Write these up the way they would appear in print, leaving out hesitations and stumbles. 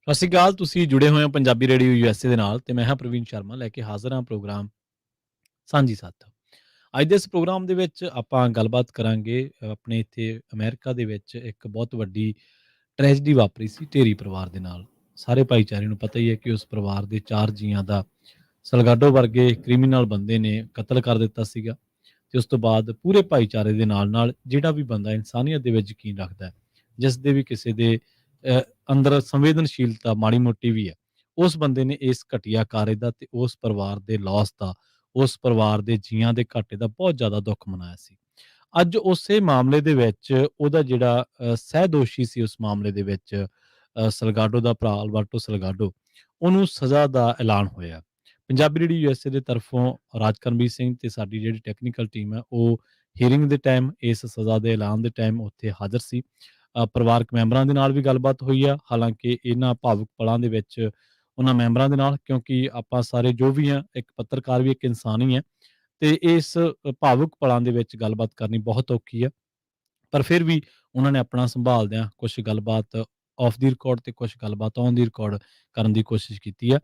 ਸਤਿ ਸ਼੍ਰੀ ਅਕਾਲ। ਤੁਸੀਂ ਜੁੜੇ ਹੋਏ ਹੋ ਪੰਜਾਬੀ ਰੇਡੀਓ USA ਦੇ ਨਾਲ ਤੇ ਮੈਂ ਹਾਂ ਪ੍ਰਵੀਨ ਸ਼ਰਮਾ ਲੈ ਕੇ ਹਾਜ਼ਰ ਹਾਂ ਪ੍ਰੋਗਰਾਮ ਸਾਂਝੀ ਸਾਥ। ਅੱਜ ਦੇ ਇਸ ਪ੍ਰੋਗਰਾਮ ਦੇ ਵਿੱਚ ਆਪਾਂ ਗੱਲਬਾਤ ਕਰਾਂਗੇ ਆਪਣੇ ਇੱਥੇ ਅਮਰੀਕਾ ਦੇ ਵਿੱਚ ਇੱਕ ਬਹੁਤ ਵੱਡੀ ਟ੍ਰੈਜਡੀ ਵਾਪਰੀ ਸੀ ਢੇਰੀ ਪਰਿਵਾਰ ਦੇ ਨਾਲ। ਸਾਰੇ ਭਾਈਚਾਰੇ ਨੂੰ ਪਤਾ ਹੀ ਹੈ ਕਿ ਉਸ ਪਰਿਵਾਰ ਦੇ 4 ਜੀਆਂ ਦਾ ਸਲਗਾਡੋ ਵਰਗੇ ਕ੍ਰਿਮੀਨਲ ਬੰਦੇ ਨੇ ਕਤਲ ਕਰ ਦਿੱਤਾ ਸੀਗਾ ਤੇ ਉਸ ਤੋਂ ਬਾਅਦ ਪੂਰੇ ਭਾਈਚਾਰੇ ਦੇ ਨਾਲ ਜਿਹੜਾ ਵੀ ਬੰਦਾ ਇਨਸਾਨੀਅਤ ਦੇ ਵਿੱਚ ਯਕੀਨ ਰੱਖਦਾ ਹੈ, ਜਿਸ ਦੇ ਵੀ ਕਿਸੇ ਦੇ ਅੰਦਰ ਸੰਵੇਦਨਸ਼ੀਲਤਾ ਮਾੜੀ ਮੋਟੀ ਵੀ ਹੈ, ਉਸ ਬੰਦੇ ਨੇ ਇਸ ਘਟੀਆ ਕਾਰੇ ਦਾ ਤੇ ਉਸ ਪਰਿਵਾਰ ਦੇ ਲਾਸ ਦਾ, ਉਸ ਪਰਿਵਾਰ ਦੇ ਜੀਆਂ ਦੇ ਘਾਟੇ ਦਾ ਬਹੁਤ ਜ਼ਿਆਦਾ ਦੁੱਖ ਮਨਾਇਆ ਸੀ। ਅੱਜ ਉਸੇ ਮਾਮਲੇ ਦੇ ਵਿੱਚ ਉਹਦਾ ਜਿਹੜਾ ਸਹਿ ਦੋਸ਼ੀ ਸੀ ਉਸ ਮਾਮਲੇ ਦੇ ਵਿੱਚ ਸਲਗਾਡੋ ਦਾ ਭਰਾ ਅਲਬਰਟੋ ਸਲਗਾਡੋ, ਉਹਨੂੰ ਸਜ਼ਾ ਦਾ ਐਲਾਨ ਹੋਇਆ। ਪੰਜਾਬੀ ਰੇਡੀਓ USA ਦੇ ਤਰਫੋਂ ਰਾਜਕਰਮਵੀਰ ਸਿੰਘ ਤੇ ਸਾਡੀ ਜਿਹੜੀ ਟੈਕਨੀਕਲ ਟੀਮ ਹੈ ਉਹ ਹੀਅਰਿੰਗ ਦੇ ਟਾਈਮ, ਇਸ ਸਜ਼ਾ ਦੇ ਐਲਾਨ ਦੇ ਟਾਈਮ ਉੱਥੇ ਹਾਜ਼ਰ ਸੀ। ਪਰਿਵਾਰਕ ਮੈਂਬਰਾਂ ਦੇ ਨਾਲ ਵੀ ਗੱਲਬਾਤ ਹੋਈ ਆ, ਹਾਲਾਂਕਿ ਇਹਨਾਂ ਭਾਵੁਕ ਪਲਾਂ ਦੇ ਵਿੱਚ ਉਹਨਾਂ ਮੈਂਬਰਾਂ ਦੇ ਨਾਲ, ਕਿਉਂਕਿ ਆਪਾਂ ਸਾਰੇ ਜੋ ਵੀ ਹਾਂ ਇੱਕ ਪੱਤਰਕਾਰ ਵੀ ਇੱਕ ਇਨਸਾਨ ਹੀ ਹੈ ਤੇ ਇਸ ਭਾਵੁਕ ਪਲਾਂ ਦੇ ਵਿੱਚ ਗੱਲਬਾਤ ਕਰਨੀ ਬਹੁਤ ਔਖੀ ਹੈ। ਪਰ ਫਿਰ ਵੀ ਉਹਨਾਂ ਨੇ ਆਪਣਾ ਸੰਭਾਲਦਿਆਂ ਕੁਛ ਗੱਲਬਾਤ ਆਫ ਦੀ ਰਿਕਾਰਡ ਤੇ ਕੁਛ ਗੱਲਬਾਤ ਔਨ ਦੀ ਰਿਕਾਰਡ ਕਰਨ ਦੀ ਕੋਸ਼ਿਸ਼ ਕੀਤੀ ਹੈ।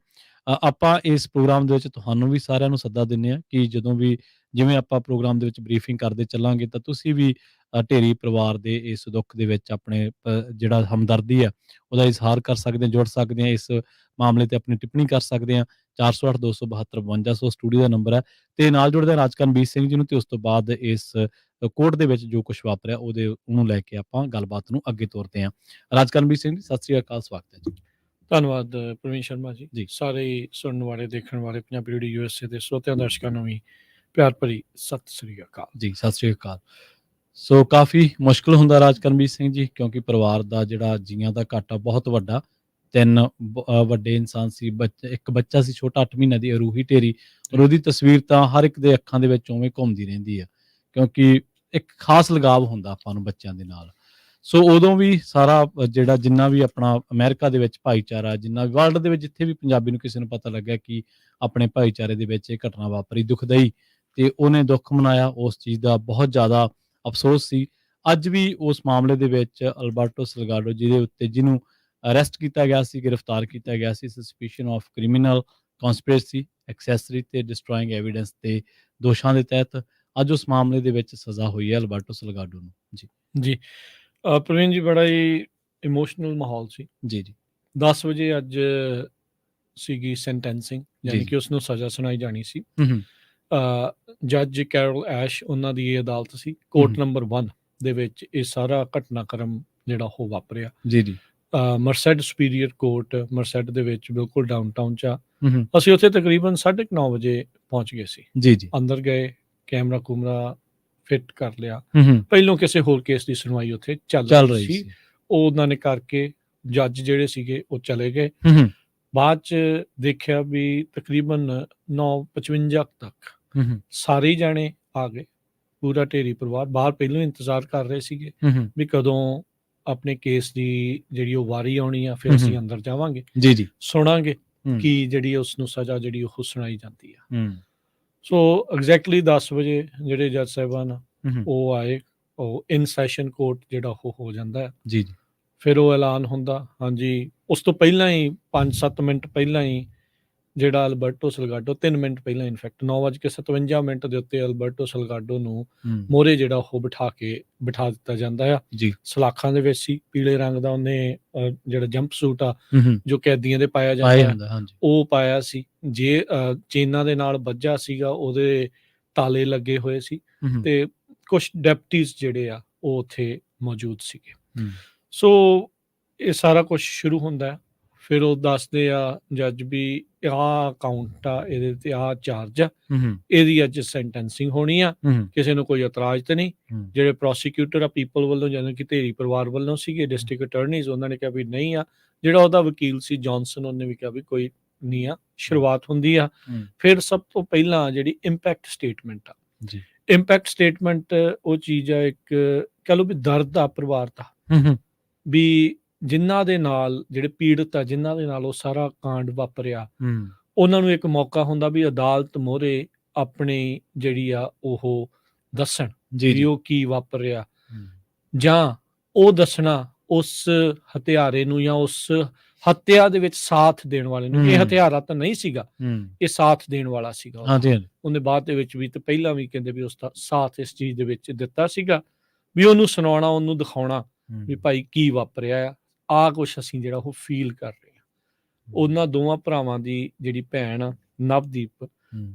ਆਪਾਂ ਇਸ ਪ੍ਰੋਗਰਾਮ ਦੇ ਵਿੱਚ ਤੁਹਾਨੂੰ ਵੀ ਸਾਰਿਆਂ ਨੂੰ ਸੱਦਾ ਦਿੰਦੇ ਹਾਂ ਕਿ ਜਦੋਂ ਵੀ ਜਿਵੇਂ ਆਪਾਂ ਪ੍ਰੋਗਰਾਮ ਦੇ ਵਿੱਚ ਬਰੀਫਿੰਗ ਕਰਦੇ ਚੱਲਾਂਗੇ ਤਾਂ ਤੁਸੀਂ ਵੀ ਢੇਰੀ ਪਰਿਵਾਰ ਦੇ ਇਸ ਦੁੱਖ ਦੇ ਵਿੱਚ ਆਪਣੇ ਜਿਹੜਾ ਹਮਦਰਦੀ ਹੈ ਉਹਦਾ ਇਜ਼ਹਾਰ ਕਰ ਸਕਦੇ ਹਾਂ, ਜੁੜ ਸਕਦੇ ਹਾਂ, ਇਸ ਮਾਮਲੇ ਤੇ ਆਪਣੀ ਟਿੱਪਣੀ ਕਰ ਸਕਦੇ ਹਾਂ। 408 272 5200 ਸਟੂਡੀਓ ਦਾ ਨੰਬਰ ਹੈ ਤੇ ਨਾਲ ਜੁੜਦੇ ਰਾਜਕਰਮਵੀਰ ਸਿੰਘ ਜੀ ਨੂੰ ਤੇ ਉਸ ਤੋਂ ਬਾਅਦ ਇਸ ਕੋਰਟ ਦੇ ਵਿੱਚ ਜੋ ਕੁਝ ਵਾਪਰਿਆ ਉਹਨੂੰ ਲੈ ਕੇ ਆਪਾਂ ਗੱਲਬਾਤ ਨੂੰ ਅੱਗੇ ਤੋਰਦੇ ਹਾਂ। ਰਾਜਕਰਮਵੀਰ ਸਿੰਘ ਜੀ, ਸਤਿ ਸ੍ਰੀ ਅਕਾਲ, ਸਵਾਗਤ ਹੈ ਜੀ। ਧੰਨਵਾਦ ਪ੍ਰਵੀਨ ਸ਼ਰਮਾ ਜੀ। ਜੀ। ਸਾਰੇ ਸੁਣਨ ਵਾਲੇ, ਦੇਖਣ ਵਾਲੇ ਪੰਜਾਬੀ ਰੇਡੀਓ USA ਦੇ ਸਰੋਤਿਆਂ ਦਰਸ਼ਕਾਂ ਨੂੰ ਵੀ ਪਿਆਰ ਭਰੀ ਸਤਿ ਸ੍ਰੀ ਅਕਾਲ ਜੀ। ਸਤਿ ਸ੍ਰੀ ਅਕਾਲ। ਸੋ ਕਾਫੀ ਮੁਸ਼ਕਲ ਹੁੰਦਾ ਰਾਜਕਰਮਵੀਰ ਸਿੰਘ ਜੀ, ਕਿਉਂਕਿ ਪਰਿਵਾਰ ਦਾ ਜਿਹੜਾ ਜੀਆਂ ਦਾ ਘਾਟਾ ਬਹੁਤ ਵੱਡਾ। 3 ਵੱਡੇ ਇਨਸਾਨ ਸੀ, ਇੱਕ ਬੱਚਾ ਸੀ ਛੋਟਾ 8 ਮਹੀਨਿਆਂ ਦੀ ਅਰੂਹੀ ਢੇਰੀ, ਔਰ ਉਹਦੀ ਤਸਵੀਰ ਤਾਂ ਹਰ ਇੱਕ ਦੇ ਅੱਖਾਂ ਦੇ ਵਿੱਚ ਉਵੇਂ ਘੁੰਮਦੀ ਰਹਿੰਦੀ ਹੈ, ਕਿਉਂਕਿ ਇੱਕ ਖਾਸ ਲਗਾਵ ਹੁੰਦਾ ਆਪਾਂ ਨੂੰ ਬੱਚਿਆਂ ਦੇ ਨਾਲ। ਸੋ ਉਦੋਂ ਵੀ ਸਾਰਾ ਜਿਹੜਾ ਜਿੰਨਾ ਵੀ ਆਪਣਾ ਅਮਰੀਕਾ ਦੇ ਵਿੱਚ ਭਾਈਚਾਰਾ, ਜਿੰਨਾ ਵੀ ਵਰਲਡ ਦੇ ਵਿੱਚ ਜਿੱਥੇ ਵੀ ਪੰਜਾਬੀ ਨੂੰ ਕਿਸੇ ਨੂੰ ਪਤਾ ਲੱਗਿਆ ਕਿ ਆਪਣੇ ਭਾਈਚਾਰੇ ਦੇ ਵਿੱਚ ਇਹ ਘਟਨਾ ਵਾਪਰੀ ਦੁਖਦਾਈ, ਤੇ ਉਹਨੇ ਦੁੱਖ ਮਨਾਇਆ, ਉਸ ਚੀਜ਼ ਦਾ ਬਹੁਤ ਜ਼ਿਆਦਾ ਅਫਸੋਸ ਸੀ। ਅੱਜ ਵੀ ਉਸ ਮਾਮਲੇ ਦੇ ਵਿੱਚ ਅਲਬਰਟੋ ਸਲਗਾਡੋ ਜਿਹਨੂੰ ਅਰੈਸਟ ਕੀਤਾ ਗਿਆ ਸੀ, ਗ੍ਰਿਫਤਾਰ ਕੀਤਾ ਗਿਆ ਸੀ suspicion of criminal conspiracy, accessory ਤੇ ਡਿਸਟਰੋਇੰਗ ਐਵੀਡੈਂਸ ਦੇ ਦੋਸ਼ਾਂ ਦੇ ਤਹਿਤ ਅੱਜ ਉਸ ਮਾਮਲੇ ਦੇ ਵਿੱਚ ਸਜ਼ਾ ਹੋਈ ਹੈ ਅਲਬਰਟੋ ਸਲਗਾਡੋ ਨੂੰ। ਜੀ ਪ੍ਰਵੀਨ ਜੀ, ਬੜਾ ਹੀ ਇਮੋਸ਼ਨਲ ਮਾਹੌਲ ਸੀ ਜੀ। 10 ਵਜੇ ਅੱਜ ਸੀਗੀ ਸੈਂਟੈਂਸਿੰਗ, ਯਾਨੀ ਕਿ ਉਸਨੂੰ ਸਜ਼ਾ ਸੁਣਾਈ ਜਾਣੀ ਸੀ। ਜੱਜ ਕੈਰਲ ਐਸ਼, ਉਹਨਾਂ ਦੀ ਇਹ ਅਦਾਲਤ ਸੀ। ਕੋਰਟ ਨੰਬਰ 1 ਦੇ ਵਿੱਚ ਇਹ ਸਾਰਾ ਘਟਨਾਕ੍ਰਮ ਜਿਹੜਾ ਉਹ ਵਾਪਰਿਆ। ਜੀ। ਮਰਸੈਡ ਸੁਪੀਰੀਅਰ ਕੋਰਟ, ਮਰਸੈਡ ਦੇ ਵਿੱਚ ਬਿਲਕੁਲ ਡਾਊਨਟਾਊਨ 'ਚ। ਅਸੀਂ ਉੱਥੇ ਤਕਰੀਬਨ 9:30 ਵਜੇ ਪਹੁੰਚ ਗਏ ਸੀ। ਜੀ। ਅੰਦਰ ਗਏ, ਕੈਮਰਾ ਕੁਮਰਾ ਫਿੱਟ ਕਰ ਲਿਆ। ਪਹਿਲੋਂ ਕਿਸੇ ਹੋਰ ਕੇਸ ਦੀ ਸੁਣਵਾਈ ਉੱਥੇ ਚੱਲ ਰਹੀ ਸੀ, ਉਹ ਉਹਨਾਂ ਨੇ ਕਰਕੇ ਜੱਜ ਜਿਹੜੇ ਸੀਗੇ ਉਹ ਚਲੇ ਗਏ। ਬਾਅਦ 'ਚ ਦੇਖਿਆ ਵੀ ਤਕਰੀਬਨ 9:55 ਤੱਕ ਸਾਰੇ ਜਾਣੇ ਆ ਗਏ, ਪੂਰਾ ਢੇਰੀ ਪਰਿਵਾਰ ਬਾਹਰ ਪਹਿਲੋਂ ਇੰਤਜ਼ਾਰ ਕਰ ਰਹੇ ਸੀਗੇ ਵੀ ਕਦੋਂ ਆਪਣੇ ਕੇਸ ਦੀ ਜਿਹੜੀ ਉਹ ਵਾਰੀ ਆਉਣੀ ਆ, ਫਿਰ ਅਸੀਂ ਅੰਦਰ ਜਾਵਾਂਗੇ, ਸੁਣਾਂਗੇ ਕਿ ਜਿਹੜੀ ਉਸਨੂੰ ਸਜ਼ਾ ਜਿਹੜੀ ਉਹ ਸੁਣਾਈ ਜਾਂਦੀ ਆ। ਸੋ ਐਗਜ਼ੈਕਟਲੀ 10 ਵਜੇ ਜਿਹੜੇ ਜੱਜ ਸਾਹਿਬਾਨ ਉਹ ਆਏ, ਉਹ ਇਨ ਸੈਸ਼ਨ ਕੋਰਟ ਜਿਹੜਾ ਉਹ ਹੋ ਜਾਂਦਾ ਹੈ। ਫਿਰ ਉਹ ਐਲਾਨ ਹੁੰਦਾ। ਹਾਂਜੀ, ਉਸ ਤੋਂ ਪਹਿਲਾਂ ਹੀ 5-7 ਮਿੰਟ ਪਹਿਲਾਂ ਹੀ ਜਿਹੜਾ ਅਲਬਰਟੋ ਸਲਗਾਡੋ, 3 ਮਿੰਟ ਪਹਿਲਾਂ ਇਨਫੈਕਟ 9:57 ਦੇ ਉੱਤੇ ਅਲਬਰਟੋ ਸਲਗਾਡੋ ਨੂੰ ਮੋਹਰੇ ਜਿਹੜਾ ਉਹ ਬਿਠਾ ਦਿੱਤਾ ਜਾਂਦਾ ਆ। ਸਲਾਖਾਂ ਦੇ ਵਿੱਚ ਸੀ, ਪੀਲੇ ਰੰਗ ਦਾ ਉਹਨੇ ਜਿਹੜਾ ਜੰਪ ਸੂਟ ਆ ਜੋ ਕੈਦੀਆਂ ਦੇ ਪਾਇਆ ਜਾਂਦਾ ਉਹ ਪਾਇਆ ਸੀ। ਜੇ ਚੇਨਾਂ ਦੇ ਨਾਲ ਬੱਝਾ ਸੀਗਾ, ਉਹਦੇ ਤਾਲੇ ਲੱਗੇ ਹੋਏ ਸੀ ਤੇ ਕੁਛ ਡੈਪਟੀਜ਼ ਜਿਹੜੇ ਆ ਉਹ ਉੱਥੇ ਮੌਜੂਦ ਸੀਗੇ। ਸੋ ਇਹ ਸਾਰਾ ਕੁਛ ਸ਼ੁਰੂ ਹੁੰਦਾ। ਫਿਰ ਉਹ ਦੱਸਦੇ ਆ ਜੱਜ ਵੀ ਆਹ ਅਕਾਊਂਟ ਆ, ਇਹਦੇ ਤੇ ਆਹ ਚਾਰਜ ਆ, ਇਹਦੀ ਅੱਜ ਸੈਂਟੈਂਸਿੰਗ ਹੋਣੀ ਆ, ਕਿਸੇ ਨੂੰ ਕੋਈ ਇਤਰਾਜ਼ ਤੇ ਨਹੀਂ। ਜਿਹੜੇ ਪ੍ਰੋਸੀਕਿਊਟਰ ਆ ਪੀਪਲ ਵੱਲੋਂ, ਜਾਨੀ ਕਿ ਢੇਰੀ ਪਰਿਵਾਰ ਵੱਲੋਂ ਸੀਗੇ, ਡਿਸਟ੍ਰਿਕਟ ਅਟਰਨੀਜ਼, ਉਹਨਾਂ ਨੇ ਕਿਹਾ ਵੀ ਨਹੀਂ ਆ। ਜਿਹੜਾ ਉਹਦਾ ਵਕੀਲ ਸੀ ਜੌਨਸਨ, ਉਹਨੇ ਵੀ ਕਿਹਾ ਵੀ ਕੋਈ ਨਹੀਂ ਆ, ਸ਼ੁਰੂਆਤ ਹੁੰਦੀ ਆ। ਫਿਰ ਸਭ ਤੋਂ ਪਹਿਲਾਂ ਜਿਹੜੀ ਇੰਪੈਕਟ ਸਟੇਟਮੈਂਟ ਆ, ਇੰਪੈਕਟ ਸਟੇਟਮੈਂਟ ਉਹ ਚੀਜ਼ ਆ, ਇੱਕ ਕਹਿ ਲਓ ਵੀ ਦਰਦ ਆ ਪਰਿਵਾਰ ਦਾ, ਵੀ ਜਿਨ੍ਹਾਂ ਦੇ ਨਾਲ ਜਿਹੜੇ ਪੀੜਤ ਆ, ਜਿਨ੍ਹਾਂ ਦੇ ਨਾਲ ਉਹ ਸਾਰਾ ਕਾਂਡ ਵਾਪਰਿਆ, ਉਹਨਾਂ ਨੂੰ ਇੱਕ ਮੌਕਾ ਹੁੰਦਾ ਵੀ ਅਦਾਲਤ ਮੋਹਰੇ ਆਪਣੀ ਜਿਹੜੀ ਆ ਉਹ ਦੱਸਣ ਵੀ ਉਹ ਕੀ ਵਾਪਰਿਆ, ਜਾਂ ਉਹ ਦੱਸਣਾ ਉਸ ਹਥਿਆਰੇ ਨੂੰ ਜਾਂ ਉਸ ਹੱਤਿਆ ਦੇ ਵਿੱਚ ਸਾਥ ਦੇਣ ਵਾਲੇ ਨੂੰ। ਇਹ ਹਥਿਆਰਾ ਤਾਂ ਨਹੀਂ ਸੀਗਾ, ਇਹ ਸਾਥ ਦੇਣ ਵਾਲਾ ਸੀਗਾ। ਉਹਨੇ ਬਾਅਦ ਦੇ ਵਿੱਚ ਵੀ ਤੇ ਪਹਿਲਾਂ ਵੀ ਕਹਿੰਦੇ ਵੀ ਉਸ ਦਾ ਸਾਥ ਇਸ ਚੀਜ਼ ਦੇ ਵਿੱਚ ਦਿੱਤਾ ਸੀਗਾ, ਵੀ ਉਹਨੂੰ ਸੁਣਾਉਣਾ, ਉਹਨੂੰ ਦਿਖਾਉਣਾ ਵੀ ਭਾਈ ਕੀ ਵਾਪਰਿਆ ਆ ਕੁਛ ਅਸੀਂ ਜਿਹੜਾ ਉਹ ਫੀਲ ਕਰ ਰਹੇ ਹਾਂ। ਉਹਨਾਂ ਦੋਵਾਂ ਭਰਾਵਾਂ ਦੀ ਜਿਹੜੀ ਭੈਣ ਆ ਨਵਦੀਪ,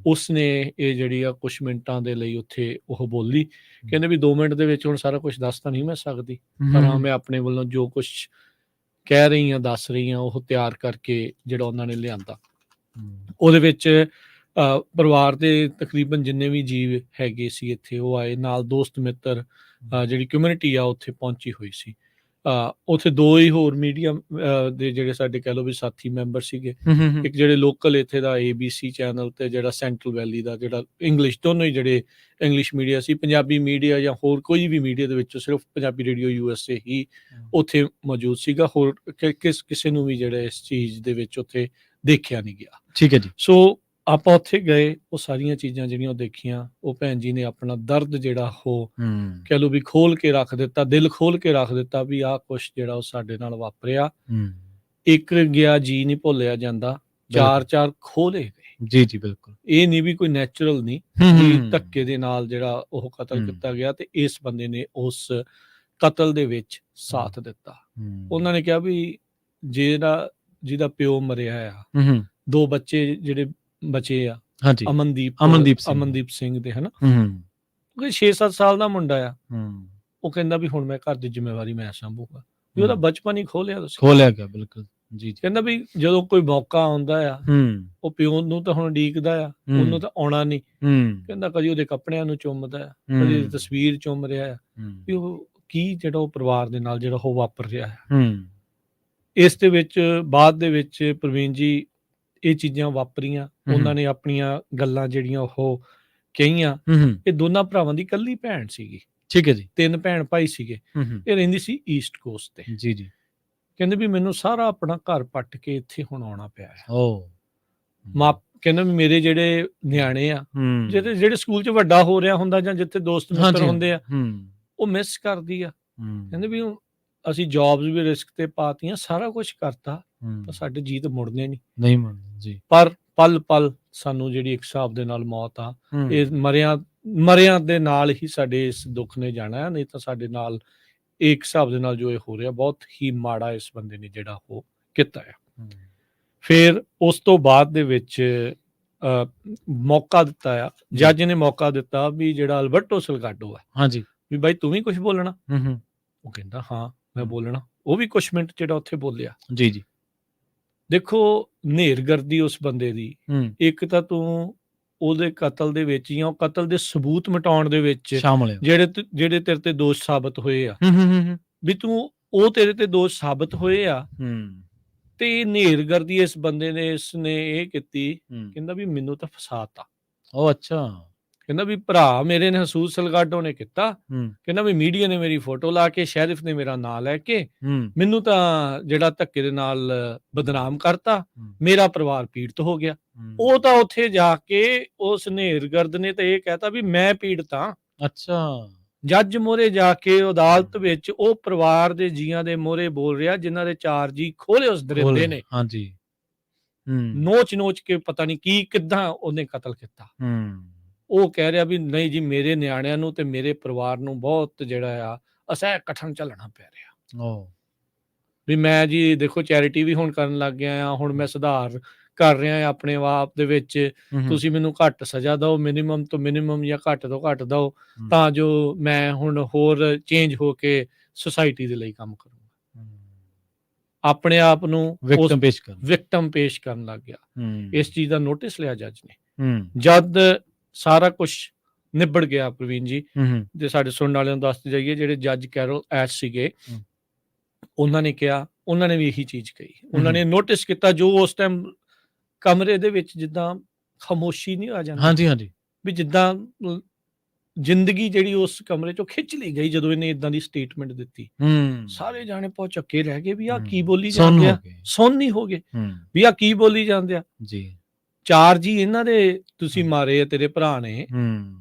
ਉਸਨੇ ਇਹ ਜਿਹੜੀ ਆ ਕੁਛ ਮਿੰਟਾਂ ਦੇ ਲਈ ਉੱਥੇ ਉਹ ਬੋਲੀ, ਕਹਿੰਦੇ ਵੀ 2 ਮਿੰਟ ਦੇ ਵਿੱਚ ਹੁਣ ਸਾਰਾ ਕੁਛ ਦੱਸ ਤਾਂ ਨਹੀਂ ਮੈਂ ਸਕਦੀ, ਪਰ ਹਾਂ ਮੈਂ ਆਪਣੇ ਵੱਲੋਂ ਜੋ ਕੁਛ ਕਹਿ ਰਹੀ ਹਾਂ, ਦੱਸ ਰਹੀ ਹਾਂ, ਉਹ ਤਿਆਰ ਕਰਕੇ ਜਿਹੜਾ ਉਹਨਾਂ ਨੇ ਲਿਆਂਦਾ। ਉਹਦੇ ਵਿੱਚ ਪਰਿਵਾਰ ਦੇ ਤਕਰੀਬਨ ਜਿੰਨੇ ਵੀ ਜੀਵ ਹੈਗੇ ਸੀ ਇੱਥੇ ਉਹ ਆਏ, ਨਾਲ ਦੋਸਤ ਮਿੱਤਰ, ਜਿਹੜੀ ਕਮਿਊਨਿਟੀ ਆ ਉੱਥੇ ਪਹੁੰਚੀ ਹੋਈ ਸੀ। ਉੱਥੇ 2 ਹੀ ਹੋਰ ਮੀਡੀਆ ਦੇ ਜਿਹੜੇ ਸਾਡੇ ਕਹਿ ਲਓ ਵੀ ਸਾਥੀ ਮੈਂਬਰ ਸੀਗੇ, ਇੱਕ ਜਿਹੜੇ ਲੋਕਲ ਇੱਥੇ ਦਾ ABC ਚੈਨਲ ਤੇ ਜਿਹੜਾ ਸੈਂਟਰਲ ਵੈਲੀ ਦਾ ਜਿਹੜਾ ਇੰਗਲਿਸ਼, ਦੋਨੋਂ ਹੀ ਜਿਹੜੇ ਇੰਗਲਿਸ਼ ਮੀਡੀਆ ਸੀ। ਪੰਜਾਬੀ ਮੀਡੀਆ ਜਾਂ ਹੋਰ ਕੋਈ ਵੀ ਮੀਡੀਆ ਦੇ ਵਿੱਚੋਂ ਸਿਰਫ ਪੰਜਾਬੀ ਰੇਡੀਓ USA ਹੀ ਉੱਥੇ ਮੌਜੂਦ ਸੀਗਾ, ਹੋਰ ਕਿਸੇ ਨੂੰ ਵੀ ਜਿਹੜਾ ਇਸ ਚੀਜ਼ ਦੇ ਵਿੱਚ ਉੱਥੇ ਦੇਖਿਆ ਨਹੀਂ ਗਿਆ। ਠੀਕ ਹੈ ਜੀ। ਸੋ ਆਪਾਂ ਉੱਥੇ ਗਏ, ਉਹ ਸਾਰੀਆਂ ਚੀਜ਼ਾਂ ਜਿਹੜੀਆਂ ਉਹ ਦੇਖੀਆਂ। ਉਹ ਭੈਣ ਜੀ ਨੇ ਆਪਣਾ ਦਰਦ ਜਿਹੜਾ ਉਹ ਕਹਿ ਲਓ ਵੀ ਖੋਲ ਕੇ ਰੱਖ ਦਿੱਤਾ, ਦਿਲ ਖੋਲ ਕੇ ਰੱਖ ਦਿੱਤਾ ਵੀ ਆਹ ਕੁਛ ਜਿਹੜਾ ਉਹ ਸਾਡੇ ਨਾਲ ਵਾਪਰਿਆ। ਇੱਕ ਗਿਆ ਜੀ ਨਹੀਂ ਭੁੱਲਿਆ ਜਾਂਦਾ, 4 ਖੋਲੇ ਗਏ। ਜੀ ਜੀ ਬਿਲਕੁਲ। ਇਹ ਨਹੀਂ ਵੀ ਕੋਈ ਨੈਚੁਰਲ ਨਹੀਂ, ਵੀ ਧੱਕੇ ਦੇ ਨਾਲ ਜਿਹੜਾ ਉਹ ਕਤਲ ਕੀਤਾ ਗਿਆ, ਤੇ ਇਸ ਬੰਦੇ ਨੇ ਉਸ ਕਤਲ ਦੇ ਵਿੱਚ ਸਾਥ ਦਿੱਤਾ। ਉਹਨਾਂ ਨੇ ਕਿਹਾ ਵੀ ਜਿਹਦਾ ਪਿਓ ਮਰਿਆ ਆ, 2 ਬੱਚੇ ਜਿਹੜੇ ਬਚੇ ਆ, ਅਮਨਦੀਪ ਸਿੰਘ ਦੇ, ਹਨਾ, 6-7 ਸਾਲ ਦਾ ਮੁੰਡਾ ਆ। ਉਹ ਕਹਿੰਦਾ ਵੀ ਹੁਣ ਮੈਂ ਘਰ ਦੀ ਜ਼ਿੰਮੇਵਾਰੀ ਮੈਂ ਸੰਭੂਗਾ, ਵੀ ਉਹਦਾ ਬਚਪਨ ਹੀ ਖੋਲਿਆ ਗਿਆ। ਬਿਲਕੁਲ ਜੀ। ਕਹਿੰਦਾ ਵੀ ਜਦੋਂ ਕੋਈ ਮੌਕਾ ਆਉਂਦਾ ਆ, ਉਹ ਪਿਓ ਨੂੰ ਤਾਂ ਹੁਣ ਉਡੀਕਦਾ ਆ, ਉਹਨੂੰ ਤਾਂ ਆਉਣਾ ਨਹੀਂ। ਕਹਿੰਦਾ ਕਦੀ ਉਹਦੇ ਕੱਪੜਿਆਂ ਨੂੰ ਚੁੰਮਦਾ ਆ, ਕਦੀ ਉਹਦੀ ਤਸਵੀਰ ਚੁੰਮ ਰਿਹਾ ਆ, ਵੀ ਉਹ ਕੀ ਜਿਹੜਾ ਉਹ ਪਰਿਵਾਰ ਦੇ ਨਾਲ ਜਿਹੜਾ ਉਹ ਵਾਪਰ ਰਿਹਾ ਹੈ। ਇਸ ਦੇ ਵਿੱਚ ਬਾਅਦ ਦੇ ਵਿੱਚ ਪ੍ਰਵੀਨ ਜੀ ਇਹ ਚੀਜ਼ਾਂ ਵਾਪਰੀਆਂ, ਉਹਨਾਂ ਨੇ ਆਪਣੀਆਂ ਗੱਲਾਂ ਜਿਹੜੀਆਂ ਉਹ ਕਹੀਆਂ। ਇਹ ਦੋਨਾਂ ਭਰਾਵਾਂ ਦੀ ਇਕੱਲੀ ਭੈਣ ਸੀਗੀ। ਠੀਕ ਹੈ ਜੀ। 3 ਭੈਣ ਭਾਈ ਸੀਗੇ। ਇਹ ਰਹਿੰਦੀ ਸੀ ਈਸਟ ਕੋਸਟ ਤੇ। ਜੀ ਜੀ। ਕਹਿੰਦੇ ਵੀ ਮੈਨੂੰ ਸਾਰਾ ਆਪਣਾ ਘਰ ਪੱਟ ਕੇ ਇੱਥੇ ਹੁਣ ਆਉਣਾ ਪਿਆ ਹੈ। ਕਹਿੰਦਾ ਵੀ ਮੇਰੇ ਜਿਹੜੇ ਨਿਆਣੇ ਆ, ਜਿਹੜੇ ਸਕੂਲ 'ਚ ਵੱਡਾ ਹੋ ਰਿਹਾ ਹੁੰਦਾ ਜਾਂ ਜਿੱਥੇ ਦੋਸਤ ਮਿੱਤਰ ਹੁੰਦੇ ਆ, ਉਹ ਮਿਸ ਕਰਦੀ ਆ। ਕਹਿੰਦੇ ਵੀ ਅਸੀਂ ਜੌਬਸ ਵੀ ਰਿਸਕ ਤੇ ਪਾਤੀਆਂ, ਸਾਰਾ ਕੁਝ ਕਰਤਾ, ਪਰ ਸਾਡੇ ਜੀਤ ਮੁੜਨੇ ਨਹੀਂ ਮੁੜਨੇ ਜੀ। ਪਰ ਪਲ ਪਲ ਸਾਨੂੰ ਜਿਹੜੀ ਇੱਕ ਹਿਸਾਬ ਦੇ ਨਾਲ ਮੌਤ ਆ, ਇਹ ਮਰਿਆਂ ਦੇ ਨਾਲ ਹੀ ਸਾਡੇ ਇਸ ਦੁੱਖ ਨੇ ਜਾਣਾ, ਨਹੀਂ ਤਾਂ ਸਾਡੇ ਨਾਲ ਇੱਕ ਹਿਸਾਬ ਦੇ ਨਾਲ ਜੋ ਇਹ ਹੋ ਰਿਹਾ ਬਹੁਤ ਹੀ ਮਾੜਾ ਇਸ ਬੰਦੇ ਨੇ ਜਿਹੜਾ ਉਹ ਕੀਤਾ ਆ। ਫਿਰ ਉਸ ਤੋਂ ਬਾਅਦ ਦੇ ਵਿੱਚ ਮੌਕਾ ਦਿੱਤਾ ਆ, ਜੱਜ ਨੇ ਮੌਕਾ ਦਿੱਤਾ ਵੀ ਜਿਹੜਾ ਅਲਬਰਟੋ ਸਲਗਾਡੋ ਆ, ਵੀ ਬਾਈ ਤੂੰ ਵੀ ਕੁਝ ਬੋਲਣਾ। ਉਹ ਕਹਿੰਦਾ ਹਾਂ ਮੈਂ ਬੋਲਣਾ। ਉਹ ਵੀ ਕੁਛ ਮਿੰਟ ਜਿਹੜਾ ਉੱਥੇ ਬੋਲਿਆ। ਜੀ ਜੀ। ਦੇਖੋ ਨੇਰਗਰਦੀ ਉਸ ਬੰਦੇ ਦੀ, ਇੱਕ ਤਾਂ ਤੂੰ ਉਹਦੇ ਕਤਲ ਦੇ ਵਿੱਚ ਜਾਂ ਉਹ ਕਤਲ ਦੇ ਸਬੂਤ ਮਿਟਾਉਣ ਦੇ ਵਿੱਚ ਜਿਹੜੇ ਤੇਰੇ ਤੇ ਦੋਸ਼ ਸਾਬਤ ਹੋਏ ਆ, ਵੀ ਤੂੰ ਉਹ ਤੇਰੇ ਤੇ ਦੋਸ਼ ਸਾਬਤ ਹੋਏ ਆ, ਤੇ ਨੇਰਗਰਦੀ ਇਸ ਬੰਦੇ ਨੇ ਇਸਨੇ ਇਹ ਕੀਤੀ, ਕਹਿੰਦਾ ਵੀ ਮੈਨੂੰ ਤਾਂ ਫਸਾਤਾ। ਉਹ ਅੱਛਾ। ਕਹਿੰਦਾ ਵੀ ਭਰਾ ਮੇਰੇ ਨੇ ਹਸੂਸ ਸਲਗਾਡੋ ਨੇ ਕੀਤਾ। ਕਹਿੰਦਾ ਵੀ ਮੀਡੀਆ ਨੇ ਮੇਰੀ ਫੋਟੋ ਲਾ ਕੇ, ਸ਼ੈਰਿਫ ਨੇ ਮੇਰਾ ਨਾਂ ਲੈ ਕੇ ਮੈਨੂੰ ਤਾਂ ਜਿਹੜਾ ਧੱਕੇ ਦੇ ਨਾਲ ਬਦਨਾਮ ਕਰਤਾ, ਮੇਰਾ ਪਰਿਵਾਰ ਪੀੜਤ ਹੋ ਗਿਆ। ਉਹ ਤਾਂ ਉੱਥੇ ਜਾ ਕੇ ਉਸ ਨੇਰਗਰਦ ਨੇ ਤਾਂ ਇਹ ਕਹਿਤਾ ਵੀ ਮੈਂ ਪੀੜਤ ਹਾਂ। ਅੱਛਾ। ਜੱਜ ਮੋਹਰੇ ਜਾ ਕੇ ਅਦਾਲਤ ਵਿੱਚ ਉਹ ਪਰਿਵਾਰ ਦੇ ਜੀਆਂ ਦੇ ਮੋਹਰੇ ਬੋਲ ਰਿਹਾ, ਜਿਨ੍ਹਾਂ ਦੇ 4 ਜੀ ਖੋਲੇ ਉਸ ਦਰਿੰਦੇ ਨੇ। ਹਾਂਜੀ। ਨੋਚ ਕੇ ਪਤਾ ਨਹੀਂ ਕੀ ਕਿੱਦਾਂ ਉਹਨੇ ਕਤਲ ਕੀਤਾ। ਉਹ ਕਹਿ ਰਿਹਾ ਵੀ ਨਹੀਂ ਜੀ, ਮੇਰੇ ਨਿਆਣਿਆਂ ਨੂੰ ਤੇ ਮੇਰੇ ਪਰਿਵਾਰ ਨੂੰ ਬਹੁਤ ਜਿਹੜਾ ਆ ਅਸਹਿ ਕਠਨ ਝੱਲਣਾ ਪੈ ਰਿਹਾ। ਵੀ ਮੈਂ ਜੀ ਦੇਖੋ ਚੈਰਿਟੀ ਵੀ ਹੁਣ ਕਰਨ ਲੱਗ ਗਿਆ ਆ, ਹੁਣ ਮੈਂ ਸੁਧਾਰ ਕਰ ਰਿਹਾ ਆਪਣੇ ਆਪ ਦੇ ਵਿੱਚ, ਤੁਸੀਂ ਮੈਨੂੰ ਘੱਟ ਸਜ਼ਾ ਦਿਓ, ਮਿਨੀਮਮ ਤੋਂ ਮਿਨੀਮਮ ਜਾਂ ਘੱਟ ਤੋਂ ਘੱਟ ਦਿਓ, ਤਾਂ ਜੋ ਮੈਂ ਹੁਣ ਹੋਰ ਚੇਂਜ ਹੋ ਕੇ ਸੁਸਾਇਟੀ ਦੇ ਲਈ ਕੰਮ ਕਰੂੰਗਾ। ਆਪਣੇ ਆਪ ਨੂੰ ਵਿਕਟਮ ਪੇਸ਼ ਕਰਨ ਲੱਗ ਗਿਆ। ਇਸ ਚੀਜ਼ ਦਾ ਨੋਟਿਸ ਲਿਆ ਜੱਜ ਨੇ। ਹੂੰ ਜਦ ਸਾਰਾ ਕੁਝ ਨਿਬੜ ਗਿਆ ਪ੍ਰਵੀਨ ਜੀ, ਤੇ ਸਾਡੇ ਸੁਣਨ ਵਾਲਿਆਂ ਨੂੰ ਦੱਸਦੇ ਜਾਈਏ, ਜਿਹੜੇ ਜੱਜ ਕੈਰਲ ਐਸ਼ ਸੀਗੇ, ਉਹਨਾਂ ਨੇ ਕਿਹਾ, ਉਹਨਾਂ ਨੇ ਵੀ ਇਹੀ ਚੀਜ਼ ਕਹੀ। ਉਹਨਾਂ ਨੇ ਨੋਟਿਸ ਕੀਤਾ ਜੋ ਉਸ ਟਾਈਮ ਕਮਰੇ ਦੇ ਵਿੱਚ ਜਿੱਦਾਂ ਖਾਮੋਸ਼ੀ ਨਹੀਂ ਆ ਜਾਂਦੀ, ਹਾਂਜੀ ਵੀ ਜਿੱਦਾਂ ਜ਼ਿੰਦਗੀ ਜਿਹੜੀ ਉਸ ਕਮਰੇ ਚੋਂ ਖਿੱਚ ਲਈ ਗਈ ਜਦੋਂ ਇਹਨੇ ਇਦਾਂ ਦੀ ਸਟੇਟਮੈਂਟ ਦਿੱਤੀ। ਸਾਰੇ ਜਾਣੇ ਭੌਚੱਕੇ ਰਹਿ ਗਏ ਵੀ ਆ ਕੀ ਬੋਲੀ ਜਾਂਦੇ ਆ, ਸੁਣ ਨਹੀਂ ਹੋ ਗਏ ਵੀ ਆ ਕੀ ਬੋਲੀ ਜਾਂਦੇ ਆ ਜੀ। 4 ਜੀ ਇਹਨਾਂ ਦੇ ਤੁਸੀਂ ਮਾਰੇ ਆ, ਤੇਰੇ ਭਰਾ ਨੇ,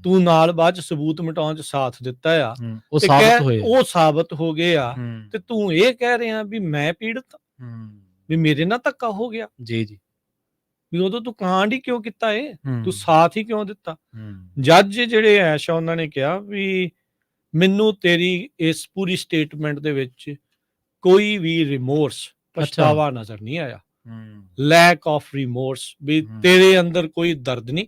ਤੂੰ ਨਾਲ ਬਾਅਦ ਚ ਸਬੂਤ ਮਿਟਾਉਣ ਚ ਸਾਥ ਦਿੱਤਾ ਆ, ਉਹ ਸਾਬਤ ਹੋ ਗਏ ਆ, ਤੇ ਤੂੰ ਇਹ ਕਹਿ ਰਿਹਾ ਵੀ ਮੈਂ ਪੀੜਤ, ਵੀ ਮੇਰੇ ਨਾਲ ਧੱਕਾ ਹੋ ਗਿਆ। ਜੀ ਵੀ ਉਦੋਂ ਤੂੰ ਕਾਂਡ ਹੀ ਕਿਉਂ ਕੀਤਾ ਏ, ਤੂੰ ਸਾਥ ਹੀ ਕਿਉਂ ਦਿੱਤਾ। ਜੱਜ ਜਿਹੜੇ ਐਸ਼ ਆ ਉਹਨਾਂ ਨੇ ਕਿਹਾ ਵੀ ਮੈਨੂੰ ਤੇਰੀ ਇਸ ਪੂਰੀ ਸਟੇਟਮੈਂਟ ਦੇ ਵਿੱਚ ਕੋਈ ਵੀ ਰਿਮੋਰਸ, ਪਛਤਾਵਾ ਨਜ਼ਰ ਨਹੀਂ ਆਇਆ। ਲੈਕ ਆਫ ਰਿਮੋਰਸ, ਵੀ ਤੇਰੇ ਅੰਦਰ ਕੋਈ ਦਰਦ ਨਹੀਂ,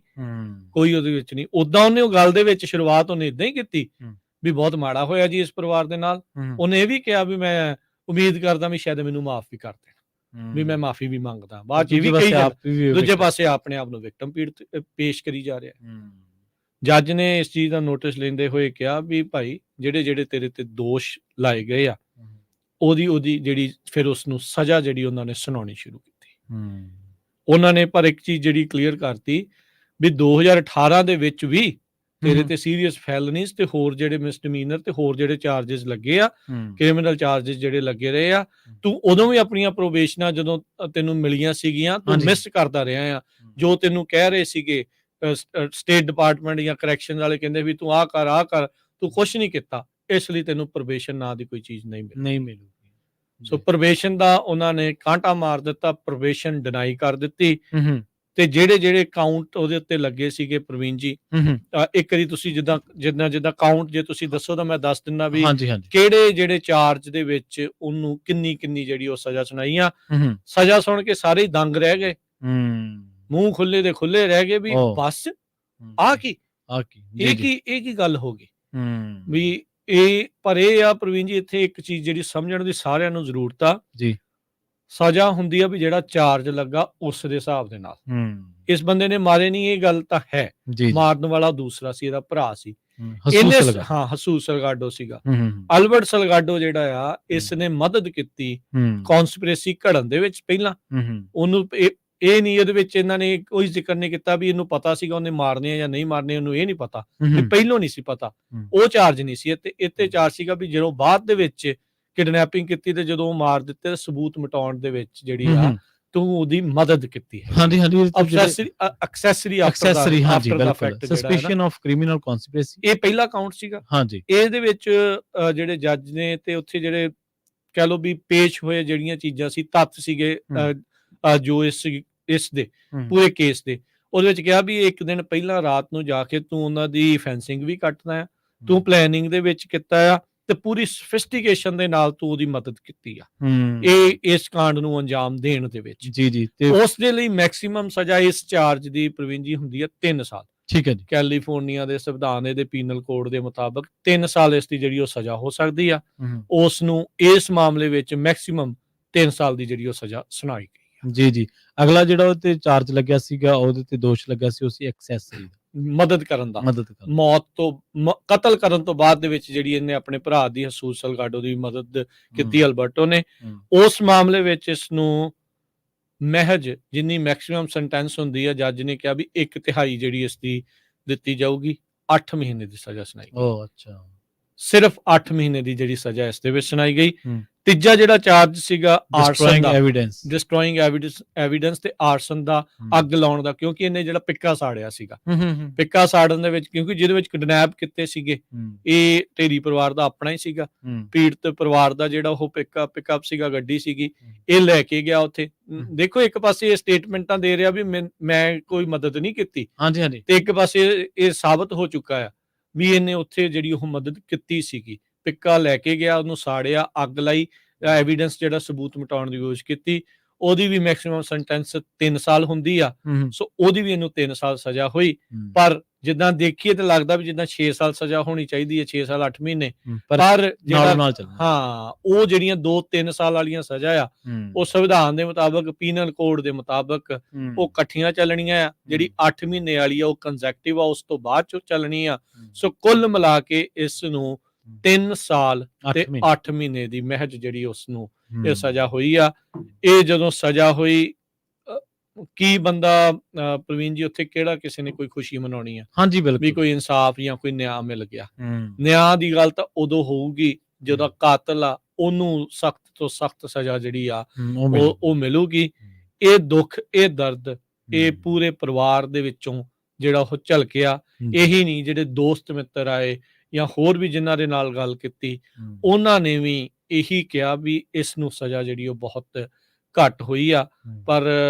ਕੋਈ ਉਹਦੇ ਵਿੱਚ ਨਹੀਂ। ਉਦਾਂ ਉਹਨੇ ਉਹ ਗੱਲ ਦੇ ਵਿੱਚ ਸ਼ੁਰੂਆਤ ਉਹਨੇ ਇਦਾਂ ਹੀ ਕੀਤੀ ਵੀ ਬਹੁਤ ਮਾੜਾ ਹੋਇਆ ਜੀ ਇਸ ਪਰਿਵਾਰ ਦੇ ਨਾਲ। ਉਹਨੇ ਇਹ ਵੀ ਕਿਹਾ ਵੀ ਮੈਂ ਉਮੀਦ ਕਰਦਾ ਵੀ ਸ਼ਾਇਦ ਮੈਨੂੰ ਮਾਫ ਵੀ ਕਰ ਦੇਣ, ਵੀ ਮੈਂ ਮਾਫੀ ਵੀ ਮੰਗਦਾ। ਬਾਅਦ ਚ ਇਹ ਵੀ ਕਹੀ, ਦੂਜੇ ਪਾਸੇ ਆਪਣੇ ਆਪ ਨੂੰ ਵਿਕਟਮ ਪੀੜਤ ਪੇਸ਼ ਕਰੀ ਜਾ ਰਿਹਾ। ਜੱਜ ਨੇ ਇਸ ਚੀਜ਼ ਦਾ ਨੋਟਿਸ ਲੈਂਦੇ ਹੋਏ ਕਿਹਾ ਵੀ ਭਾਈ ਜਿਹੜੇ ਤੇਰੇ ਤੇ ਦੋਸ਼ ਲਾਏ ਗਏ ਆ, ਉਹਦੀ ਜਿਹੜੀ ਫਿਰ ਉਸਨੂੰ ਸਜ਼ਾ ਜਿਹੜੀ ਉਹਨਾਂ ਨੇ ਸੁਣਾਉਣੀ ਸ਼ੁਰੂ ਕੀਤੀ। ਉਹਨਾਂ ਨੇ ਪਰ ਇੱਕ ਚੀਜ਼ ਜਿਹੜੀ ਕਲੀਅਰ ਕਰਤੀ ਵੀ 2018 ਦੇ ਵਿੱਚ ਵੀ ਤੇਰੇ ਤੇ ਸੀਰੀਅਸ ਫੈਲਨੀਜ਼ ਤੇ ਹੋਰ ਜਿਹੜੇ ਮਿਸਡਮੀਨਰ ਤੇ ਹੋਰ ਜਿਹੜੇ ਚਾਰजेस ਲੱਗੇ ਆ, ਕ੍ਰਿਮੀਨਲ ਚਾਰजेस ਜਿਹੜੇ ਲੱਗੇ ਰਹੇ ਆ, ਤੂੰ ਉਦੋਂ ਵੀ ਆਪਣੀਆਂ ਪ੍ਰੋਬੇਸ਼ਨਾਂ ਜਦੋਂ ਤੈਨੂੰ ਮਿਲੀਆਂ ਸੀਗੀਆਂ ਤੂੰ ਮਿਸ ਕਰਦਾ ਰਿਹਾ ਆ। ਜੋ ਤੈਨੂੰ ਕਹਿ ਰਹੇ ਸੀਗੇ ਸਟੇਟ ਡਿਪਾਰਟਮੈਂਟ ਜਾਂ ਕਰੈਕਸ਼ਨ ਵਾਲੇ ਕਹਿੰਦੇ ਵੀ ਤੂੰ ਆਹ ਕਰ, ਤੂੰ ਕੁਛ ਨਹੀਂ ਕੀਤਾ, ਇਸ ਲਈ ਤੈਨੂੰ ਪ੍ਰੋਬੇਸ਼ਨ ਨਾਂ ਦੀ ਕੋਈ ਚੀਜ਼ ਨਹੀਂ ਮਿਲੂਗੀ। ਸੋ ਪ੍ਰੋਬੇਸ਼ਨ ਦਾ ਉਹਨਾਂ ਨੇ ਕਾਂਟਾ ਮਾਰ ਦਿੱਤਾ, ਪ੍ਰੋਬੇਸ਼ਨ ਡਿਨਾਈ ਕਰ ਦਿੱਤੀ। ਤੇ ਜਿਹੜੇ ਕਾਊਂਟ ਉਹਦੇ ਉੱਤੇ ਲੱਗੇ ਸੀਗੇ ਪ੍ਰਵੀਨ ਜੀ, ਇੱਕ ਵਾਰੀ ਤੁਸੀਂ ਜਿੱਦਾਂ ਕਾਊਂਟ ਜੇ ਤੁਸੀਂ ਦੱਸੋ ਤਾਂ ਮੈਂ ਦੱਸ ਦਿੰਦਾ ਵੀ ਕਿਹੜੇ ਜਿਹੜੇ ਚਾਰਜ ਦੇ ਵਿੱਚ ਉਹਨੂੰ ਕਿੰਨੀ ਜਿਹੜੀ ਉਹ ਸਜ਼ਾ ਸੁਣਾਈ ਆ। ਸਜ਼ਾ ਸੁਣ ਕੇ ਸਾਰੇ ਹੀ ਦੰਗ ਰਹਿ ਗਏ, ਮੂੰਹ ਖੁੱਲੇ ਦੇ ਖੁੱਲੇ ਰਹਿ ਗਏ ਵੀ ਬਸ ਆ ਕੀ ਇਹ ਕੀ ਗੱਲ ਹੋ ਗਈ ਵੀ ਇਹ। ਪਰ ਇਹ ਆ ਪ੍ਰਵੀਨ ਜੀ, ਇੱਥੇ ਇੱਕ ਚੀਜ਼ ਜਿਹੜੀ ਸਮਝਣ ਦੀ ਸਾਰਿਆਂ ਨੂੰ ਜ਼ਰੂਰਤ ਆ ਜੀ। ਸਜ਼ਾ ਹੁੰਦੀ ਆ ਵੀ ਜਿਹੜਾ ਚਾਰਜ ਲੱਗਾ ਉਸ ਦੇ ਹਿਸਾਬ ਦੇ ਨਾਲ। ਇਸ ਬੰਦੇ ਨੇ ਮਾਰੇ ਨਹੀਂ, ਇਹ ਗੱਲ ਤਾਂ ਹੈ, ਮਾਰਨ ਵਾਲਾ ਦੂਸਰਾ ਸੀ, ਇਹਦਾ ਭਰਾ ਸੀ, ਹਸੂਸ ਸਲਗਾਡੋ ਸੀਗਾ। ਅਲਬਰਟ ਸਲਗਾਡੋ ਜਿਹੜਾ ਆ, ਇਸ ਨੇ ਮਦਦ ਕੀਤੀ ਕਨਸਪੀਰੇਸੀ ਘੜਨ ਦੇ ਵਿੱਚ। ਪਹਿਲਾਂ ਉਹਨੂੰ ਇਹ ਨਹੀਂ, ਇਹਦੇ ਵਿੱਚ ਇਹਨਾਂ ਨੇ ਕੋਈ ਜ਼ਿਕਰ ਨਹੀਂ ਕੀਤਾ ਵੀ ਇਹਨੂੰ ਪਤਾ ਸੀਗਾ ਉਹਨੇ ਮਾਰਨੇ ਆ ਜਾਂ ਨਹੀਂ ਮਾਰਨੇ, ਉਹਨੂੰ ਇਹ ਨਹੀਂ ਪਤਾ, ਪਹਿਲੋਂ ਨਹੀਂ ਸੀ ਪਤਾ, ਉਹ ਚਾਰਜ ਨਹੀਂ ਸੀ। ਇੱਥੇ ਚਾਰਜ ਸੀਗਾ ਵੀ ਜਦੋਂ ਬਾਅਦ ਦੇ ਵਿੱਚ ਕਿਡਨੈਪਿੰਗ ਕੀਤੀ ਤੇ ਜਦੋਂ ਮਾਰ ਦਿੱਤੇ, ਸਬੂਤ ਮਿਟਾਉਣ ਦੇ ਵਿੱਚ ਜਿਹੜੀ ਆ ਤੂੰ ਉਹਦੀ ਮਦਦ ਕੀਤੀ ਹੈ। ਇਹ ਪਹਿਲਾ ਕਾਊਂਟ ਸੀਗਾ। ਇਹਦੇ ਵਿੱਚ ਜਿਹੜੇ ਜੱਜ ਨੇ ਤੇ ਉੱਥੇ ਜਿਹੜੇ ਕਹਿ ਲਓ ਵੀ ਪੇਸ਼ ਹੋਏ ਜਿਹੜੀਆਂ ਚੀਜ਼ਾਂ ਸੀ, ਤੱਥ ਸੀਗੇ ਜੋ ਇਸ ਦੇ ਪੂਰੇ ਕੇਸ ਦੇ, ਉਹਦੇ ਵਿੱਚ ਕਿਹਾ ਵੀ ਇੱਕ ਦਿਨ ਪਹਿਲਾਂ ਰਾਤ ਨੂੰ ਜਾ ਕੇ ਤੂੰ ਉਹਨਾਂ ਦੀ ਫੈਂਸਿੰਗ ਵੀ ਕੱਟਦਾ ਆ, ਤੂੰ ਪਲੈਨਿੰਗ ਦੇ ਵਿੱਚ ਕੀਤਾ ਆ, ਤੇ ਪੂਰੀ ਸਫਿਸਟੀਕੇਸ਼ਨ ਦੇ ਨਾਲ ਤੂੰ ਉਹਦੀ ਮਦਦ ਕੀਤੀ ਆ ਇਸ ਕਾਂਡ ਨੂੰ ਅੰਜਾਮ ਦੇਣ ਦੇ ਵਿੱਚ। ਤੇ ਉਸ ਦੇ ਲਈ ਮੈਕਸਿਮਮ ਸਜ਼ਾ ਇਸ ਚਾਰਜ ਦੀ ਪ੍ਰਵੀਨ ਜੀ ਹੁੰਦੀ ਹੈ 3 ਸਾਲ। ਠੀਕ ਹੈ ਜੀ। ਕੈਲੀਫੋਰਨੀਆ ਦੇ ਸੰਵਿਧਾਨ ਦੇ ਪੀਨਲ ਕੋਡ ਦੇ ਮੁਤਾਬਕ 3 ਸਾਲ ਇਸ ਦੀ ਜਿਹੜੀ ਉਹ ਸਜ਼ਾ ਹੋ ਸਕਦੀ ਆ। ਉਸ ਨੂੰ ਇਸ ਮਾਮਲੇ ਵਿੱਚ ਮੈਕਸਿਮਮ 3 ਸਾਲ ਦੀ ਜਿਹੜੀ ਉਹ ਸਜ਼ਾ ਸੁਣਾਈ ਗਈ। ਜੀ। ਅਗਲਾ ਜਿਹੜਾ ਉਹ ਤੇ ਚਾਰਜ ਲੱਗਿਆ ਸੀਗਾ, ਉਹਦੇ ਤੇ ਦੋਸ਼ ਲੱਗਾ ਸੀ, ਉਹ ਸੀ ਐਕਸੈਸਰੀ ਮਦਦ ਕਰਨ ਦਾ। ਮੌਤ ਤੋਂ ਕਤਲ ਕਰਨ ਤੋਂ ਬਾਅਦ ਦੇ ਵਿੱਚ ਜਿਹੜੀ ਇਹਨੇ ਆਪਣੇ ਭਰਾ ਦੀ, ਹਸੂਸ ਸਲਗਾਡੋ ਦੀ ਮਦਦ ਕੀਤੀ ਅਲਬਰਟੋ ਨੇ, ਉਸ ਮਾਮਲੇ ਵਿੱਚ ਇਸ ਨੂੰ ਮਹਿਜ ਜਿੰਨੀ ਮੈਕਸਿਮਮ ਸੈਂਟੈਂਸ ਹੁੰਦੀ ਹੈ, ਜੱਜ ਨੇ ਕਿਹਾ ਵੀ 1/3 ਜਿਹੜੀ ਇਸ ਦੀ ਦਿੱਤੀ ਜਾਊਗੀ। 8 ਮਹੀਨੇ ਦੀ ਸਜ਼ਾ ਸੁਣਾਈ ਗਈ। ਸਿਰਫ 8 ਮਹੀਨੇ ਦੀ ਜਿਹੜੀ ਸਜ਼ਾ ਇਸ ਦੇ ਵਿੱਚ ਸੁਣਾਈ ਗਈ। ਤੀਜਾ ਜਿਹੜਾ ਚਾਰਜ ਸੀਗਾ ਡਿਸਟਰੋਇੰਗ ਐਵੀਡੈਂਸ ਤੇ ਆਰਸਨ ਦਾ, ਅੱਗ ਲਾਉਣ ਦਾ, ਕਿਉਂਕਿ ਇਹਨੇ ਜਿਹੜਾ ਪਿੱਕਾ ਸਾੜਿਆ ਸੀਗਾ। ਪਿੱਕਾ ਸਾੜਨ ਦੇ ਵਿੱਚ, ਕਿਉਂਕਿ ਜਿਹਦੇ ਵਿੱਚ ਕਿਡਨੈਪ ਕੀਤੇ ਸੀਗੇ, ਇਹ ਢੇਰੀ ਪਰਿਵਾਰ ਦਾ ਆਪਣਾ ਹੀ ਸੀਗਾ। ਪੀੜਤ ਪਰਿਵਾਰ ਦਾ ਜਿਹੜਾ ਉਹ ਪਿਕਅਪ ਸੀਗਾ, ਗੱਡੀ ਸੀਗੀ, ਇਹ ਲੈ ਕੇ ਗਿਆ ਉੱਥੇ। ਦੇਖੋ, ਇੱਕ ਪਾਸੇ ਇਹ ਸਟੇਟਮੈਂਟਾਂ ਦੇ ਰਿਹਾ ਵੀ ਮੈਂ ਕੋਈ ਮਦਦ ਨਹੀਂ ਕੀਤੀ, ਤੇ ਇੱਕ ਪਾਸੇ ਇਹ ਸਾਬਤ ਹੋ ਚੁੱਕਾ ਆ ਵੀ ਇਹਨੇ ਉੱਥੇ ਜਿਹੜੀ ਉਹ ਮਦਦ ਕੀਤੀ ਸੀਗੀ। ਪਿੱਕਾ ਲੈ ਕੇ ਗਿਆ, ਉਹਨੂੰ ਸਾੜਿਆ, ਅੱਗ ਲਾਈ, ਐਵੀਡੈਂਸ ਜਿਹੜਾ ਸਬੂਤ ਮਿਟਾਉਣ ਦੀ ਕੋਸ਼ਿਸ਼ ਕੀਤੀ। ਉਹਦੀ ਵੀ ਮੈਕਸਿਮਮ ਸੈਂਟੈਂਸ 3 ਸਾਲ ਹੁੰਦੀ ਆ। ਸੋ ਉਹਦੀ ਵੀ ਇਹਨੂੰ 3 ਸਾਲ ਸਜ਼ਾ ਹੋਈ। ਪਰ ਜਿੱਦਾਂ ਦੇਖੀਏ ਤਾਂ ਲੱਗਦਾ ਵੀ ਜਿੱਦਾਂ 6 ਸਾਲ ਸਜ਼ਾ ਹੋਣੀ ਚਾਹੀਦੀ ਹੈ, 6 ਸਾਲ 8 ਮਹੀਨੇ, ਪਰ ਜਿਹੜਾ ਹਾਂ ਉਹ ਜਿਹੜੀਆਂ 2-3 ਸਾਲ ਵਾਲੀਆਂ ਸਜ਼ਾ ਆ ਉਹ ਸੰਵਿਧਾਨ ਦੇ ਮੁਤਾਬਕ, ਪੀਨਲ ਕੋਡ ਦੇ ਮੁਤਾਬਕ ਉਹ ਇਕੱਠੀਆਂ ਚੱਲਣੀਆਂ ਆ। ਜਿਹੜੀ 8 ਮਹੀਨੇ ਵਾਲੀ ਆ ਉਹ ਕੰਜ਼ੈਕਟਿਵ ਆ, ਉਸ ਤੋਂ ਬਾਅਦ ਚ ਚੱਲਣੀ ਆ। ਸੋ ਕੁੱਲ ਮਿਲਾ ਕੇ ਇਸ ਨੂੰ 3 ਸਾਲ ਤੇ 8 ਮਹੀਨੇ ਦੀ ਮਹਿਜ ਜਿਹੜੀ ਉਸ ਨੂੰ ਇਹ ਸਜ਼ਾ ਹੋਈ ਆ। ਇਹ ਜਦੋਂ ਸਜ਼ਾ ਹੋਈ, ਕੀ ਬੰਦਾ ਪ੍ਰਵੀਨ ਜੀ ਉੱਥੇ ਕਿਹੜਾ ਕਿਸੇ ਨੇ ਕੋਈ ਖੁਸ਼ੀ ਮਨਾਉਣੀ ਆ? ਹਾਂਜੀ ਬਿਲਕੁਲ, ਵੀ ਕੋਈ ਇਨਸਾਫ ਜਾਂ ਕੋਈ ਨਿਆਂ ਮਿਲ ਗਿਆ। ਨਿਆਂ ਦੀ ਗੱਲ ਤਾਂ ਉਦੋਂ ਹੋਊਗੀ ਜਦੋਂ ਕਾਤਲ ਆ ਉਹਨੂੰ ਸਖਤ ਤੋਂ ਸਖਤ ਸਜ਼ਾ ਜਿਹੜੀ ਆ ਉਹ ਮਿਲੂਗੀ। ਇਹ ਦੁੱਖ, ਇਹ ਦਰਦ, ਇਹ ਪੂਰੇ ਪਰਿਵਾਰ ਦੇ ਵਿੱਚੋਂ ਜਿਹੜਾ ਉਹ ਝਲਕਿਆ। ਇਹੀ ਨਹੀਂ, ਜਿਹੜੇ ਦੋਸਤ ਮਿੱਤਰ ਆਏ ਜਾਂ ਹੋਰ ਵੀ ਜਿਨ੍ਹਾਂ ਦੇ ਨਾਲ ਗੱਲ ਕੀਤੀ, ਉਹਨਾਂ ਨੇ ਵੀ ਇਹੀ ਕਿਹਾ ਵੀ ਇਸ ਨੂੰ ਸਜ਼ਾ ਜਿਹੜੀ ਉਹ ਬਹੁਤ ਘੱਟ ਹੋਈ ਆ। ਪਰ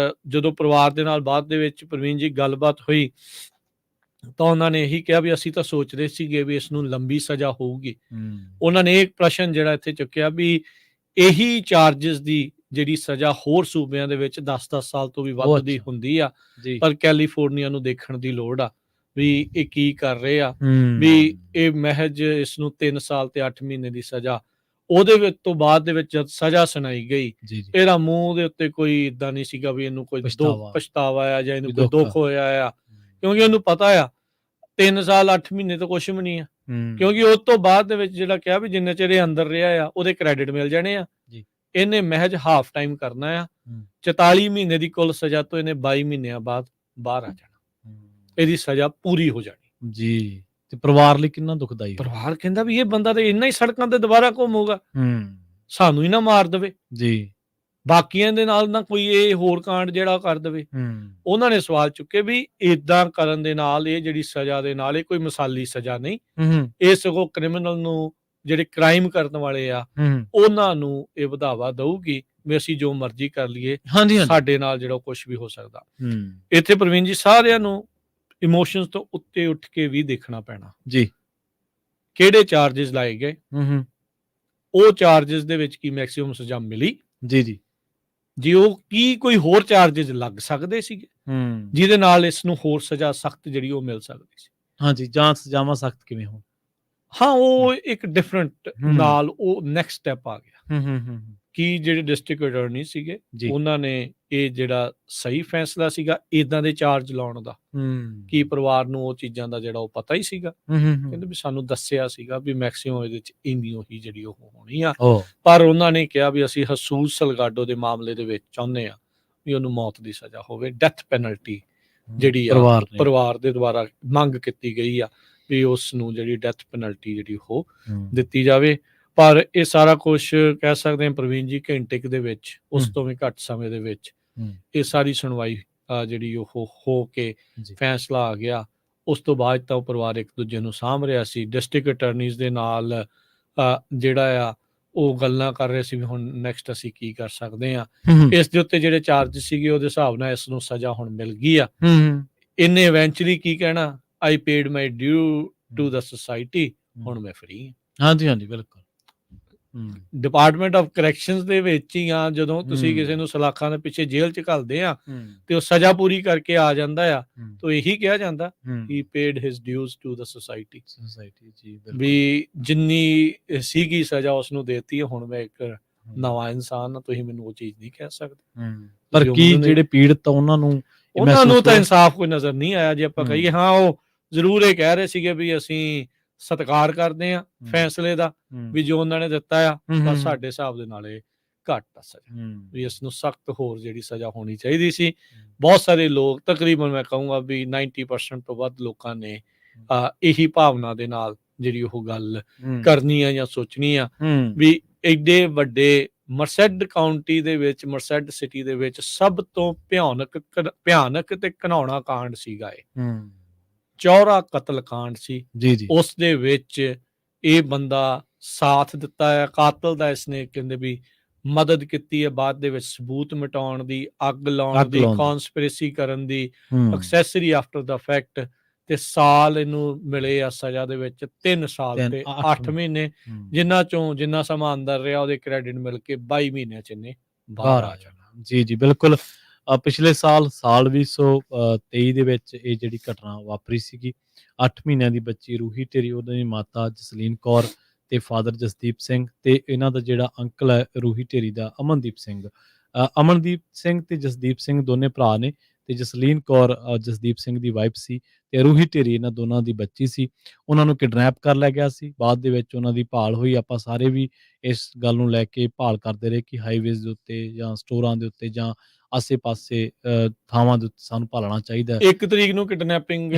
ਜਦੋਂ ਪਰਿਵਾਰ ਦੇ ਨਾਲ ਬਾਅਦ ਦੇ ਵਿੱਚ ਪ੍ਰਵੀਨ ਜੀ ਗੱਲਬਾਤ ਹੋਈ ਤਾਂ ਉਹਨਾਂ ਨੇ ਇਹੀ ਕਿਹਾ ਵੀ ਅਸੀਂ ਤਾਂ ਸੋਚਦੇ ਸੀਗੇ ਵੀ ਇਸ ਨੂੰ ਲੰਬੀ ਸਜ਼ਾ ਹੋਊਗੀ। ਉਹਨਾਂ ਨੇ ਇੱਕ ਪ੍ਰਸ਼ਨ ਜਿਹੜਾ ਇੱਥੇ ਚੁੱਕਿਆ ਵੀ ਇਹੀ ਚਾਰਜਸ ਦੀ ਜਿਹੜੀ ਸਜ਼ਾ ਹੋਰ ਸੂਬਿਆਂ ਦੇ ਵਿੱਚ 10-10 ਸਾਲ ਤੋਂ ਵੀ ਵੱਧ ਦੀ ਹੁੰਦੀ ਆ, ਪਰ ਕੈਲੀਫੋਰਨੀਆ ਨੂੰ ਦੇਖਣ ਦੀ ਲੋੜ ਆ ਵੀ ਇਹ ਕੀ ਕਰ ਰਹੇ ਆ। ਵੀ ਇਹ ਮਹਿਜ ਇਸ ਨੂੰ 3 ਸਾਲ ਤੇ 8 ਮਹੀਨੇ ਦੀ ਸਜ਼ਾ, ਉਹਦੇ ਵਿੱਚ ਤੋਂ ਬਾਅਦ ਦੇ ਵਿੱਚ ਜਦ ਸਜ਼ਾ ਸੁਣਾਈ ਗਈ, ਇਹਦਾ ਮੂੰਹ ਦੇ ਉੱਤੇ ਕੋਈ ਇਦਾਂ ਨਹੀਂ ਸੀਗਾ ਵੀ ਇਹਨੂੰ ਕੋਈ ਪਛਤਾਵਾ ਆ ਜਾਂ ਇਹਨੂੰ ਕੋਈ ਦੁੱਖ ਹੋਇਆ ਆ, ਕਿਉਂਕਿ ਉਹਨੂੰ ਪਤਾ ਆ 3 ਸਾਲ 8 ਮਹੀਨੇ ਤਾਂ ਕੁਛ ਵੀ ਨਹੀਂ ਆ। ਕਿਉਂਕਿ ਉਸ ਤੋਂ ਬਾਅਦ ਦੇ ਵਿੱਚ ਜਿਹੜਾ ਕਿਹਾ ਵੀ ਜਿੰਨੇ ਚਿਰ ਇਹ ਅੰਦਰ ਰਿਹਾ ਆ ਉਹਦੇ ਕ੍ਰੈਡਿਟ ਮਿਲ ਜਾਣੇ ਆ। ਇਹਨੇ ਮਹਿਜ ਹਾਫ ਟਾਈਮ ਕਰਨਾ ਆ। 44 ਮਹੀਨੇ ਦੀ ਕੁੱਲ ਸਜ਼ਾ ਤੋਂ ਇਹਨੇ 22 ਮਹੀਨਿਆਂ ਬਾਅਦ ਬਾਹਰ ਆ ਜਾਣਾ, ਇਹਦੀ ਸਜ਼ਾ ਪੂਰੀ ਹੋ ਜਾਣੀ ਜੀ। ਤੇ ਪਰਿਵਾਰ ਲਈ ਕਿੰਨਾ ਦੁਖਦਾਈ। ਪਰਿਵਾਰ ਕਹਿੰਦਾ ਵੀ ਇਹ ਬੰਦਾ ਤੇ ਇੰਨਾ ਹੀ ਸੜਕਾਂ ਤੇ ਦੁਬਾਰਾ ਘੁੰਮੂਗਾ, ਸਾਨੂੰ ਹੀ ਨਾ ਮਾਰ ਦੇਵੇ ਜੀ, ਬਾਕੀਆਂ ਦੇ ਨਾਲ ਨਾ ਕੋਈ ਇਹ ਹੋਰ ਕਾਂਡ ਜਿਹੜਾ ਕਰ ਦੇਵੇ। ਉਹਨਾਂ ਨੇ ਸਵਾਲ ਚੁੱਕੇ ਵੀ ਏਦਾਂ ਕਰਨ ਦੇ ਨਾਲ, ਇਹ ਜਿਹੜੀ ਸਜ਼ਾ ਦੇ ਨਾਲ, ਇਹ ਕੋਈ ਮਿਸਾਲੀ ਸਜ਼ਾ ਨਹੀਂ, ਇਹ ਸਗੋਂ ਕ੍ਰਿਮੀਨਲ ਨੂੰ, ਜਿਹੜੇ ਕ੍ਰਾਈਮ ਕਰਨ ਵਾਲੇ ਆ, ਉਹਨਾਂ ਨੂੰ ਇਹ ਵਧਾਵਾ ਦਊਗੀ ਵੀ ਅਸੀਂ ਜੋ ਮਰਜ਼ੀ ਕਰ ਲਈਏ, ਸਾਡੇ ਨਾਲ ਜਿਹੜਾ ਕੁਝ ਵੀ ਹੋ ਸਕਦਾ। ਇੱਥੇ ਪ੍ਰਵੀਨ ਜੀ ਸਾਰਿਆਂ ਨੂੰ ਇਮੋਸ਼ਨਸ ਤੋਂ ਉੱਤੇ ਉੱਠ ਕੇ ਵੀ ਦੇਖਣਾ ਪੈਣਾ ਜੀ। ਕਿਹੜੇ ਚਾਰजेस ਲਾਏ ਗਏ, ਉਹ ਚਾਰजेस ਦੇ ਵਿੱਚ ਕੀ ਮੈਕਸਿਮਮ ਸਜ਼ਾ ਮਿਲੀ ਜੀ ਉਹ ਕੀ ਕੋਈ ਹੋਰ ਚਾਰजेस ਲੱਗ ਸਕਦੇ ਸੀਗੇ ਜਿਹਦੇ ਨਾਲ ਇਸ ਨੂੰ ਹੋਰ ਸਜ਼ਾ ਸਖਤ ਜਿਹੜੀ ਉਹ ਮਿਲ ਸਕਦੀ ਸੀ। ਜਾਂ ਸਜ਼ਾਵਾਂ ਸਖਤ ਕਿਵੇਂ ਹੋਣ, ਉਹ ਇੱਕ ਡਿਫਰੈਂਟ ਨਾਲ ਉਹ ਨੈਕਸਟ ਸਟੈਪ ਆ ਗਿਆ ਕਿ ਜਿਹੜੇ ਡਿਸਟ੍ਰਿਕਟ ਅਟਾਰਨੀ ਸੀਗੇ ਉਹਨਾਂ ਨੇ ਇਹ ਜਿਹੜਾ ਸਹੀ ਫੈਸਲਾ ਸੀਗਾ ਇਦਾਂ ਦੇ ਚਾਰਜ ਲਾਉਣ ਦਾ, ਕਿ ਪਰਿਵਾਰ ਨੂੰ ਉਹ ਚੀਜ਼ਾਂ ਦਾ ਜਿਹੜਾ ਉਹ ਪਤਾ ਹੀ ਸੀਗਾ। ਕਹਿੰਦੇ ਵੀ ਸਾਨੂੰ ਦੱਸਿਆ ਸੀਗਾ ਵੀ ਮੈਕਸਿਮਮ ਇਹਦੇ ਚ ਇੰਨੀ ਉਹੀ ਜਿਹੜੀ ਉਹ ਹੋਣੀ ਆ, ਪਰ ਉਹਨਾਂ ਨੇ ਕਿਹਾ ਵੀ ਅਸੀਂ ਹਸੂਸ ਸਲਗਾਡੋ ਦੇ ਮਾਮਲੇ ਦੇ ਵਿੱਚ ਚਾਹੁੰਦੇ ਆ ਵੀ ਉਹਨੂੰ ਮੌਤ ਦੀ ਸਜ਼ਾ ਹੋਵੇ, ਡੈਥ ਪੈਨਲਟੀ ਜਿਹੜੀ ਆ ਪਰਿਵਾਰ ਦੇ ਦੁਆਰਾ ਮੰਗ ਕੀਤੀ ਗਈ ਆ ਵੀ ਉਸ ਨੂੰ ਜਿਹੜੀ ਡੈਥ ਪੈਨਲਟੀ ਜਿਹੜੀ ਉਹ ਦਿੱਤੀ ਜਾਵੇ। ਪਰ ਇਹ ਸਾਰਾ ਕੁਝ ਕਹਿ ਸਕਦੇ ਹਾਂ ਪ੍ਰਵੀਨ ਜੀ ਘੰਟੇ ਦੇ ਵਿੱਚ, ਉਸ ਤੋਂ ਵੀ ਘੱਟ ਸਮੇਂ ਦੇ ਵਿੱਚ ਇਹ ਸਾਰੀ ਸੁਣਵਾਈ ਜਿਹੜੀ ਉਹ ਹੋ ਕੇ ਫੈਸਲਾ ਆ ਗਿਆ। ਉਸ ਤੋਂ ਬਾਅਦ ਤਾਂ ਉਹ ਪਰਿਵਾਰ ਇੱਕ ਦੂਜੇ ਨੂੰ ਸਾਂਭ ਰਿਹਾ ਸੀ, ਡਿਸਟ੍ਰਿਕਟ ਅਟਾਰਨੀਜ਼ ਦੇ ਨਾਲ ਜਿਹੜਾ ਆ ਉਹ ਗੱਲਾਂ ਕਰ ਰਹੇ ਸੀ ਵੀ ਹੁਣ ਨੈਕਸਟ ਅਸੀਂ ਕੀ ਕਰ ਸਕਦੇ ਆ। ਇਸ ਦੇ ਉੱਤੇ ਜਿਹੜੇ ਚਾਰਜ ਸੀਗੇ ਉਹਦੇ ਹਿਸਾਬ ਨਾਲ ਇਸ ਨੂੰ ਸਜ਼ਾ ਹੁਣ ਮਿਲ ਗਈ ਆ। ਇਹਨੇ ਇਵੈਂਚੁਅਲੀ ਕੀ ਕਹਿਣਾ, I paid my due to the society, ਹੁਣ ਮੈਂ ਫਰੀ ਹਾਂ। ਹਾਂਜੀ ਬਿਲਕੁਲ। ਡਿਪਾਰਟਮੈਂਟ ਆਫ ਕਰੈਕਸ਼ਨਸ ਦੇ ਵਿੱਚ ਹੀ ਆ, ਜਦੋਂ ਤੁਸੀਂ ਕਿਸੇ ਨੂੰ ਸਲਾਖਾਂ ਦੇ ਪਿੱਛੇ ਜੇਲ੍ਹ ਚ ਘੱਲਦੇ ਆ ਤੇ ਉਹ ਸਜ਼ਾ ਪੂਰੀ ਕਰਕੇ ਆ ਜਾਂਦਾ ਆ ਤਾਂ ਇਹੀ ਕਿਹਾ ਜਾਂਦਾ ਹੀ paid his dues to the society ਜੀ, ਵੀ ਜਿੰਨੀ ਸੀਗੀ ਸਜ਼ਾ ਉਸ ਨੂੰ ਦੇਤੀ, ਹੁਣ ਮੈਂ ਇੱਕ ਨਵਾਂ ਇਨਸਾਨ ਆ, ਤੁਸੀਂ ਮੈਨੂੰ ਉਹ ਚੀਜ਼ ਨਹੀਂ ਕਹਿ ਸਕਦੇ। ਪਰ ਕੀ ਜਿਹੜੇ ਪੀੜਤ ਉਹਨਾਂ ਨੂੰ ਤਾਂ ਇਨਸਾਫ ਕੋਈ ਨਜ਼ਰ ਨਹੀਂ ਆਇਆ। ਜੇ ਆਪਾਂ ਕਹੀਏ ਹਾਂ ਉਹ ਜ਼ਰੂਰ ਇਹ ਕਹਿ ਰਹੇ ਸੀਗੇ ਵੀ ਅਸੀਂ ਸਤਿਕਾਰ ਕਰਦੇ ਆ ਫੈਸਲੇ ਦਾ, ਵੀ ਜੋ ਉਹਨਾਂ ਨੇ ਦਿੱਤਾ ਆ, ਪਰ ਸਾਡੇ ਹਿਸਾਬ ਦੇ ਨਾਲ ਇਹ ਘੱਟ ਆ ਸਜ਼ਾ, ਵੀ ਇਸ ਨੂੰ ਸਖਤ ਹੋਰ ਜਿਹੜੀ ਸਜ਼ਾ ਹੋਣੀ ਚਾਹੀਦੀ ਸੀ। ਬਹੁਤ ਸਾਰੇ ਲੋਕ, ਤਕਰੀਬਨ ਮੈਂ ਕਹੂੰਗਾ ਵੀ 90% ਤੋਂ ਵੱਧ ਲੋਕਾਂ ਨੇ ਇਹੀ ਭਾਵਨਾ ਦੇ ਨਾਲ ਜਿਹੜੀ ਉਹ ਗੱਲ ਕਰਨੀ ਆ ਜਾਂ ਸੋਚਣੀ ਆ ਵੀ ਐਡੇ ਵੱਡੇ ਮਰਸੈਡ ਕਾਉਂਟੀ ਦੇ ਵਿੱਚ, ਮਰਸੈਡ ਸਿਟੀ ਦੇ ਵਿੱਚ ਸਭ ਤੋਂ ਭਿਆਨਕ ਤੇ ਘਿਨਾਉਣਾ ਕਾਂਡ ਸੀਗਾ ਇਹ, ਚੌਰਾ ਕਤਲ ਕਾਂਡ ਸੀ ਜੀ। ਉਸ ਦੇ ਵਿੱਚ ਇਹ ਬੰਦਾ ਸਾਥ ਦਿੱਤਾ ਹੈ ਕਾਤਲ ਦਾ, ਇਸਨੇ ਕਹਿੰਦੇ ਵੀ ਮਦਦ ਕੀਤੀ ਹੈ ਬਾਅਦ ਦੇ ਵਿੱਚ ਸਬੂਤ ਮਿਟਾਉਣ ਦੀ, ਅੱਗ ਲਾਉਣ ਦੀ, ਕਨਸਪੀਰੇਸੀ ਕਰਨ ਦੀ, ਐਕਸੈਸਰੀ ਆਫਟਰ ਦਾ ਫੈਕਟ, ਤੇ ਸਾਲ ਇਹਨੂੰ ਮਿਲੇ ਆ ਸਜ਼ਾ ਦੇ ਵਿੱਚ 3 ਸਾਲ ਤੇ 8 ਮਹੀਨੇ, ਜਿੰਨਾ ਸਮਾਂ ਅੰਦਰ ਰਿਹਾ ਉਹਦੇ ਕ੍ਰੈਡਿਟ ਮਿਲ ਕੇ 22 ਮਹੀਨਿਆਂ ਚ ਇਹਨੇ ਬਾਹਰ ਆ ਜਾਣਾ। ਜੀ ਬਿਲਕੁਲ। ਪਿਛਲੇ ਸਾਲ 2023 ਦੇ ਵਿੱਚ ਇਹ ਜਿਹੜੀ ਘਟਨਾ ਵਾਪਰੀ ਸੀਗੀ। 8 ਮਹੀਨਿਆਂ ਦੀ ਬੱਚੀ ਰੂਹੀ ਢੇਰੀ, ਉਹਨਾਂ ਦੀ ਮਾਤਾ ਜਸਲੀਨ ਕੌਰ ਤੇ ਫਾਦਰ ਜਸਦੀਪ ਸਿੰਘ, ਤੇ ਇਹਨਾਂ ਦਾ ਜਿਹੜਾ ਅੰਕਲ ਹੈ ਰੂਹੀ ਢੇਰੀ ਦਾ, ਅਮਨਦੀਪ ਸਿੰਘ। ਅਮਨਦੀਪ ਸਿੰਘ ਤੇ ਜਸਦੀਪ ਸਿੰਘ ਦੋਨੇ ਭਰਾ ਨੇ, ਤੇ ਜਸਲੀਨ ਕੌਰ ਜਸਦੀਪ ਸਿੰਘ ਦੀ ਵਾਈਫ ਸੀ, ਤੇ ਰੂਹੀ ਢੇਰੀ ਇਹਨਾਂ ਦੋਨਾਂ ਦੀ ਬੱਚੀ ਸੀ। ਉਹਨਾਂ ਨੂੰ ਕਿਡਨੈਪ ਕਰ ਲਿਆ ਗਿਆ ਸੀ। ਬਾਅਦ ਦੇ ਵਿੱਚ ਉਹਨਾਂ ਦੀ ਭਾਲ ਹੋਈ। ਆਪਾਂ ਸਾਰੇ ਵੀ ਇਸ ਗੱਲ ਨੂੰ ਲੈ ਕੇ ਭਾਲ ਕਰਦੇ ਰਹੇ ਕਿ ਹਾਈਵੇਜ਼ ਦੇ ਉੱਤੇ ਜਾਂ ਸਟੋਰਾਂ ਦੇ ਉੱਤੇ ਜਾਂ ਆਸੇ-ਪਾਸੇ ਥਾਵਾਂ ਦੇ ਉੱਤੇ ਸਾਨੂੰ ਭਾਲਣਾ ਚਾਹੀਦਾ। 1 ਤਰੀਕ ਨੂੰ ਕਿਡਨੈਪਿੰਗ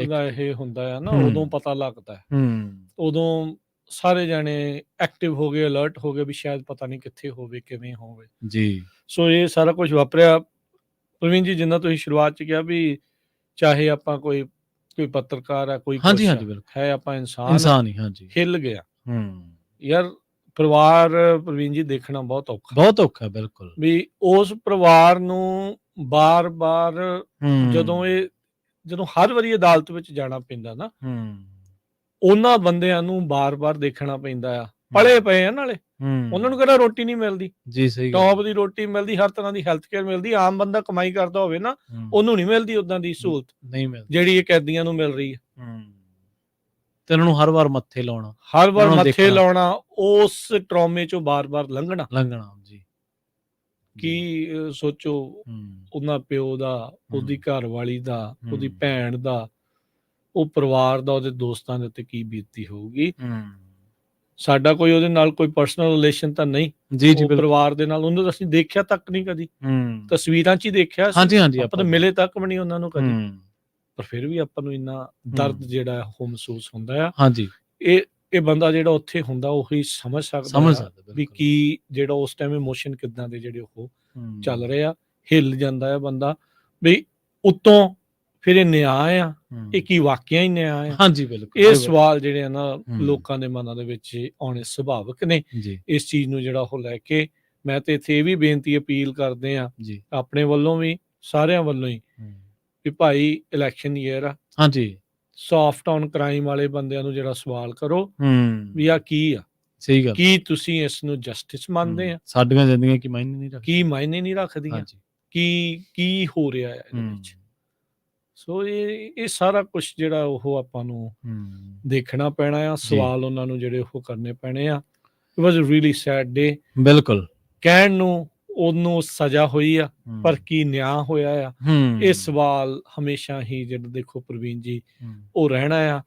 ਦਾ ਇਹ ਹੁੰਦਾ ਆ ਨਾ, ਉਦੋਂ ਪਤਾ ਲੱਗਦਾ। ਉਦੋਂ ਸਾਰੇ ਜਾਣੇ ਐਕਟਿਵ ਹੋ ਗਏ, ਅਲਰਟ ਹੋ ਗਏ ਵੀ ਸ਼ਾਇਦ ਪਤਾ ਨਹੀਂ ਕਿੱਥੇ ਹੋਵੇ, ਕਿਵੇਂ ਹੋਵੇ ਜੀ। ਸੋ ਇਹ ਸਾਰਾ ਕੁਝ ਵਾਪਰਿਆ। ਪ੍ਰਵੀਨ ਜੀ, ਜਿੰਨਾ ਤੁਸੀਂ ਸ਼ੁਰੂਆਤ 'ਚ ਕਿਹਾ ਵੀ ਚਾਹੇ ਆਪਾਂ ਕੋਈ ਪੱਤਰਕਾਰ ਆ, ਕੋਈ ਹੈ, ਆਪਾਂ ਇਨਸਾਨ ਹੀ ਹਿੱਲ ਗਿਆ ਯਾਰ। ਪਰਿਵਾਰ ਪ੍ਰਵੀਨ ਜੀ ਦੇਖਣਾ ਬਹੁਤ ਔਖਾ ਬਿਲਕੁਲ। ਵੀ ਉਸ ਪਰਿਵਾਰ ਨੂੰ ਬਾਰ-ਬਾਰ ਜਦੋਂ ਹਰ ਵਾਰੀ ਅਦਾਲਤ ਵਿੱਚ ਜਾਣਾ ਪੈਂਦਾ ਨਾ, ਉਹਨਾਂ ਬੰਦਿਆਂ ਨੂੰ ਬਾਰ-ਬਾਰ ਦੇਖਣਾ ਪੈਂਦਾ ਆ। ਪਲੇ ਪਏ ਆ ਨਾਲੇ, ਉਹਨਾਂ ਨੂੰ ਕਿਹੜਾ ਰੋਟੀ ਨਹੀਂ ਮਿਲਦੀ ਜੀ। ਸਹੀ, ਟੌਪ ਦੀ ਰੋਟੀ ਮਿਲਦੀ, ਹਰ ਤਰ੍ਹਾਂ ਦੀ ਹੈਲਥ ਕੇਅਰ ਮਿਲਦੀ। ਆਮ ਬੰਦਾ ਕਮਾਈ ਕਰਦਾ ਹੋਵੇ ਨਾ, ਉਹਨੂੰ ਨਹੀਂ ਮਿਲਦੀ ਉਦਾਂ ਦੀ ਸਹੂਲਤ ਨਹੀਂ ਮਿਲਦੀ ਜਿਹੜੀ ਇਹ ਕੈਦੀਆਂ ਨੂੰ ਮਿਲ ਰਹੀ ਹੈ। ਤੇ ਉਹਨਾਂ ਨੂੰ ਹਰ ਵਾਰ ਮੱਥੇ ਲਾਉਣਾ, ਉਸ ਟਰੌਮੇ ਚੋਂ ਬਾਰ-ਬਾਰ ਲੰਘਣਾ ਜੀ। ਕੀ ਸੋਚੋ ਉਹਨਾਂ ਪਿਓ ਦਾ, ਉਹਦੀ ਘਰ ਵਾਲੀ ਦਾ, ਉਹਦੀ ਭੈਣ ਦਾ, ਉਹ ਪਰਿਵਾਰ ਦਾ, ਉਹਦੇ ਦੋਸਤਾਂ ਦੇ ਉੱਤੇ ਕੀ ਬੀਤੀ ਹੋਊਗੀ। ਸਾਡਾ ਕੋਈ ਉਹਦੇ ਨਾਲ ਕੋਈ ਪਰਸਨਲ ਰਿਲੇਸ਼ਨ ਤਾਂ ਨਹੀਂ ਜੀ। ਪਰਿਵਾਰ ਦੇ ਨਾਲ ਉਹਨੂੰ ਅਸੀਂ ਦੇਖਿਆ ਤੱਕ ਨਹੀਂ ਕਦੀ, ਤਸਵੀਰਾਂ 'ਚ ਹੀ ਦੇਖਿਆ। ਆਪਾਂ ਤਾਂ ਮਿਲੇ ਤੱਕ ਵੀ ਨਹੀਂ ਉਹਨਾਂ ਨੂੰ ਕਦੀ, ਪਰ ਫਿਰ ਵੀ ਆਪਾਂ ਨੂੰ ਇੰਨਾ ਦਰਦ ਜਿਹੜਾ ਉਹ ਮਹਿਸੂਸ ਹੁੰਦਾ ਆ। ਇਹ ਬੰਦਾ ਜਿਹੜਾ ਉੱਥੇ ਹੁੰਦਾ ਉਹੀ ਸਮਝ ਸਕਦਾ ਵੀ ਕੀ ਜਿਹੜਾ ਉਸ ਟਾਈਮ ਇਮੋਸ਼ਨ ਕਿੱਦਾਂ ਦੇ ਜਿਹੜੇ ਉਹ ਚੱਲ ਰਹੇ ਆ। ਹਿੱਲ ਜਾਂਦਾ ਹੈ ਬੰਦਾ ਵੀ ਉੱਤੋਂ ਫਿਰ ਇਹ ਨਿਆਂ ਆ, ਇਹ ਕੀ ਵਾਕਿਆ ਹੀ ਨਿਆਂ ਆ। ਇਹ ਸਵਾਲ ਜਿਹੜੇ ਆ ਨਾ ਲੋਕਾਂ ਦੇ ਮਨਾਂ ਦੇ ਵਿੱਚ ਆਉਣੇ ਸੁਭਾਵਿਕ ਨੇ। ਇਸ ਚੀਜ਼ ਨੂੰ ਜਿਹੜਾ ਉਹ ਲੈ ਕੇ ਮੈਂ ਤੇ ਇੱਥੇ ਇਹ ਵੀ ਬੇਨਤੀ ਅਪੀਲ ਕਰਦੇ ਆ ਆਪਣੇ ਵੱਲੋਂ ਵੀ, ਸਾਰਿਆਂ ਵੱਲੋਂ ਹੀ, ਵੀ ਭਾਈ ਇਲੈਕਸ਼ਨ ਈਅਰ ਆ, ਸੌਫਟ ਔਨ ਕ੍ਰਾਈਮ ਵਾਲੇ ਬੰਦਿਆਂ ਨੂੰ ਜਿਹੜਾ ਸਵਾਲ ਕਰੋ ਵੀ ਆ ਕੀ ਆ। ਸਹੀ ਗੱਲ, ਕੀ ਤੁਸੀਂ ਇਸ ਨੂੰ ਜਸਟਿਸ ਮੰਨਦੇ ਆ? ਸਾਡੀਆਂ ਜ਼ਿੰਦਗੀਆਂ ਕੀ ਮਾਇਨੇ ਨਹੀਂ ਰੱਖਦੀਆਂ? ਕੀ ਹੋ ਰਿਹਾ ਹੈ ਇਹਦੇ ਵਿੱਚ? ਸੋ ਇਹ ਸਾਰਾ ਕੁਝ ਜਿਹੜਾ ਉਹ ਆਪਾਂ ਨੂੰ ਦੇਖਣਾ ਪੈਣਾ ਆ। ਸਵਾਲ ਉਹਨਾਂ ਨੂੰ ਜਿਹੜੇ ਉਹ ਕਰਨੇ ਪੈਣੇ ਆ। It was a really sad day. ਬਿਲਕੁਲ, ਕਹਿਣ ਨੂੰ ਉਹਨੂੰ ਸਜ਼ਾ ਹੋਈ ਆ, ਪਰ ਕੀ ਨਿਆਂ ਹੋਇਆ ਆ, ਇਹ ਸਵਾਲ ਹਮੇਸ਼ਾ ਹੀ ਜਿਹੜਾ ਦੇਖੋ ਪ੍ਰਵੀਨ ਜੀ ਉਹ ਰਹਿਣਾ ਆ।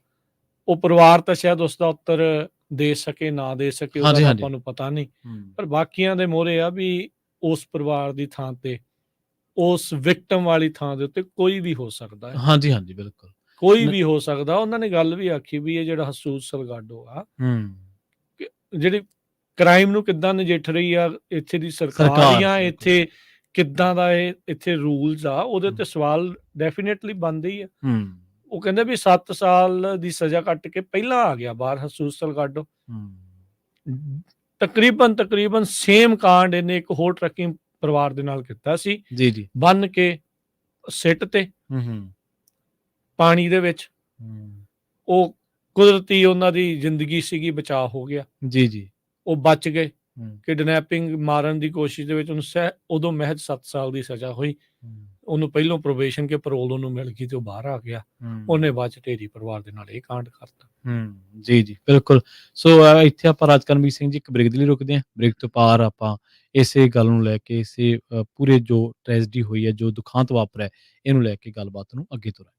ਉਹ ਪਰਿਵਾਰ ਤਾਂ ਸ਼ਾਇਦ ਉਸਦਾ ਉੱਤਰ ਦੇ ਸਕੇ, ਨਾ ਦੇ ਸਕੇ, ਉਹਦਾ ਆਪਾਂ ਨੂੰ ਪਤਾ ਨਹੀਂ, ਪਰ ਬਾਕੀਆਂ ਦੇ ਮੋਹਰੇ ਆ ਵੀ ਉਸ ਪਰਿਵਾਰ ਦੀ ਥਾਂ ਤੇ, ਉਸ ਵਿਕਟਮ ਵਾਲੀ ਥਾਂ ਦੇ ਉੱਤੇ ਕੋਈ ਵੀ ਹੋ ਸਕਦਾ ਹੈ। ਬਿਲਕੁਲ, ਕੋਈ ਵੀ ਹੋ ਸਕਦਾ। ਉਹਨਾਂ ਨੇ ਗੱਲ ਵੀ ਆਖੀ ਵੀ ਇਹ ਜਿਹੜਾ ਹਸੂਸ ਸਲਗਾਡੋ ਆ, ਜਿਹੜੀ ਕ੍ਰਾਈਮ ਨੂੰ ਕਿੱਦਾਂ ਨਜਿੱਠ ਰਹੀ ਆ ਇੱਥੇ ਦੀ ਸਰਕਾਰੀਆਂ, ਇੱਥੇ ਕਿੱਦਾਂ ਦਾ ਇਹ ਇੱਥੇ ਰੂਲਸ ਆ, ਉਹਦੇ ਤੇ ਸਵਾਲ ਡੈਫੀਨੇਟਲੀ ਬਣਦੇ ਹੀ ਆ। ਉਹ ਕਹਿੰਦੇ ਵੀ 7 ਸਾਲ ਦੀ ਸਜ਼ਾ ਕੱਟ ਕੇ ਪਹਿਲਾਂ ਆ ਗਿਆ ਬਾਹਰ ਹਸੂਸ ਸਲਗਾਡੋ। ਤਕਰੀਬਨ ਸੇਮ ਕਾਂਡ ਇਹਨੇ ਇੱਕ ਹੋਰ ਟਰੱਕਿੰਗ ਪਰਿਵਾਰ ਦੇ ਨਾਲ ਕੀਤਾ ਸੀ ਬੰਨ ਕੇ ਸਿੱਟ ਤੇ ਪਾਣੀ ਦੇ ਵਿੱਚ। ਉਹ ਕੁਦਰਤੀ ਉਹਨਾਂ ਦੀ ਜ਼ਿੰਦਗੀ ਸੀਗੀ, ਬਚਾਅ ਹੋ ਗਿਆ ਉਹ ਬਚ ਗਏ। ਕਿਡਨੈਪਿੰਗ ਮਾਰਨ ਦੀ ਕੋਸ਼ਿਸ਼ ਦੇ ਵਿੱਚ ਉਹਨੂੰ ਉਦੋਂ ਮਹਿਜ਼ 7 ਸਾਲ ਦੀ ਸਜ਼ਾ ਹੋਈ। ਉਹਨੂੰ ਪਹਿਲੋਂ ਪ੍ਰੋਬੇਸ਼ਨ ਕੇ ਪਰੋਲ ਉਹਨੂੰ ਮਿਲ ਗਈ ਤੇ ਉਹ ਬਾਹਰ ਆ ਗਿਆ। ਉਹਨੇ ਬਾਅਦ ਚ ਢੇਰੀ ਪਰਿਵਾਰ ਦੇ ਨਾਲ ਇਹ ਕਾਂਡ ਕਰਤਾ। ਜੀ ਬਿਲਕੁਲ। ਸੋ ਇੱਥੇ ਆਪਾਂ ਰਾਜਕਰਮਵੀਰ ਸਿੰਘ ਜੀ ਇੱਕ ਬ੍ਰੇਕ ਦੇ ਲਈ ਰੁਕਦੇ ਹਾਂ। ਬ੍ਰੇਕ ਤੋਂ ਪਾਰ ਆਪਾਂ ਇਸੇ ਗੱਲ ਨੂੰ ਲੈ ਕੇ, ਇਸੇ ਪੂਰੇ ਜੋ ਟ੍ਰੈਜਡੀ ਹੋਈ ਹੈ, ਜੋ ਦੁਖਾਂਤ ਵਾਪਰਿਆ, ਇਹਨੂੰ ਲੈ ਕੇ ਗੱਲਬਾਤ ਨੂੰ ਅੱਗੇ ਤੋਰਾਂਗੇ।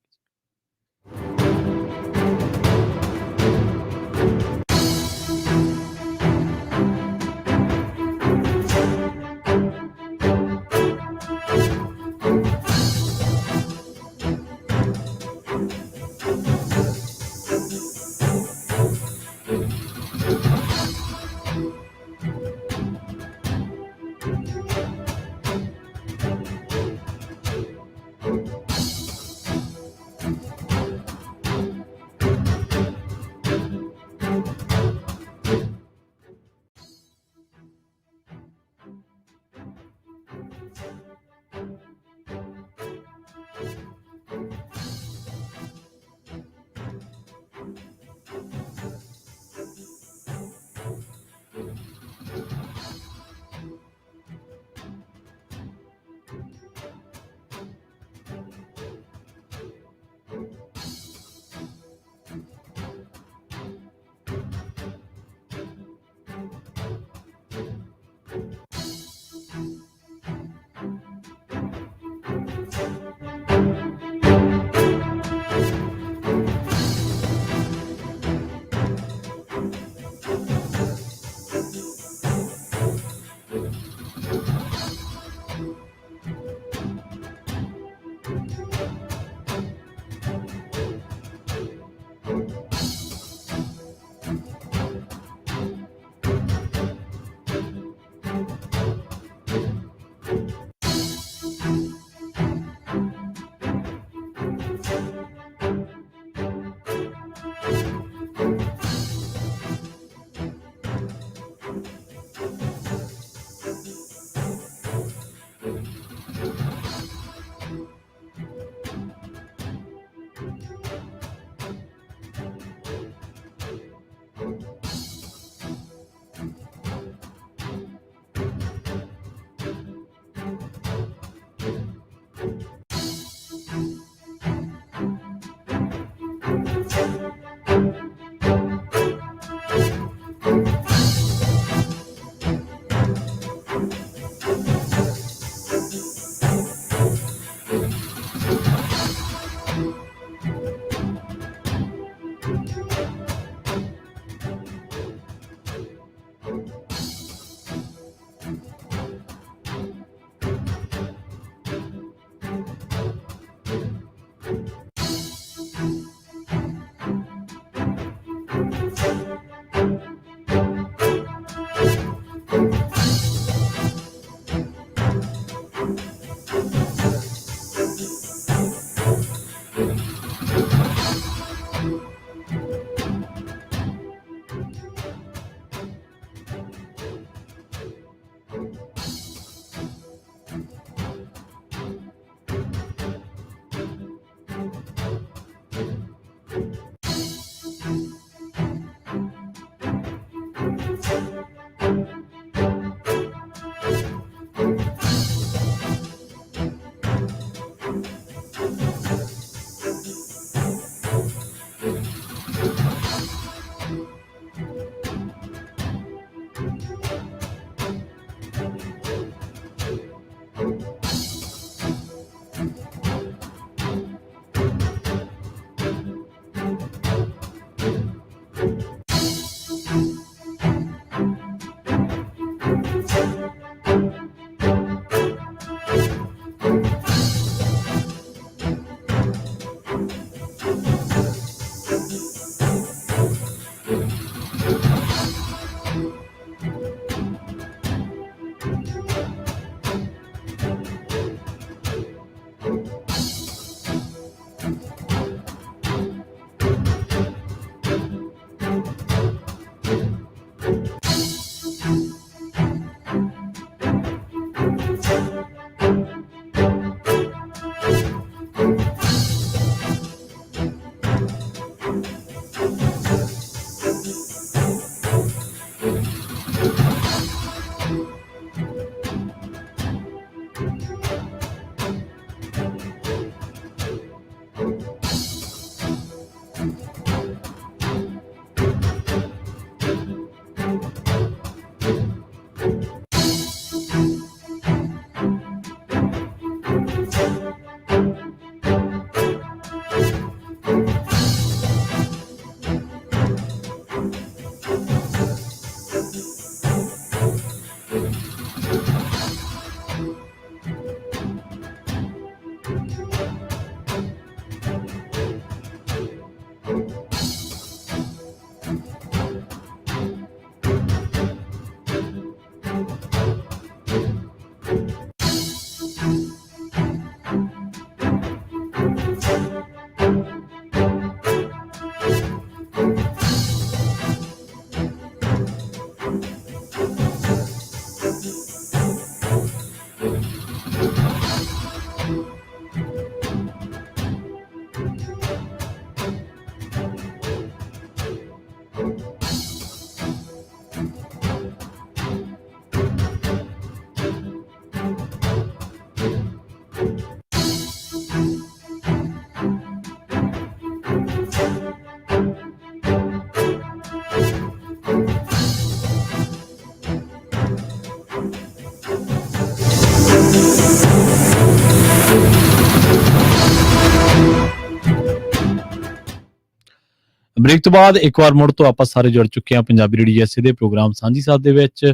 ਬ੍ਰੇਕ ਤੋਂ ਬਾਅਦ ਇੱਕ ਵਾਰ ਮੁੜ ਤੋਂ ਆਪਾਂ ਸਾਰੇ ਜੁੜ ਚੁੱਕੇ ਹਾਂ ਪੰਜਾਬੀ ਰੇਡੀਓ ਐਸਏ ਦੇ ਪ੍ਰੋਗਰਾਮ ਸਾਂਝੀ ਸਾਥ ਦੇ ਵਿੱਚ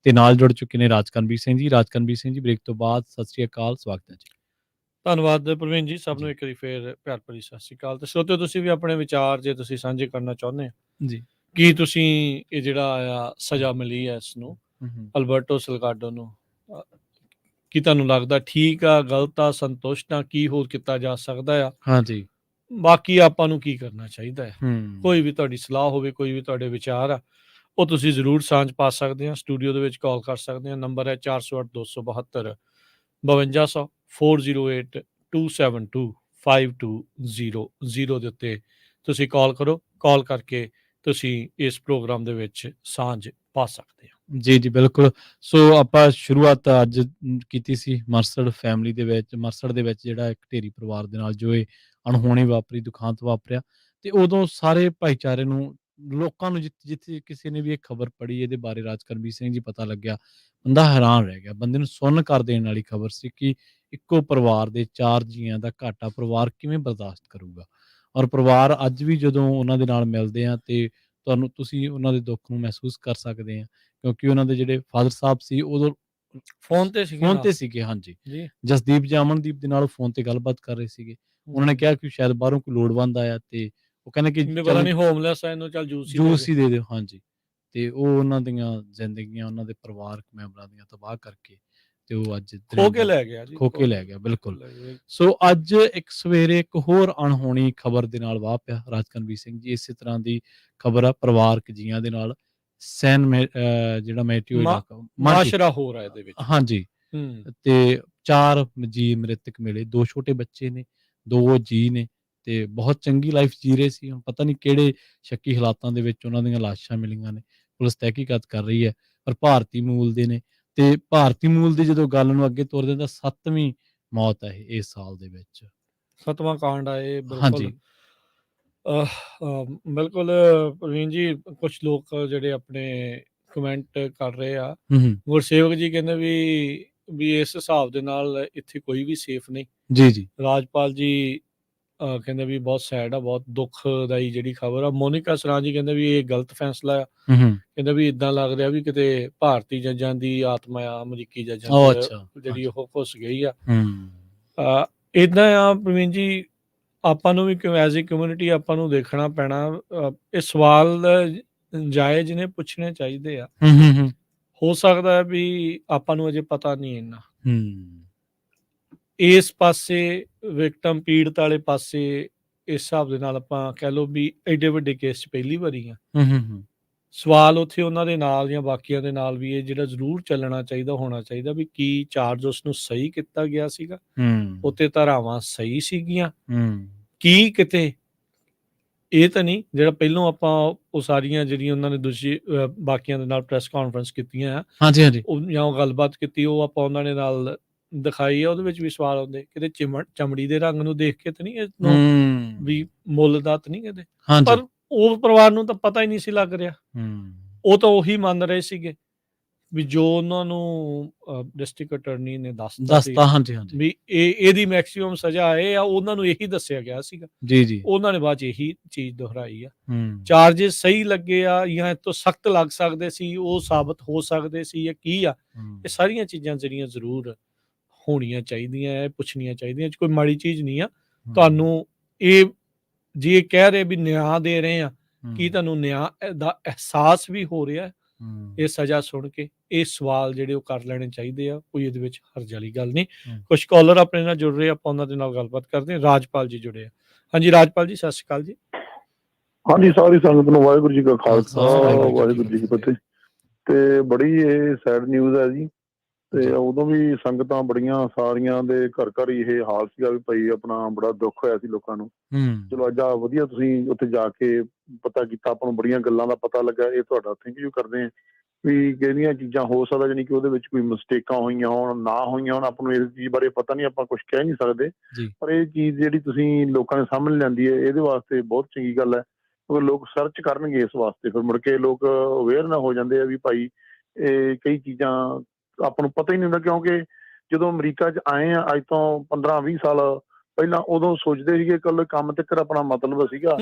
ਤੇ ਨਾਲ ਜੁੜ ਚੁੱਕੇ ਨੇ ਰਾਜਕਨਵੀਰ ਸਿੰਘ ਜੀ। ਰਾਜਕਨਵੀਰ ਸਿੰਘ ਜੀ, ਬ੍ਰੇਕ ਤੋਂ ਬਾਅਦ ਸਤਿ ਸ੍ਰੀ ਅਕਾਲ, ਸਵਾਗਤ ਹੈ ਜੀ। ਧੰਨਵਾਦ ਪ੍ਰਵੀਨ ਜੀ, ਸਭ ਨੂੰ ਇੱਕ ਵਾਰੀ ਫੇਰ ਪਿਆਰ ਭਰੀ ਸਤਿ ਸ੍ਰੀ ਅਕਾਲ। ਤੇ ਸਰੋਤਿਓ, ਤੁਸੀਂ ਵੀ ਆਪਣੇ ਵਿਚਾਰ ਜੇ ਤੁਸੀਂ ਸਾਂਝੇ ਕਰਨਾ ਚਾਹੁੰਦੇ ਹੋ ਜੀ, ਕੀ ਤੁਸੀਂ ਇਹ ਜਿਹੜਾ ਆ ਸਜ਼ਾ ਮਿਲੀ ਹੈ ਇਸ ਨੂੰ ਅਲਬਰਟੋ ਸਲਗਾਡੋ ਨੂੰ, ਕੀ ਤੁਹਾਨੂੰ ਲੱਗਦਾ ਠੀਕ ਆ, ਗਲਤ ਆ, ਸੰਤੁਸ਼ਟ ਆ, ਕੀ ਹੋਰ ਕੀਤਾ ਜਾ ਸਕਦਾ ਆ? ਹਾਂਜੀ, ਬਾਕੀ ਆਪਾਂ ਨੂੰ ਕੀ ਕਰਨਾ ਚਾਹੀਦਾ ਹੈ। ਕੋਈ ਵੀ ਤੁਹਾਡੀ ਸਲਾਹ ਹੋਵੇ, ਕੋਈ ਵੀ ਤੁਹਾਡੇ ਵਿਚਾਰ ਆ, ਉਹ ਤੁਸੀਂ ਜ਼ਰੂਰ ਸਾਂਝ ਪਾ ਸਕਦੇ ਆ। ਸਟੂਡੀਓ ਦੇ ਵਿੱਚ ਕਾਲ ਕਰ ਸਕਦੇ ਆ। ਨੰਬਰ ਹੈ 408 272 5200 408 272 5200 ਦੇ ਉੱਤੇ ਤੁਸੀਂ ਕਾਲ ਕਰੋ। ਕਾਲ ਕਰਕੇ ਤੁਸੀਂ ਇਸ ਪ੍ਰੋਗਰਾਮ ਦੇ ਵਿੱਚ ਸਾਂਝ ਪਾ ਸਕਦੇ ਹੋ। ਜੀ ਜੀ ਬਿਲਕੁਲ। ਸੋ ਆਪਾਂ ਸ਼ੁਰੂਆਤ ਅੱਜ ਕੀਤੀ ਸੀ ਮਰਸਡ ਫੈਮਿਲੀ ਦੇ ਵਿੱਚ, ਮਰਸਡ ਦੇ ਵਿੱਚ ਜਿਹੜਾ ਇੱਕ ਢੇਰੀ ਪਰਿਵਾਰ ਦੇ ਨਾਲ ਜੋ ਇਹ ਅਣਹੋਣੀ ਵਾਪਰੀ, ਦੁਖਾਂਤ ਵਾਪਰਿਆ, ਤੇ ਉਦੋਂ ਸਾਰੇ ਭਾਈਚਾਰੇ ਨੂੰ, ਲੋਕਾਂ ਨੂੰ ਜਿੱਥੇ ਕਿਸੇ ਨੇ ਵੀ ਇਹ ਖਬਰ ਪੜ੍ਹੀ ਇਹਦੇ ਬਾਰੇ, ਰਾਜ ਕਰਮਵੀਰ ਸਿੰਘ ਜੀ ਪਤਾ ਲੱਗਿਆ, ਬੰਦਾ ਹੈਰਾਨ ਰਹਿ ਗਿਆ। ਬੰਦੇ ਨੂੰ ਸੁੰਨ ਕਰ ਦੇਣ ਵਾਲੀ ਖਬਰ ਸੀ ਕਿ ਇੱਕੋ ਪਰਿਵਾਰ ਦੇ 4 ਜੀਆਂ ਦਾ ਘਾਟਾ ਪਰਿਵਾਰ ਕਿਵੇਂ ਬਰਦਾਸ਼ਤ ਕਰੂਗਾ। ਔਰ ਪਰਿਵਾਰ ਅੱਜ ਵੀ ਜਦੋਂ ਉਹਨਾਂ ਦੇ ਨਾਲ ਮਿਲਦੇ ਆ ਤੇ ਤੁਸੀਂ ਉਹਨਾਂ ਦੇ ਦੁੱਖ ਨੂੰ ਮਹਿਸੂਸ ਕਰ ਸਕਦੇ ਆ, ਕਿਉਂਕਿ ਉਹਨਾਂ ਦੇ ਜਿਹੜੇ ਫਾਦਰ ਸਾਹਿਬ ਸੀ ਉਦੋਂ ਫੋਨ ਤੇ ਸੀਗੇ। ਹਾਂਜੀ ਜੀ, ਜਸਦੀਪ ਜਾਂ ਅਮਨਦੀਪ ਦੇ ਨਾਲ ਫੋਨ ਤੇ ਗੱਲਬਾਤ ਕਰ ਰਹੇ ਸੀਗੇ। ਉਹਨਾਂ ਨੇ ਕਿਹਾ ਕਿ ਸ਼ਾਇਦ ਬਾਹਰੋਂ ਕੋਈ ਲੋੜਵੰਦ ਆਇਆ ਤੇ ਉਹ ਕਹਿੰਦੇ ਕਿ ਪਤਾ ਨਹੀਂ ਹੋਮਲੈਸ ਆ, ਇਹਨੂੰ ਚੱਲ ਜੂਸ ਹੀ ਦੇ ਦਿਓ। ਹਾਂਜੀ, ਤੇ ਉਹ ਉਹਨਾਂ ਦੀਆਂ ਜ਼ਿੰਦਗੀਆਂ, ਉਹਨਾਂ ਦੇ ਪਰਿਵਾਰਕ ਮੈਂਬਰਾਂ ਦੀਆਂ ਤਬਾਹ ਕਰਕੇ ਤੇ ਉਹ ਅੱਜ ਖੋ ਕੇ ਲੈ ਗਿਆ। ਬਿਲਕੁਲ। ਸੋ ਅੱਜ ਇੱਕ ਸਵੇਰੇ ਇੱਕ ਹੋਰ ਅਣਹੋਣੀ ਖਬਰ ਦੇ ਨਾਲ ਵਾਹ ਪਿਆ ਰਾਜ ਕਰਮਵੀਰ ਸਿੰਘ ਜੀ। ਇਸੇ ਤਰ੍ਹਾਂ ਦੀ ਖਬਰ ਆ ਪਰਿਵਾਰਕ ਜੀਆਂ ਦੇ ਨਾਲ। ਜਿਹੜਾ ਮੈਟਿਓ ਮਾਸ਼ਰਾ ਹੋ ਰਿਹਾ ਇਹਦੇ ਵਿੱਚ। ਹਾਂਜੀ, ਤੇ 4 ਜੀ ਮ੍ਰਿਤਕ ਮਿਲੇ। 2 ਛੋਟੇ ਬੱਚੇ ਨੇ, 2 ਜੀ ਨੇ, ਤੇ ਬਹੁਤ ਚੰਗੀ ਲਾਈਫ ਜੀ ਰਹੇ ਸੀ। ਹੁਣ ਪਤਾ ਨਹੀਂ ਕਿਹੜੇ ਸ਼ੱਕੀ ਹਾਲਾਤਾਂ ਦੇ ਵਿੱਚ ਉਹਨਾਂ ਦੀਆਂ ਲਾਸ਼ਾਂ ਮਿਲੀਆਂ ਨੇ। ਪੁਲਿਸ ਤਹਿਕੀਕਾਤ ਕਰ ਰਹੀ ਹੈ, ਪਰ ਭਾਰਤੀ ਮੂਲ ਦੇ ਨੇ। ਤੇ ਭਾਰਤੀ ਮੂਲ ਦੀ ਜਦੋਂ ਗੱਲ ਨੂੰ ਅੱਗੇ ਤੋਰਦੇ ਤਾਂ 7ਵੀਂ ਮੌਤ ਹੈ ਇਸ ਸਾਲ ਦੇ ਵਿੱਚ, 7ਵਾਂ ਕਾਂਡ ਆ ਇਹ। ਹਾਂਜੀ ਬਿਲਕੁਲ ਪ੍ਰਵੀਨ ਜੀ, ਕੁਛ ਲੋਕ ਜਿਹੜੇ ਆਪਣੇ ਕਮੈਂਟ ਕਰ ਰਹੇ ਆ। ਗੁਰਸੇਵਕ ਜੀ ਕਹਿੰਦੇ ਵੀ ਇਸ ਹਿਸਾਬ ਦੇ ਨਾਲ ਇੱਥੇ ਕੋਈ ਵੀ ਸੇਫ ਨਹੀਂ। ਜੀ। ਰਾਜਪਾਲ ਜੀ ਕਹਿੰਦੇ ਵੀ ਬਹੁਤ ਸੈਡ ਆ, ਬਹੁਤ ਦੁੱਖਦਾਈ ਜਿਹੜੀ ਖਬਰ ਆ। ਮੋਨਿਕਾ ਸਰਾਂ ਜੀ ਕਹਿੰਦੇ ਵੀ ਇਹ ਗਲਤ ਫੈਸਲਾ ਆ। ਕਹਿੰਦੇ ਵੀ ਇਦਾਂ ਲੱਗ ਰਿਹਾ ਵੀ ਕਿਤੇ ਭਾਰਤੀ ਜੱਜਾਂ ਦੀ ਆਤਮਾ ਆ ਅਮਰੀਕੀ ਜੱਜਾਂ ਜਿਹੜੀ ਉਹ ਘੁਸ ਗਈ ਆ। ਏਦਾਂ ਆ ਪ੍ਰਵੀਨ ਜੀ, ਆਪਾਂ ਨੂੰ ਵੀ ਐਜ਼ ਏ ਕਮਿਊਨਿਟੀ ਆਪਾਂ ਨੂੰ ਦੇਖਣਾ ਪੈਣਾ। ਇਹ ਸਵਾਲ ਜਾਇਜ਼ ਨੇ, ਪੁੱਛਣੇ ਚਾਹੀਦੇ ਆ। ਹੋ ਸਕਦਾ ਹੈ ਵੀ ਆਪਾਂ ਨੂੰ ਅਜੇ ਪਤਾ ਨਹੀਂ ਇੰਨਾ। ਇਸ ਪਾਸੇ ਵਿਕਟਮ ਪੀੜਤ ਵਾਲੇ ਪਾਸੇ ਇਸ ਹਿਸਾਬ ਦੇ ਨਾਲ ਆਪਾਂ ਕਹਿ ਲਓ ਵੀ ਐਡੇ ਵੱਡੇ ਕੇਸ 'ਚ ਪਹਿਲੀ ਵਾਰੀ ਆ। ਸਵਾਲ ਉੱਥੇ ਉਹਨਾਂ ਦੇ ਨਾਲ ਜਾਂ ਬਾਕੀਆਂ ਦੇ ਨਾਲ ਵੀ ਇਹ ਜਿਹੜਾ ਜ਼ਰੂਰ ਚੱਲਣਾ ਚਾਹੀਦਾ, ਹੋਣਾ ਚਾਹੀਦਾ ਵੀ ਕੀ ਚਾਰਜ ਉਸ ਨੂੰ ਸਹੀ ਕੀਤਾ ਗਿਆ ਸੀਗਾ, ਉੱਤੇ ਧਾਰਾਵਾਂ ਸਹੀ ਸੀਗੀਆਂ, ਕੀ ਕਿਤੇ ਇਹ ਤਾਂ ਨਹੀਂ ਜਿਹੜਾ ਪਹਿਲੋਂ ਆਪਾਂ ਉਹ ਸਾਰੀਆਂ ਜਿਹੜੀਆਂ ਉਹਨਾਂ ਨੇ ਦੋਸ਼ੀ ਬਾਕੀਆਂ ਦੇ ਨਾਲ ਪ੍ਰੈਸ ਕਾਨਫਰੰਸ ਕੀਤੀਆਂ ਜਾਂ ਉਹ ਗੱਲਬਾਤ ਕੀਤੀ, ਉਹ ਆਪਾਂ ਉਹਨਾਂ ਦੇ ਨਾਲ ਦਿਖਾਈ ਆ। ਉਹਦੇ ਵਿੱਚ ਵੀ ਸਵਾਲ ਆਉਂਦੇ ਕਿਤੇ ਚਮੜੀ ਦੇ ਰੰਗ ਨੂੰ ਦੇਖ ਕੇ ਤਾਂ ਨਹੀਂ ਇਹਨੂੰ ਵੀ ਮੁੱਲ ਦਾ ਤਾਂ ਨਹੀਂ ਕਿਤੇ। ਪਰ ਉਹ ਪਰਿਵਾਰ ਨੂੰ ਤਾਂ ਪਤਾ ਹੀ ਨਹੀਂ ਸੀ ਲੱਗ ਰਿਹਾ। ਉਹ ਤਾਂ ਉਹੀ ਮੰਨ ਰਹੇ ਸੀਗੇ ਵੀ ਜੋ ਉਹਨਾਂ ਨੂੰ ਡਿਸਟ੍ਰਿਕਟ ਅਟਾਰਨੀ ਨੇ ਦੱਸਤਾ ਵੀ ਇਹਦੀ ਮੈਕਸਿਮਮ ਸਜ਼ਾ ਇਹ ਆ, ਉਹਨਾਂ ਨੂੰ ਇਹੀ ਦੱਸਿਆ ਗਿਆ ਸੀਗਾ। ਉਹਨਾਂ ਨੇ ਬਾਅਦ 'ਚ ਇਹੀ ਚੀਜ਼ ਦੁਹਰਾਈ ਆ। ਚਾਰਜਿਸ ਸਹੀ ਲੱਗੇ ਆ ਜਾਂ ਇਹ ਤੋਂ ਸਖਤ ਲੱਗ ਸਕਦੇ ਸੀ, ਉਹ ਸਾਬਤ ਹੋ ਸਕਦੇ ਸੀ ਜਾਂ ਕੀ ਆ। ਇਹ ਸਾਰੀਆਂ ਚੀਜ਼ਾਂ ਜਿਹੜੀਆਂ ਜ਼ਰੂਰ ਹੋਣੀਆਂ ਚਾਹੀਦੀਆਂ, ਪੁੱਛਣੀਆਂ ਚਾਹੀਦੀਆਂ। ਕੋਈ ਮਾੜੀ ਚੀਜ਼ ਨਹੀਂ ਆ। ਤੁਹਾਨੂੰ ਇਹ ਜੇ ਕਹਿ ਰਹੇ ਵੀ ਨਿਆਂ ਦੇ ਰਹੇ ਆ, ਕੀ ਤੁਹਾਨੂੰ ਨਿਆਂ ਦਾ ਅਹਿਸਾਸ ਵੀ ਹੋ ਰਿਹਾ ਇਹ ਸਜ਼ਾ ਸੁਣ ਕੇ? ਇਹ ਸਵਾਲ ਜਿਹੜੇ ਉਹ ਕਰ ਲੈਣੇ ਚਾਹੀਦੇ ਆ। ਕੋਈ ਇਹਦੇ ਵਿੱਚ ਹਰਜ ਵਾਲੀ ਗੱਲ ਨਹੀਂ। ਕੁਝ ਕਾਲਰ ਆਪਣੇ ਨਾਲ ਜੁੜ ਰਹੇ, ਆਪਾਂ ਉਹਨਾਂ ਦੇ ਨਾਲ ਗੱਲਬਾਤ ਕਰਦੇ ਹਾਂ। ਰਾਜਪਾਲ ਜੀ ਜੁੜੇ ਆ। ਹਾਂਜੀ ਰਾਜਪਾਲ ਜੀ, ਸਤਿ ਸ਼੍ਰੀ ਅਕਾਲ ਜੀ। ਹਾਂਜੀ, ਸਾਰੀ ਸੰਗਤ ਨੂੰ ਵਾਹਿਗੁਰੂ ਜੀ ਕਾ ਖਾਲਸਾ, ਵਾਹਿਗੁਰੂ ਜੀ ਕੀ ਫਤਿਹ। ਤੇ ਬੜੀ ਇਹ ਸੈਡ ਨਿਊਜ਼ ਹੈ ਜੀ। ਤੇ ਉਦੋਂ ਵੀ ਸੰਗਤਾਂ ਬੜੀਆਂ ਸਾਰੀਆਂ ਦੇ ਘਰ ਘਰ ਹੀ ਇਹ ਹਾਲ ਸੀਗਾ ਵੀ ਭਾਈ ਆਪਣਾ ਬੜਾ ਦੁੱਖ ਹੋਇਆ ਸੀ ਲੋਕਾਂ ਨੂੰ। ਚਲੋ ਅੱਜ ਵਧੀਆ ਤੁਸੀਂ ਉੱਥੇ ਜਾ ਕੇ ਪਤਾ ਕੀਤਾ, ਆਪਾਂ ਨੂੰ ਬੜੀਆਂ ਗੱਲਾਂ ਦਾ ਪਤਾ ਲੱਗਾ। ਇਹ ਤੁਹਾਡਾ ਥੈਂਕ ਯੂ ਕਰਦੇ ਹਾਂ ਵੀ ਕਿਹੜੀਆਂ ਚੀਜ਼ਾਂ ਹੋ ਸਕਦਾ ਜਾਣੀ ਕਿ ਉਹਦੇ ਵਿੱਚ ਕੋਈ ਮਿਸਟੇਕਾਂ ਹੋਈਆਂ ਹੋਣ, ਨਾ ਹੋਈਆਂ ਹੋਣ, ਆਪਾਂ ਨੂੰ ਇਸ ਚੀਜ਼ ਬਾਰੇ ਪਤਾ ਨਹੀਂ, ਆਪਾਂ ਕੁਛ ਕਹਿ ਨਹੀਂ ਸਕਦੇ। ਪਰ ਇਹ ਚੀਜ਼ ਜਿਹੜੀ ਤੁਸੀਂ ਲੋਕਾਂ ਦੇ ਸਾਹਮਣੇ ਲਿਆਂਦੀ ਹੈ, ਇਹਦੇ ਵਾਸਤੇ ਬਹੁਤ ਚੰਗੀ ਗੱਲ ਹੈ। ਕਿਉਂਕਿ ਲੋਕ ਸਰਚ ਕਰਨਗੇ ਇਸ ਵਾਸਤੇ, ਫਿਰ ਮੁੜ ਕੇ ਲੋਕ ਅਵੇਅਰ ਨਾ ਹੋ ਜਾਂਦੇ ਆ ਵੀ ਭਾਈ ਇਹ ਕਈ ਚੀਜ਼ਾਂ ਆਪਾਂ ਨੂੰ ਪਤਾ ਹੀ ਨਹੀਂ ਹੁੰਦਾ। ਕਿਉਂਕਿ ਜਦੋਂ ਅਮਰੀਕਾ 'ਚ ਆਏ ਆ ਅੱਜ ਤੋਂ 15-20 ਸਾਲ ਪਹਿਲਾਂ, ਉਦੋਂ ਸੋਚਦੇ ਸੀਗੇ ਇਕੱਲੇ ਕੰਮ ਤੱਕ ਆਪਣਾ ਮਤਲਬ ਸੀਗਾ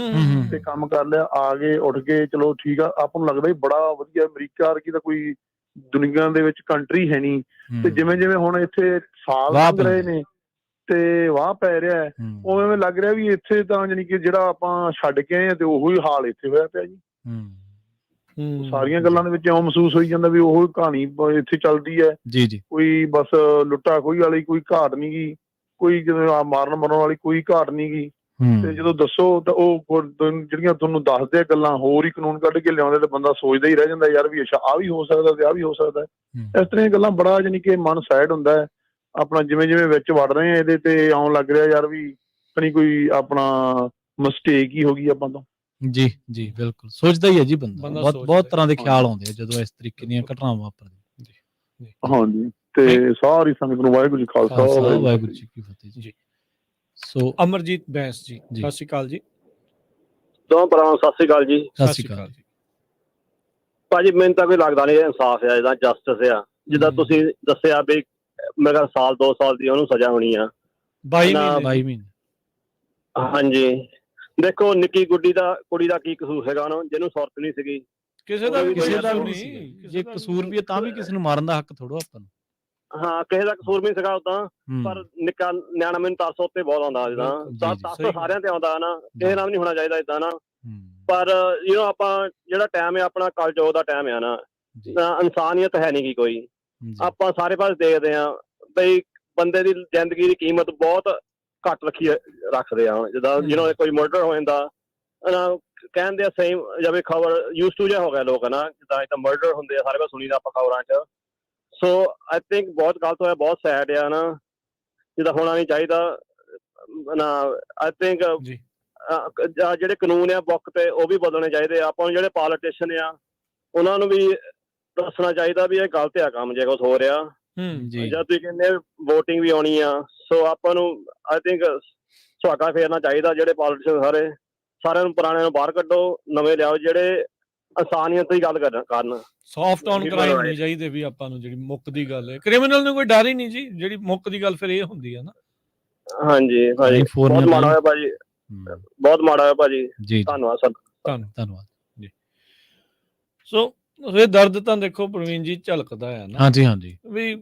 ਤੇ ਕੰਮ ਕਰ ਲਿਆ, ਆ ਗਏ, ਉੱਠ ਗਏ, ਚਲੋ ਠੀਕ ਆ। ਆਪਾਂ ਨੂੰ ਲੱਗਦਾ ਹੀ ਬੜਾ ਵਧੀਆ, ਅਮਰੀਕਾ ਵਰਗੀ ਤਾਂ ਕੋਈ ਦੁਨੀਆ ਦੇ ਵਿੱਚ ਕੰਟਰੀ ਹੈ ਨਹੀਂ। ਤੇ ਜਿਵੇਂ ਜਿਵੇਂ ਹੁਣ ਇੱਥੇ ਸਾਲ ਲੰਘ ਰਹੇ ਨੇ ਤੇ ਵਾਹ ਪੈ ਰਿਹਾ ਹੈ, ਉਵੇਂ ਲੱਗ ਰਿਹਾ ਵੀ ਇੱਥੇ ਤਾਂ ਜਾਣੀ ਕਿ ਜਿਹੜਾ ਆਪਾਂ ਛੱਡ ਕੇ ਆਏ ਆ ਤੇ ਉਹੀ ਹਾਲ ਇੱਥੇ ਹੋਇਆ ਪਿਆ ਜੀ। ਸਾਰੀਆਂ ਗੱਲਾਂ ਦੇ ਵਿੱਚ ਇਉਂ ਮਹਿਸੂਸ ਹੋਈ ਜਾਂਦਾ ਵੀ ਉਹ ਕਹਾਣੀ ਇੱਥੇ ਚੱਲਦੀ ਹੈ। ਕੋਈ ਬਸ ਲੁੱਟਾ ਖੋਹੀ ਵਾਲੀ ਕੋਈ ਘਾਟ ਨੀ ਗੀ, ਕੋਈ ਜਿਵੇਂ ਮਾਰਨ ਮਰਨ ਵਾਲੀ ਕੋਈ ਘਾਟ ਨੀ ਗੀ। ਤੇ ਜਦੋਂ ਦੱਸੋ ਤਾਂ ਉਹ ਜਿਹੜੀਆਂ ਤੁਹਾਨੂੰ ਦੱਸਦੇ ਆ ਗੱਲਾਂ ਹੋਰ ਹੀ ਕਾਨੂੰਨ ਕੱਢ ਕੇ ਲਿਆਉਂਦੇ ਤੇ ਬੰਦਾ ਸੋਚਦਾ ਹੀ ਰਹਿ ਜਾਂਦਾ ਯਾਰ ਵੀ ਅੱਛਾ ਆਹ ਵੀ ਹੋ ਸਕਦਾ ਤੇ ਆਹ ਵੀ ਹੋ ਸਕਦਾ। ਇਸ ਤਰ੍ਹਾਂ ਦੀਆਂ ਗੱਲਾਂ ਬੜਾ ਜਾਣੀ ਕਿ ਮਨ ਸੈਡ ਹੁੰਦਾ ਹੈ ਆਪਣਾ ਜਿਵੇਂ ਜਿਵੇਂ ਵਿੱਚ ਵੜ ਰਹੇ ਆ ਇਹਦੇ ਤੇ ਆਉਣ ਲੱਗ ਰਿਹਾ ਯਾਰ ਵੀ ਨਹੀਂ ਕੋਈ ਆਪਣਾ ਮਿਸਟੇਕ ਹੀ ਹੋ ਗਈ ਆਪਾਂ ਤੋਂ। ਜੀ ਜੀ ਬਿਲਕੁਲ ਸੋਚਦਾ ਹੀ ਹੈ ਜੀ ਬੰਦਾ ਬਹੁਤ ਤਰ੍ਹਾਂ ਦੇ ਖਿਆਲ ਆਉਂਦੇ ਆ ਜਦੋਂ ਇਸ ਤਰੀਕੇ ਦੀਆਂ ਘਟਨਾਵਾਂ ਵਾਪਰਦੀਆਂ। ਹਾਂਜੀ ਤੇ ਸਾਰੀ ਸੰਗਤ ਨੂੰ ਵਾਹਿਗੁਰੂ ਜੀ ਖਾਲਸਾ ਵਾਹਿਗੁਰੂ ਜੀ ਕੀ ਫਤਿਹ ਜੀ। ਸੋ ਅਮਰਜੀਤ ਬੈਂਸ ਜੀ ਸਤਿ ਸ਼੍ਰੀ ਅਕਾਲ ਜੀ। ਦੋਵਾਂ ਭਰਾਵਾਂ ਸਤਿ ਸ਼੍ਰੀ ਅਕਾਲ ਜੀ। ਸਤਿ ਸ਼੍ਰੀ ਅਕਾਲ ਜੀ ਭਾਜੀ। ਮੈਨੂੰ ਤਾਂ ਕੋਈ ਲੱਗਦਾ ਨਹੀਂ ਇਨਸਾਫ ਆ ਜਿੱਦਾਂ ਜਸਟਿਸ ਆ ਜਿੱਦਾਂ ਤੁਸੀਂ ਦੱਸਿਆ ਵੀ ਮੇਰਾ ਸਾਲ 2 ਸਾਲ ਦੀ ਉਹਨੂੰ ਸਜ਼ਾ ਹੋਣੀ ਆ 22 ਮਹੀਨੇ। ਹਾਂਜੀ ਦੇਖੋ ਨਿੱਕੀ ਕੁੜੀ ਦਾ ਕੀ ਕਸੂਰ ਹੈਗਾ ਉਹਨੂੰ ਜਿਹਨੂੰ ਸੁਰਤ ਨਹੀਂ ਸੀਗੀ ਕਿਸੇ ਦਾ ਵੀ ਨਹੀਂ। ਜੇ ਕਸੂਰ ਵੀ ਹੈ ਤਾਂ ਵੀ ਕਿਸੇ ਨੂੰ ਮਾਰਨ ਦਾ ਹੱਕ ਥੋੜੋ ਆਪਾਂ ਨੂੰ। ਹਾਂ ਕਿਸੇ ਦਾ ਕਸੂਰ ਵੀ ਸੀਗਾ ਉਦਾਂ ਪਰ ਨਿੱਕਾ ਨਿਆਣਾ ਮੈਨੂੰ ਤਰਸ ਉੱਤੇ ਬਹੁਤ ਆਉਂਦਾ ਜਿੱਦਾਂ ਤਰਸ ਸਾਰਿਆਂ ਤੇ ਆਉਂਦਾ ਨਾ ਕਿਸੇ ਨਾਲ ਵੀ ਨਹੀਂ ਹੋਣਾ ਚਾਹੀਦਾ ਏਦਾਂ ਨਾ। ਪਰ ਆਪਾਂ ਜਿਹੜਾ ਟਾਈਮ ਹੈ ਆਪਣਾ ਕਲਯੁਗ ਦਾ ਟਾਈਮ ਆ ਨਾ ਇਨਸਾਨੀਅਤ ਹੈ ਨਹੀਂ ਗੀ ਕੋਈ। ਆਪਾਂ ਸਾਰੇ ਪਾਸੇ ਦੇਖਦੇ ਹਾਂ ਬਈ ਬੰਦੇ ਦੀ ਜ਼ਿੰਦਗੀ ਦੀ ਕੀਮਤ ਬਹੁਤ ਘੱਟ ਰੱਖਦੇ ਆ। ਜਿੱਦਾਂ ਜਿਹਨਾਂ ਦੇ ਕੋਈ ਮਰਡਰ ਹੋ ਜਾਂਦਾ ਕਹਿੰਦੇ ਆ ਸੇਮ ਜਿਵੇਂ ਖਬਰ ਯੂਜ਼ ਟੂ ਜਿਹਾ ਹੋ ਗਿਆ ਲੋਕ ਨਾ ਜਿੱਦਾਂ ਇੱਦਾਂ ਮਰਡਰ ਹੁੰਦੇ ਆ ਸਾਰੇ ਪਾਸੇ ਸੁਣੀ ਦਾ ਆਪਾਂ ਖਬਰਾਂ 'ਚ। ਸੋ ਆਈ ਥਿੰਕ ਬਹੁਤ ਗਲਤ ਹੋਇਆ ਬਹੁਤ ਸੈਡ ਆ ਨਾ ਜਿੱਦਾਂ ਹੋਣਾ ਨਹੀਂ ਚਾਹੀਦਾ ਨਾ। ਆਈ ਥਿੰਕ ਜਿਹੜੇ ਕਾਨੂੰਨ ਆ ਬੁੱਕ ਤੇ ਉਹ ਵੀ ਬਦਲਣੇ ਚਾਹੀਦੇ ਆ। ਆਪਾਂ ਨੂੰ ਜਿਹੜੇ ਪੋਲੀਟੀਸ਼ੀਅਨ ਆ ਉਹਨਾਂ ਨੂੰ ਵੀ ਦੱਸਣਾ ਚਾਹੀਦਾ ਵੀ ਇਹ ਗਲਤ ਆ ਕੰਮ ਜੇ ਕੁਛ ਹੋ ਰਿਹਾ। ਜਦ ਤੁਸੀਂ ਕਹਿੰਦੇ ਵੋਟਿੰਗ ਵੀ ਆਉਣੀ ਆ ਸੋ ਆਪਾਂ ਨੂੰ ਆਈ ਥਿੰਕ ਸੁਹਾਗਾ ਫੇਰਨਾ ਚਾਹੀਦਾ। ਜਿਹੜੇ ਪੋਲੀਟੀਸ਼ੀਅਨ ਸਾਰਿਆਂ ਨੂੰ ਪੁਰਾਣਿਆਂ ਨੂੰ ਬਾਹਰ ਕੱਢੋ ਨਵੇਂ ਲਿਆਓ ਜਿਹੜੇ ਇਨਸਾਨੀਅਤ ਦੀ ਗੱਲ ਕਰਨ। ਸੌਫਟ ਔਨ ਕ੍ਰਾਈਮ ਨਹੀਂ ਚਾਹੀਦੇ ਵੀ ਆਪਾਂ ਨੂੰ ਜਿਹੜੀ ਮੁੱਕ ਦੀ ਗੱਲ ਹੈ ਕ੍ਰਿਮੀਨਲ ਨੂੰ ਕੋਈ ਡਰ ਹੀ ਨਹੀਂ ਜੀ। ਜਿਹੜੀ ਮੁੱਕ ਦੀ ਗੱਲ ਫਿਰ ਇਹ ਹੁੰਦੀ ਹੈ ਨਾ। ਹਾਂਜੀ ਭਾਜੀ ਬਹੁਤ ਮਾੜਾ ਹੋਇਆ ਭਾਜੀ ਬਹੁਤ ਮਾੜਾ ਹੋਇਆ ਭਾਜੀ ਜੀ। ਧੰਨਵਾਦ ਸਰ ਧੰਨਵਾਦ ਜੀ। ਸੋ ਇਹ ਦਰਦ ਤਾਂ ਦੇਖੋ ਪ੍ਰਵੀਨ ਜੀ ਝਲਕਦਾ ਹੈ ਨਾ। ਹਾਂਜੀ ਹਾਂਜੀ ਵੀ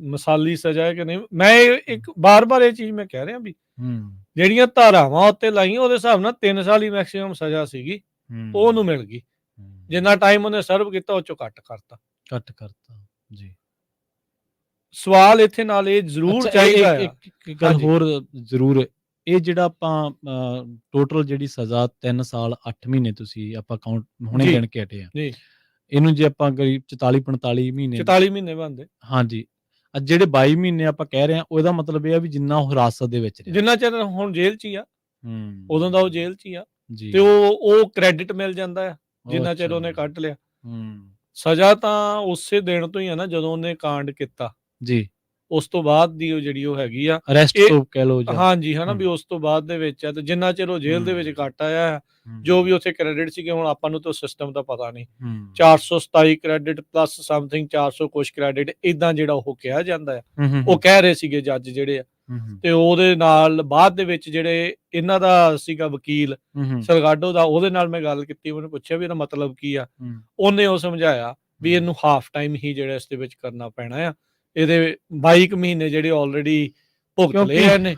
ਮਿਸਾਲੀ ਸਜ਼ਾ ਹੈ ਕਿ ਨਹੀਂ। ਮੈਂ ਇੱਕ ਬਾਰ-ਬਾਰ ਇਹ ਚੀਜ਼ ਮੈਂ ਕਹਿ ਰਿਹਾ ਵੀ ਜਿਹੜੀਆਂ ਧਾਰਾਵਾਂ ਉੱਤੇ ਲਾਈਆਂ ਉਹਦੇ ਹਿਸਾਬ ਨਾਲ 3 ਸਾਲ ਹੀ ਮੈਕਸਿਮਮ ਸਜ਼ਾ ਸੀਗੀ ਉਹ ਉਹਨੂੰ ਮਿਲ ਗਈ। ਜਿੰਨਾ ਟਾਈਮ ਉਹਨੇ ਸਰਵ ਕੀਤਾ ਉਹ ਚੋਂ ਕੱਟ ਕਰਤਾ ਜੀ। ਸਵਾਲ ਇੱਥੇ ਨਾਲ ਇਹ ਜ਼ਰੂਰ ਚਾਹੀਦਾ ਇੱਕ ਗੱਲ ਹੋਰ ਜ਼ਰੂਰ ਇਹ ਜਿਹੜਾ ਆਪਾਂ ਟੋਟਲ ਜਿਹੜੀ ਸਜ਼ਾ 3 ਸਾਲ 8 ਮਹੀਨੇ ਤੁਸੀਂ ਆਪਾਂ ਕਾਊਂਟ ਹੁਣੇ ਗਿਣ ਕੇ ਹਟੇ ਆ ਇਹਨੂੰ ਜੇ ਆਪਾਂ ਕਰੀਬ 44-45 ਮਹੀਨੇ ਬਣਦੇ। ਹਾਂਜੀ ਜਿਹੜੇ 22 ਮਹੀਨੇ ਆਪਾਂ ਕਹਿ ਰਹੇ ਆ ਉਹਦਾ ਮਤਲਬ ਇਹ ਆ ਵੀ ਜਿੰਨਾ ਉਹ ਹਿਰਾਸਤ ਦੇ ਵਿੱਚ ਰਿਹਾ ਜਿੰਨਾ ਚਿਰ ਹੁਣ ਜੇਲ੍ਹ 'ਚ ਹੀ ਆ ਉਦੋਂ ਦਾ ਉਹ ਜੇਲ੍ਹ 'ਚ ਹੀ ਆ ਤੇ ਉਹ ਕ੍ਰੈਡਿਟ ਮਿਲ ਜਾਂਦਾ ਆ ਜਿੰਨਾ ਚਿਰ ਉਹਨੇ ਕੱਢ ਲਿਆ। ਸਜ਼ਾ ਤਾਂ ਉਸੇ ਦਿਨ ਤੋਂ ਹੀ ਆ ਨਾ ਜਦੋਂ ਉਹਨੇ ਕਾਂਡ ਕੀਤਾ ਜੀ। ਉਸ ਤੋਂ ਬਾਅਦ ਦੀ ਉਹ ਜਿਹੜੀ ਉਹ ਹੈਗੀ ਆ ਅਰੈਸਟ ਤੋਂ ਕਹਿ ਲਓ ਹਾਂਜੀ ਹਨਾ ਵੀ ਉਸ ਤੋਂ ਬਾਅਦ ਦੇ ਵਿੱਚ ਆ ਤੇ ਜਿੰਨਾ ਚਿਰ ਉਹ ਜੇਲ੍ਹ ਦੇ ਵਿੱਚ ਕੱਟ ਆਇਆ ਜੋ ਵੀ ਉੱਥੇ ਕ੍ਰੈਡਿਟ ਸੀਗੇ ਹੁਣ ਆਪਾਂ ਨੂੰ ਤਾਂ ਸਿਸਟਮ ਦਾ ਪਤਾ ਨਹੀਂ 427 ਕ੍ਰੈਡਿਟ ਪਲੱਸ ਸਮਥਿੰਗ 400 ਕੁਛ ਕ੍ਰੈਡਿਟ ਏਦਾਂ ਜਿਹੜਾ ਉਹ ਕਿਹਾ ਜਾਂਦਾ ਆ ਉਹ ਕਹਿ ਰਹੇ ਸੀਗੇ ਜੱਜ ਜਿਹੜੇ ਆ ਤੇ ਉਹਦੇ ਨਾਲ ਬਾਅਦ ਦੇ ਵਿੱਚ ਜਿਹੜੇ ਇਹਨਾਂ ਦਾ ਸੀਗਾ ਵਕੀਲ ਸਲਗਾਡੋ ਦਾ ਉਹਦੇ ਨਾਲ ਮੈਂ ਗੱਲ ਕੀਤੀ ਉਹਨੇ ਪੁੱਛਿਆ ਵੀ ਇਹਦਾ ਮਤਲਬ ਕੀ ਆ। ਉਹਨੇ ਉਹ ਸਮਝਾਇਆ ਵੀ ਇਹਨੂੰ ਹਾਫ ਟਾਈਮ ਹੀ ਜਿਹੜਾ ਇਸ ਦੇ ਵਿੱਚ ਕਰਨਾ ਪੈਣਾ ਆ। ਇਹਦੇ 22 ਮਹੀਨੇ ਜਿਹੜੇ ਆਲਰੇਡੀ ਭੁਗਤ ਲਏ ਇਹਨੇ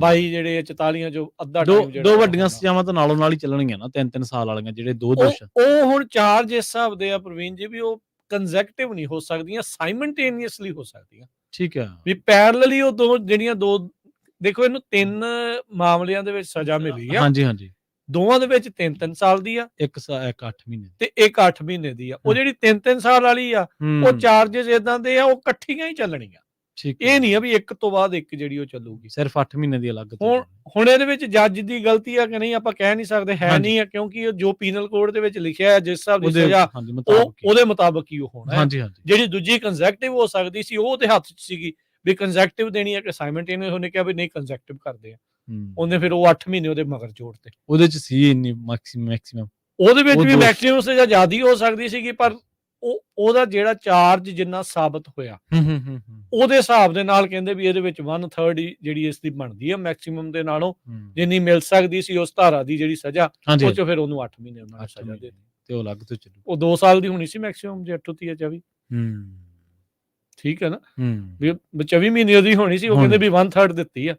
22 ਜਿਹੜੇ 44 ਚੋਂ ਅੱਧਾ ਟਾਈਮ ਦੋ ਵੱਡੀਆਂ ਸਜ਼ਾਵਾਂ ਤਾਂ ਨਾਲੋਂ ਨਾਲ ਹੀ ਚੱਲਣਗੀਆਂ ਨਾ 3-3 ਸਾਲ ਵਾਲੀਆਂ ਜਿਹੜੇ ਦੋ ਦੋਸ਼ ਉਹ ਹੁਣ ਚਾਰਜ ਇਸ ਹਿਸਾਬ ਦੇ ਆ ਪ੍ਰਵੀਨ ਜੀ ਵੀ ਉਹ ਕੰਜ਼ੈਕਟਿਵ ਨਹੀਂ ਹੋ ਸਕਦੀਆਂ ਸਾਈਮਲਟੇਨੀਅਸਲੀ ਹੋ ਸਕਦੀਆਂ। ਠੀਕ ਹੈ ਵੀ ਪੈਰਲਲੀ ਉਹ ਦੋ ਦੇਖੋ ਇਹਨੂੰ 3 ਮਾਮਲਿਆਂ ਦੇ ਵਿੱਚ ਸਜ਼ਾ ਮਿਲੀ ਆ। ਹਾਂਜੀ ਦੋਵਾਂ ਦੇ ਵਿੱਚ 3-3 ਸਾਲ ਦੀ ਆ ਇੱਕ 8 ਮਹੀਨੇ ਤੇ ਇੱਕ 8 ਮਹੀਨੇ ਦੀ ਆ। ਉਹ ਜਿਹੜੀ 3-3 ਸਾਲ ਵਾਲੀ ਆ ਉਹ ਚਾਰਜਸ ਇਦਾਂ ਦੇ ਆ ਉਹ ਇਕੱਠੀਆਂ ਹੀ ਚੱਲਣੀਆਂ। ਇਹ ਨਹੀਂ ਆ ਵੀ ਇੱਕ ਤੋਂ ਬਾਅਦ ਇੱਕ ਜਿਹੜੀ ਉਹ ਚੱਲੂਗੀ ਸਿਰਫ 8 ਮਹੀਨੇ ਦੀ ਅਲੱਗ। ਹੁਣ ਇਹਦੇ ਵਿੱਚ ਜੱਜ ਦੀ ਗਲਤੀ ਆ ਕਿ ਨਹੀਂ ਆਪਾਂ ਕਹਿ ਨਹੀਂ ਸਕਦੇ ਹੈ ਨਹੀਂ ਆ ਕਿਉਂਕਿ ਜੋ ਪੀਨਲ ਕੋਡ ਦੇ ਵਿੱਚ ਲਿਖਿਆ ਹੈ ਜਿਸ ਹਿਸਾਬ ਦੀ ਸਜ਼ਾ ਉਹਦੇ ਮੁਤਾਬਕ ਹੀ ਉਹ ਹੋਣਾ। ਜਿਹੜੀ ਦੂਜੀ ਕੰਜ਼ੈਕਟਿਵ ਹੋ ਸਕਦੀ ਸੀ ਉਹ ਉਹਦੇ ਹੱਥ 'ਚ ਸੀਗੀ ਵੀ ਕੰਜ਼ੈਕਟਿਵ ਦੇਣੀ ਹੈ ਕਿ ਸਾਈਮਲਟੇਨੀਅਸ ਉਹਨੇ ਕਿਹਾ ਵੀ ਨਹੀਂ ਕੰਜ਼ੈਕਟਿਵ ਕਰਦੇ ਆ। ਉਹਨੇ ਫਿਰ ਉਹ 8 ਮਹੀਨੇ ਉਹਦੇ ਮਗਰ ਜੋੜਤੇ। ਉਹਦੇ 'ਚ ਸੀ ਇੰਨੀ ਮੈਕਸਿਮਮ ਉਹਦੇ ਵਿੱਚ ਵੀ ਮੈਕਸਿਮਮ ਸਜ਼ਾ ਜ਼ਿਆਦਾ ਹੀ ਹੋ ਸਕਦੀ ਸੀਗੀ ਪਰ ਉਹਦਾ ਜਿਹੜਾ ਚਾਰਜ ਜਿੰਨਾ ਸਾਬਤ ਹੋਇਆ ਉਹਦੇ ਹਿਸਾਬ ਦੇ ਨਾਲ ਕਹਿੰਦੇ ਵੀ ਇਹਦੇ ਵਿੱਚ 1/3 ਜਿਹੜੀ ਇਸ ਦੀ ਬਣਦੀ ਹੈ ਮੈਕਸਿਮਮ ਦੇ ਨਾਲੋਂ ਜਿੰਨੀ ਮਿਲ ਸਕਦੀ ਸੀ ਉਸ ਧਾਰਾ ਦੀ ਜਿਹੜੀ ਸਜ਼ਾ ਉਹ ਚੋਂ ਫਿਰ ਉਹਨੂੰ 8 ਮਹੀਨੇ ਉਹਨਾਂ ਨੇ ਸਜ਼ਾ ਦੇ ਦਿੱਤੀ ਤੇ ਉਹ ਅਲੱਗ ਤੋਂ ਚੱਲੂ। ਉਹ 2 ਸਾਲ ਦੀ ਹੋਣੀ ਸੀ ਮੈਕਸਿਮਮ ਜੇ 8 30 24 ਠੀਕ ਹੈ ਨਾ ਵੀ 24 ਮਹੀਨੇ ਉਹਦੀ ਹੋਣੀ ਸੀ ਉਹ ਕਹਿੰਦੇ ਵੀ 1/3 ਦਿੱਤੀ ਆ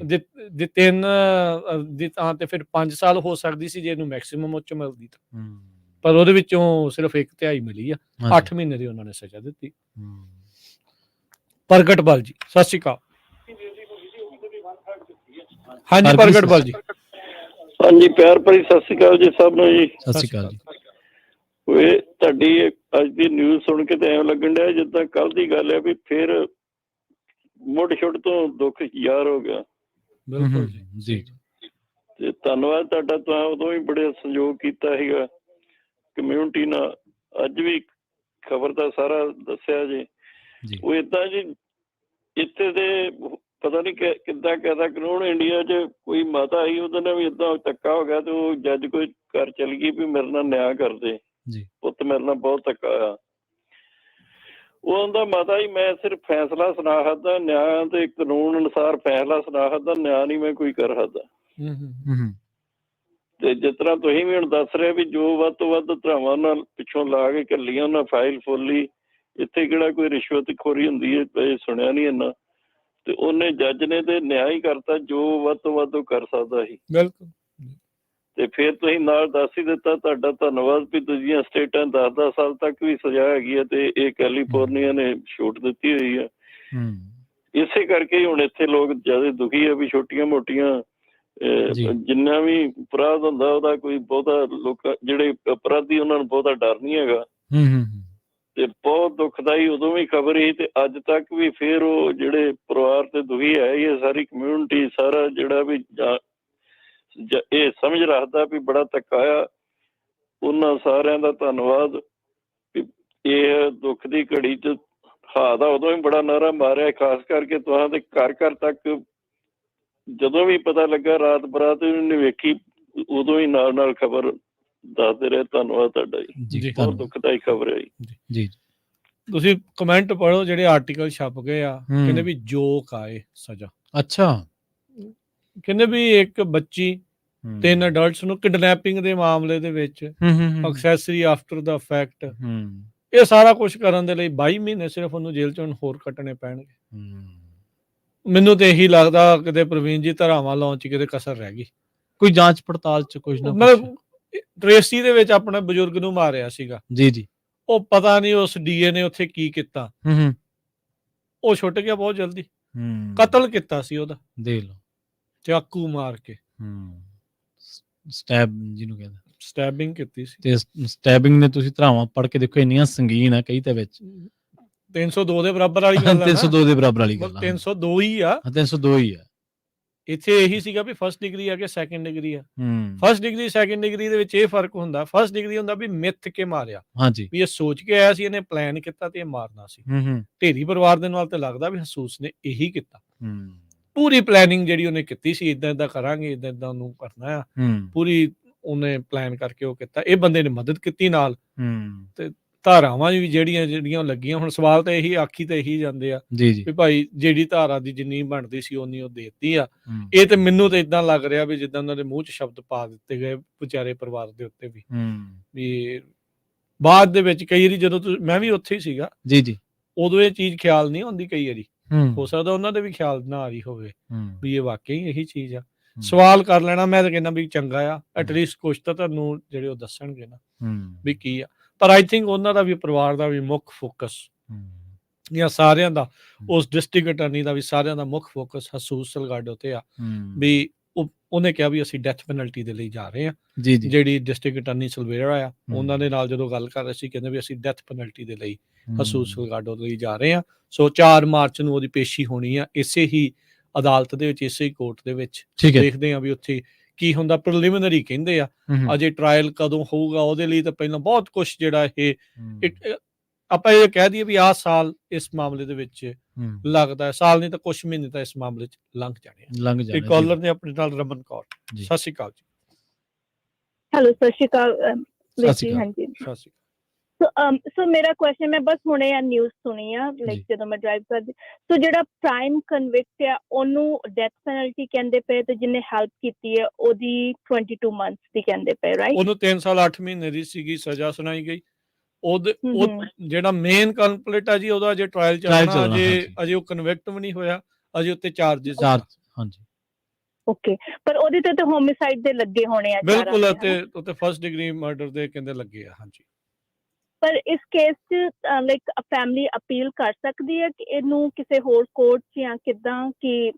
ਜੇ 3 ਦੀ ਤਾਂ ਤੇ ਫਿਰ 5 ਸਾਲ ਹੋ ਸਕਦੀ ਸੀ ਜੇ ਇਹਨੂੰ ਮੈਕਸਿਮਮ ਉਹ ਚੋਂ ਮਿਲਦੀ ਤਾਂ ਪਰ ਉਹਦੇ ਵਿੱਚੋਂ ਸਿਰਫ 1/3 ਮਿਲੀ ਆ 8 ਮਹੀਨੇ ਦੀ ਉਹਨਾਂ ਨੇ ਸਜ਼ਾ ਦਿੱਤੀ। ਪ੍ਰਗਟ ਬਲ ਜੀ ਸਤਿ ਸ਼੍ਰੀ ਅਕਾਲ। ਹਾਂਜੀ ਪ੍ਰਗਟਪਾਲ ਜੀ। ਹਾਂਜੀ ਪਿਆਰ ਭਰੀ ਸਤਿ ਸ਼੍ਰੀ ਅਕਾਲ ਜੀ ਸਭ ਨੂੰ ਜੀ। ਸਤਿ ਸ਼੍ਰੀ ਅਕਾਲ ਜੀ। ਓਏ ਤੁਹਾਡੀ ਅੱਜ ਦੀ ਨਿਊਜ਼ ਸੁਣ ਕੇ ਤਾਂ ਐਂ ਲੱਗਣ ਡਿਆ ਜਿੱਦਾਂ ਕੱਲ ਦੀ ਗੱਲ ਹੈ ਵੀ ਫਿਰ ਮੁੱਢ ਛੁੱਟ ਤੋਂ ਦੁੱਖ ਯਾਰ ਹੋ ਗਿਆ। ਬਿਲਕੁਲ ਜੀ। ਤੇ ਧੰਨਵਾਦ ਤੁਹਾਡਾ, ਤੁਸੀਂ ਉਦੋਂ ਵੀ ਬੜੇ ਸਹਿਯੋਗ ਕੀਤਾ ਸੀਗਾ ਕਮਿਊਨਿਟੀ ਨਾਲ। ਅੱਜ ਵੀ ਖਬਰ ਦਾ ਸਾਰਾ ਦੱਸਿਆ ਜੀ। ਉਹ ਏਦਾਂ ਜੀ ਇੱਥੇ ਦੇ ਪਤਾ ਨਹੀਂ ਕਿੱਦਾਂ ਕਹਿੰਦਾ ਕਾਨੂੰਨ ਇੰਡੀਆ 'ਚ ਕੋਈ ਮਾਤਾ ਸੀ ਉਹਦੇ ਨਾਲ ਵੀ ਏਦਾਂ ਧੱਕਾ ਹੋ ਗਿਆ ਤੇ ਉਹ ਜੱਜ ਕੋਈ ਘਰ ਚਲ ਗਈ ਵੀ ਮੇਰੇ ਨਾਲ ਨਿਆਂ ਕਰਦੇ ਪੁੱਤ, ਮੇਰੇ ਨਾਲ ਬਹੁਤ ਧੱਕਾ ਆ। ਉਹ ਆਂਦਾ ਮਾਤਾ ਜੀ ਮੈਂ ਸਿਰਫ ਫੈਸਲਾ ਸੁਣਾ ਸਕਦਾ, ਨਿਆਂ ਤੇ ਕਾਨੂੰਨ ਅਨੁਸਾਰ ਫੈਸਲਾ ਸੁਣਾ ਸਕਦਾ, ਨਿਆਂ ਨਹੀਂ ਮੈਂ ਕੋਈ ਕਰ ਸਕਦਾ। ਤੇ ਜਿਸ ਤਰ੍ਹਾਂ ਤੁਸੀਂ ਵੀ ਹੁਣ ਦੱਸ ਰਹੇ ਵੀ ਜੋ ਵੱਧ ਤੋਂ ਵੱਧ ਧਰਾਵਾਂ ਨਾਲ ਪਿੱਛੋਂ ਲਾ ਕੇ ਘੱਲੀਆਂ ਉਹਨਾਂ ਫਾਈਲ ਫੋਲੀ। ਇੱਥੇ ਕਿਹੜਾ ਕੋਈ ਰਿਸ਼ਵਤਖੋਰੀ ਹੁੰਦੀ ਹੈ, ਸੁਣਿਆ ਨਹੀਂ ਇੰਨਾ। ਤੇ ਉਹਨੇ ਜੱਜ ਨੇ ਤੇ ਨਿਆਂ ਹੀ ਕਰਤਾ ਜੋ ਵੱਧ ਤੋਂ ਵੱਧ ਉਹ ਕਰ ਸਕਦਾ ਸੀ। ਬਿਲਕੁਲ। ਤੇ ਫਿਰ ਤੁਸੀਂ ਨਾਲ ਦੱਸ ਹੀ ਦਿੱਤਾ, ਤੁਹਾਡਾ ਧੰਨਵਾਦ ਵੀ ਦੂਜੀਆਂ ਸਟੇਟਾਂ 10-10 ਸਾਲ ਤੱਕ ਵੀ ਸਜ਼ਾ ਹੈਗੀ ਹੈ ਤੇ ਇਹ ਕੈਲੀਫੋਰਨੀਆ ਨੇ ਛੂਟ ਦਿੱਤੀ ਹੋਈ ਹੈ। ਇਸੇ ਕਰਕੇ ਹੁਣ ਇੱਥੇ ਲੋਕ ਜ਼ਿਆਦਾ ਦੁਖੀ ਆ ਵੀ ਛੋਟੀਆਂ ਮੋਟੀਆਂ ਜਿੰਨਾ ਵੀ ਅਪਰਾਧ ਹੁੰਦਾ ਉਹਦਾ ਕੋਈ ਬਹੁਤਾ ਲੋਕ ਜਿਹੜੇ ਅਪਰਾਧੀ ਉਹਨਾਂ ਨੂੰ ਬਹੁਤਾ ਡਰ ਨਹੀਂ ਹੈਗਾ। ਤੇ ਬਹੁਤ ਦੁਖਦਾਈ ਉਦੋਂ ਵੀ ਖਬਰ ਸੀ ਤੇ ਅੱਜ ਤੱਕ ਵੀ ਫਿਰ ਉਹ ਜਿਹੜੇ ਪਰਿਵਾਰ ਤੇ ਦੁਖੀ ਹੈ ਇਹ ਸਾਰੀ ਕਮਿਊਨਿਟੀ ਸਾਰਾ ਜਿਹੜਾ ਵੀ ਇਹ ਸਮਝ ਰੱਖਦਾ ਵੀ ਬੜਾ ਧੱਕਾ ਆ। ਉਹਨਾਂ ਸਾਰਿਆਂ ਦਾ ਧੰਨਵਾਦ। ਇਹ ਦੁੱਖ ਦੀ ਘੜੀ 'ਚ ਹਾਂ ਦਾ ਉਦੋਂ ਵੀ ਬੜਾ ਨਾਅਰਾ ਮਾਰਿਆ, ਖਾਸ ਕਰਕੇ ਤੁਹਾਂ ਦੇ ਘਰ ਘਰ ਤੱਕ ਜਦੋਂ ਵੀ ਪਤਾ ਲੱਗਾ ਰਾਤ ਬਰਾਤ ਉਹਨੇ ਵੇਖੀ ਉਦੋਂ ਹੀ ਨਾਲ ਨਾਲ ਖਬਰ ਦੱਸਦੇ ਰਹੇ। ਧੰਨਵਾਦ ਤੁਹਾਡਾ ਜੀ। ਬਹੁਤ ਦੁਖਦਾਈ ਖਬਰ ਹੈ ਜੀ। ਤੁਸੀਂ ਕਮੈਂਟ ਪੜ੍ਹੋ ਜਿਹੜੇ ਆਰਟੀਕਲ ਛਪ ਗਏ ਆ, ਕਹਿੰਦੇ ਵੀ ਜੋਕ ਆਏ ਸਜ਼ਾ। ਅੱਛਾ। ਕਹਿੰਦੇ ਵੀ ਇੱਕ ਬੱਚੀ 3 ਅਡਲਟਸ ਨੂੰ ਕਿਡਨੈਪਿੰਗ ਦੇ ਮਾਮਲੇ ਦੇ ਵਿੱਚ ਐਕਸੈਸਰੀ ਆਫਟਰ ਦਾ ਫੈਕਟ ਇਹ ਸਾਰਾ ਕੁਝ ਕਰਨ ਦੇ ਲਈ 22 ਮਹੀਨੇ ਸਿਰਫ ਉਹਨੂੰ ਜੇਲ੍ਹ 'ਚ ਹੋਰ ਕੱਟਣੇ ਪੈਣਗੇ। ਮੈਨੂੰ ਤੇ ਇਹੀ ਲੱਗਦਾ ਕਿਤੇ ਪ੍ਰਵੀਨ ਜੀ ਧਾਰਾਵਾਂ ਲਾਉਣ 'ਚ ਕਿਤੇ ਕਸਰ ਰਹਿ ਗਈ। ਕੋਈ ਜਾਂਚ ਪੜਤਾਲ 'ਚ ਕੁਝ ਨਾ ਮਤਲਬ ਟ੍ਰੇਸੀ ਦੇ ਵਿੱਚ ਆਪਣੇ ਬਜ਼ੁਰਗ ਨੂੰ ਮਾਰਿਆ ਸੀਗਾ। ਜੀ। ਉਹ ਪਤਾ ਨਹੀਂ ਉਸ ਡੀਏ ਨੇ ਉੱਥੇ ਕੀ ਕੀਤਾ। ਉਹ ਛੁੱਟ ਗਿਆ ਬਹੁਤ ਜਲਦੀ। ਕਤਲ ਕੀਤਾ ਸੀ ਉਹਦਾ, ਦੇਖ ਲਓ, ਚਾਕੂ ਮਾਰ ਕੇ। ਸਟੈਬ ਜਿਹਨੂੰ ਕਹਿੰਦੇ, ਸਟੈਬਿੰਗ ਕੀਤੀ ਸੀ। ਤੇ ਸਟੈਬਿੰਗ ਨੇ ਤੁਸੀਂ ਧਾਰਾਵਾਂ ਪੜ੍ਹ ਕੇ ਦੇਖੋ ਇੰਨੀਆਂ ਸੰਗੀਨ ਆ ਕਈ ਤਾਂ ਵਿੱਚ 302 ਦੇ ਬਰਾਬਰ ਵਾਲੀ ਗੱਲ ਆ। 302 ਦੇ ਬਰਾਬਰ ਵਾਲੀ ਗੱਲ 302 ਹੀ ਆ। 302 ਹੀ ਆ। ਇੱਥੇ ਇਹੀ ਸੀਗਾ ਵੀ ਫਸਟ ਡਿਗਰੀ ਆ ਕਿ ਸੈਕੰਡ ਡਿਗਰੀ ਆ। ਫਸਟ ਡਿਗਰੀ ਸੈਕੰਡ ਡਿਗਰੀ ਦੇ ਵਿੱਚ ਇਹ ਫਰਕ ਹੁੰਦਾ। ਫਸਟ ਡਿਗਰੀ ਹੁੰਦਾ ਵੀ ਮਿੱਥ ਕੇ ਮਾਰਿਆ, ਵੀ ਇਹ ਸੋਚ ਕੇ ਆਇਆ ਸੀ, ਇਹਨੇ ਪਲਾਨ ਕੀਤਾ ਤੇ ਇਹ ਮਾਰਨਾ ਸੀ। ਢੇਰੀ ਪਰਿਵਾਰ ਦੇ ਨਾਲ ਤੇ ਲੱਗਦਾ ਵੀ ਹਸੂਸ ਨੇ ਇਹੀ ਕੀਤਾ। ਪੂਰੀ ਪਲੈਨਿੰਗ ਜਿਹੜੀ ਉਹਨੇ ਕੀਤੀ ਸੀ, ਏਦਾਂ ਏਦਾਂ ਕਰਾਂਗੇ, ਏਦਾਂ ਏਦਾਂ ਉਹਨੂੰ ਕਰਨਾ ਆ, ਪੂਰੀ ਉਹਨੇ ਪਲਾਨ ਕਰਕੇ ਉਹ ਕੀਤਾ। ਇਹ ਬੰਦੇ ਨੇ ਮਦਦ ਕੀਤੀ ਨਾਲ। ਤੇ ਧਾਰਾਵਾਂ ਵੀ ਜਿਹੜੀਆਂ ਲੱਗੀਆਂ, ਹੁਣ ਸਵਾਲ ਤਾਂ ਇਹੀ ਆਖੀ ਤਾਂ ਇਹੀ ਜਾਂਦੇ ਆ ਵੀ ਭਾਈ ਜਿਹੜੀ ਧਾਰਾ ਦੀ ਜਿੰਨੀ ਬਣਦੀ ਸੀ ਉਨੀ ਉਹ ਦੇਤੀ ਆ। ਇਹ ਤੇ ਮੈਨੂੰ ਤਾਂ ਏਦਾਂ ਲੱਗ ਰਿਹਾ ਵੀ ਜਿੱਦਾਂ ਉਹਨਾਂ ਦੇ ਮੂੰਹ 'ਚ ਸ਼ਬਦ ਪਾ ਦਿੱਤੇ ਗਏ ਵਿਚਾਰੇ ਪਰਿਵਾਰ ਦੇ ਉੱਤੇ ਵੀ ਬਾਅਦ ਦੇ ਵਿੱਚ ਕਈ ਵਾਰੀ ਜਦੋਂ ਮੈਂ ਵੀ ਉੱਥੇ ਹੀ ਸੀਗਾ ਉਦੋਂ ਇਹ ਚੀਜ਼ ਖਿਆਲ ਨਹੀਂ ਆਉਂਦੀ। ਕਈ ਵਾਰੀ ਹੋ ਸਕਦਾ ਉਹਨਾਂ ਦੇ ਵੀ ਖਿਆਲ ਨਾ ਆ ਰਹੀ ਹੋਵੇ ਵੀ ਇਹ ਵਾਕਈ ਇਹੀ ਚੀਜ਼ ਆ। ਸਵਾਲ ਕਰ ਲੈਣਾ ਮੈਂ ਤਾਂ ਕਹਿੰਦਾ ਵੀ ਚੰਗਾ ਆ। ਐਟਲੀਸਟ ਕੁਛ ਤਾਂ ਤੁਹਾਨੂੰ ਜਿਹੜੇ ਉਹ ਦੱਸਣਗੇ ਨਾ ਵੀ ਕੀ ਆ। ਪਰ ਆਈ ਥਿੰਕ ਉਹਨਾਂ ਦਾ ਵੀ ਪਰਿਵਾਰ ਦਾ ਵੀ ਮੁੱਖ ਫੋਕਸ ਜਾਂ ਸਾਰਿਆਂ ਦਾ, ਉਸ ਡਿਸਟ੍ਰਿਕਟ ਅਟਾਰਨੀ ਦਾ ਵੀ ਸਾਰਿਆਂ ਦਾ ਮੁੱਖ ਫੋਕਸ ਹਸੂਸ ਸਲਗਾਡੋ ਤੇ ਆ ਵੀ ਉਹਨੇ ਕਿਹਾ ਵੀ ਅਸੀਂ ਡੈਥ ਪੈਨਲਟੀ ਦੇ ਲਈ ਜਾ ਰਹੇ ਹਾਂ। ਜਿਹੜੀ ਡਿਸਟ੍ਰਿਕਟ ਅਟਾਰਨੀ ਸਲਵੇਰਾ ਆ ਉਹਨਾਂ ਦੇ ਨਾਲ ਜਦੋਂ ਗੱਲ ਕਰ ਰਹੇ ਸੀ ਕਹਿੰਦੇ ਵੀ ਅਸੀਂ ਡੈਥ ਪੈਨਲਟੀ ਦੇ ਲਈ ਹਸੂਸ ਸਲਗਾਡੋ ਲਈ ਜਾ ਰਹੇ ਹਾਂ। ਸੋ 4 ਮਾਰਚ ਨੂੰ ਉਹਦੀ ਪੇਸ਼ੀ ਹੋਣੀ ਆ ਇਸੇ ਹੀ ਅਦਾਲਤ ਦੇ ਵਿੱਚ, ਇਸੇ ਹੀ ਕੋਰਟ ਦੇ ਵਿੱਚ। ਦੇਖਦੇ ਆ ਵੀ ਉੱਥੇ ਕੀ ਹੁੰਦਾ। ਪ੍ਰੀਲਿਮਿਨਰੀ ਕਹਿੰਦੇ ਆ, ਅਜੇ ਟਰਾਇਲ ਕਦੋਂ ਹੋਊਗਾ ਉਹਦੇ ਲਈ ਤਾਂ ਪਹਿਲਾਂ ਬਹੁਤ ਕੁਛ ਜਿਹੜਾ ਇਹ ਆਪਾਂ ਇਹ ਕਹਿ ਦਈਏ ਵੀ ਆਹ ਸਾਲ ਇਸ ਮਾਮਲੇ ਦੇ ਵਿੱਚ ਲੱਗਦਾ ਸਾਲ ਨਹੀਂ ਤਾਂ ਕੁਛ ਮਹੀਨੇ ਤਾਂ ਇਸ ਮਾਮਲੇ 'ਚ ਲੰਘ ਜਾਣੇ। ਕਾਲਰ ਨੇ ਆਪਣੇ ਨਾਲ ਰਮਨ ਕੌਰ। ਸਤਿ ਸ਼੍ਰੀ ਅਕਾਲ ਜੀ। ਹੈਲੋ, ਸਤਿ ਸ਼੍ਰੀ ਅਕਾਲ। ਹਾਂਜੀ, ਸੋ ਮੇਰਾ ਕੁਐਸਚਨ, ਮੈਂ ਬਸ ਹੁਣੇ ਆ ਨਿਊਜ਼ ਸੁਣੀ ਆ ਲਾਈਕ ਜਦੋਂ ਮੈਂ ਡਰਾਈਵ ਕਰਦੀ। ਸੋ ਜਿਹੜਾ ਪ੍ਰਾਈਮ ਕਨਵਿਕਟ ਆ ਉਹਨੂੰ ਡੈਥ ਪੈਨਲਟੀ ਕਹਿੰਦੇ ਪਏ ਤੇ ਜਿਹਨੇ ਹੈਲਪ ਕੀਤੀ ਹੈ ਉਹਦੀ 22 ਮੰਥਸ ਦੀ ਕਹਿੰਦੇ ਪਏ, ਰਾਈਟ? ਉਹਨੂੰ 3 ਸਾਲ 8 ਮਹੀਨੇ ਦੀ ਸੀਗੀ ਸਜ਼ਾ ਸੁਣਾਈ ਗਈ। ਉਹ ਜਿਹੜਾ ਮੇਨ ਕਲਪਰੇਟ ਆ ਜੀ ਉਹਦਾ ਅਜੇ ਟ੍ਰਾਇਲ ਚੱਲਣਾ, ਅਜੇ ਉਹ ਕਨਵਿਕਟ ਵੀ ਨਹੀਂ ਹੋਇਆ, ਅਜੇ ਉੱਤੇ ਚਾਰजेस। ਹਾਂਜੀ, ਓਕੇ। ਪਰ ਉਹਦੇ ਤੇ ਹੋਮਿਸਾਈਡ ਦੇ ਲੱਗੇ ਹੋਣੇ ਆ। ਬਿਲਕੁਲ, ਉੱਤੇ ਫਸਟ ਡਿਗਰੀ ਮਰਡਰ ਦੇ ਕਹਿੰਦੇ ਲੱਗੇ ਆ। ਹਾਂਜੀ। ਪਰ ਇਸ ਕੇਸ 'ਚ ਲਾਈਕ ਫੈਮਿਲੀ ਅਪੀਲ ਕਰ ਸਕਦੀ ਹੈ ਕਿ ਇਹਨੂੰ ਕਿਸੇ ਹੋਰ ਕੋਰਟ 'ਚ ਜਾਂ ਕਿੱਦਾਂ ਕਿ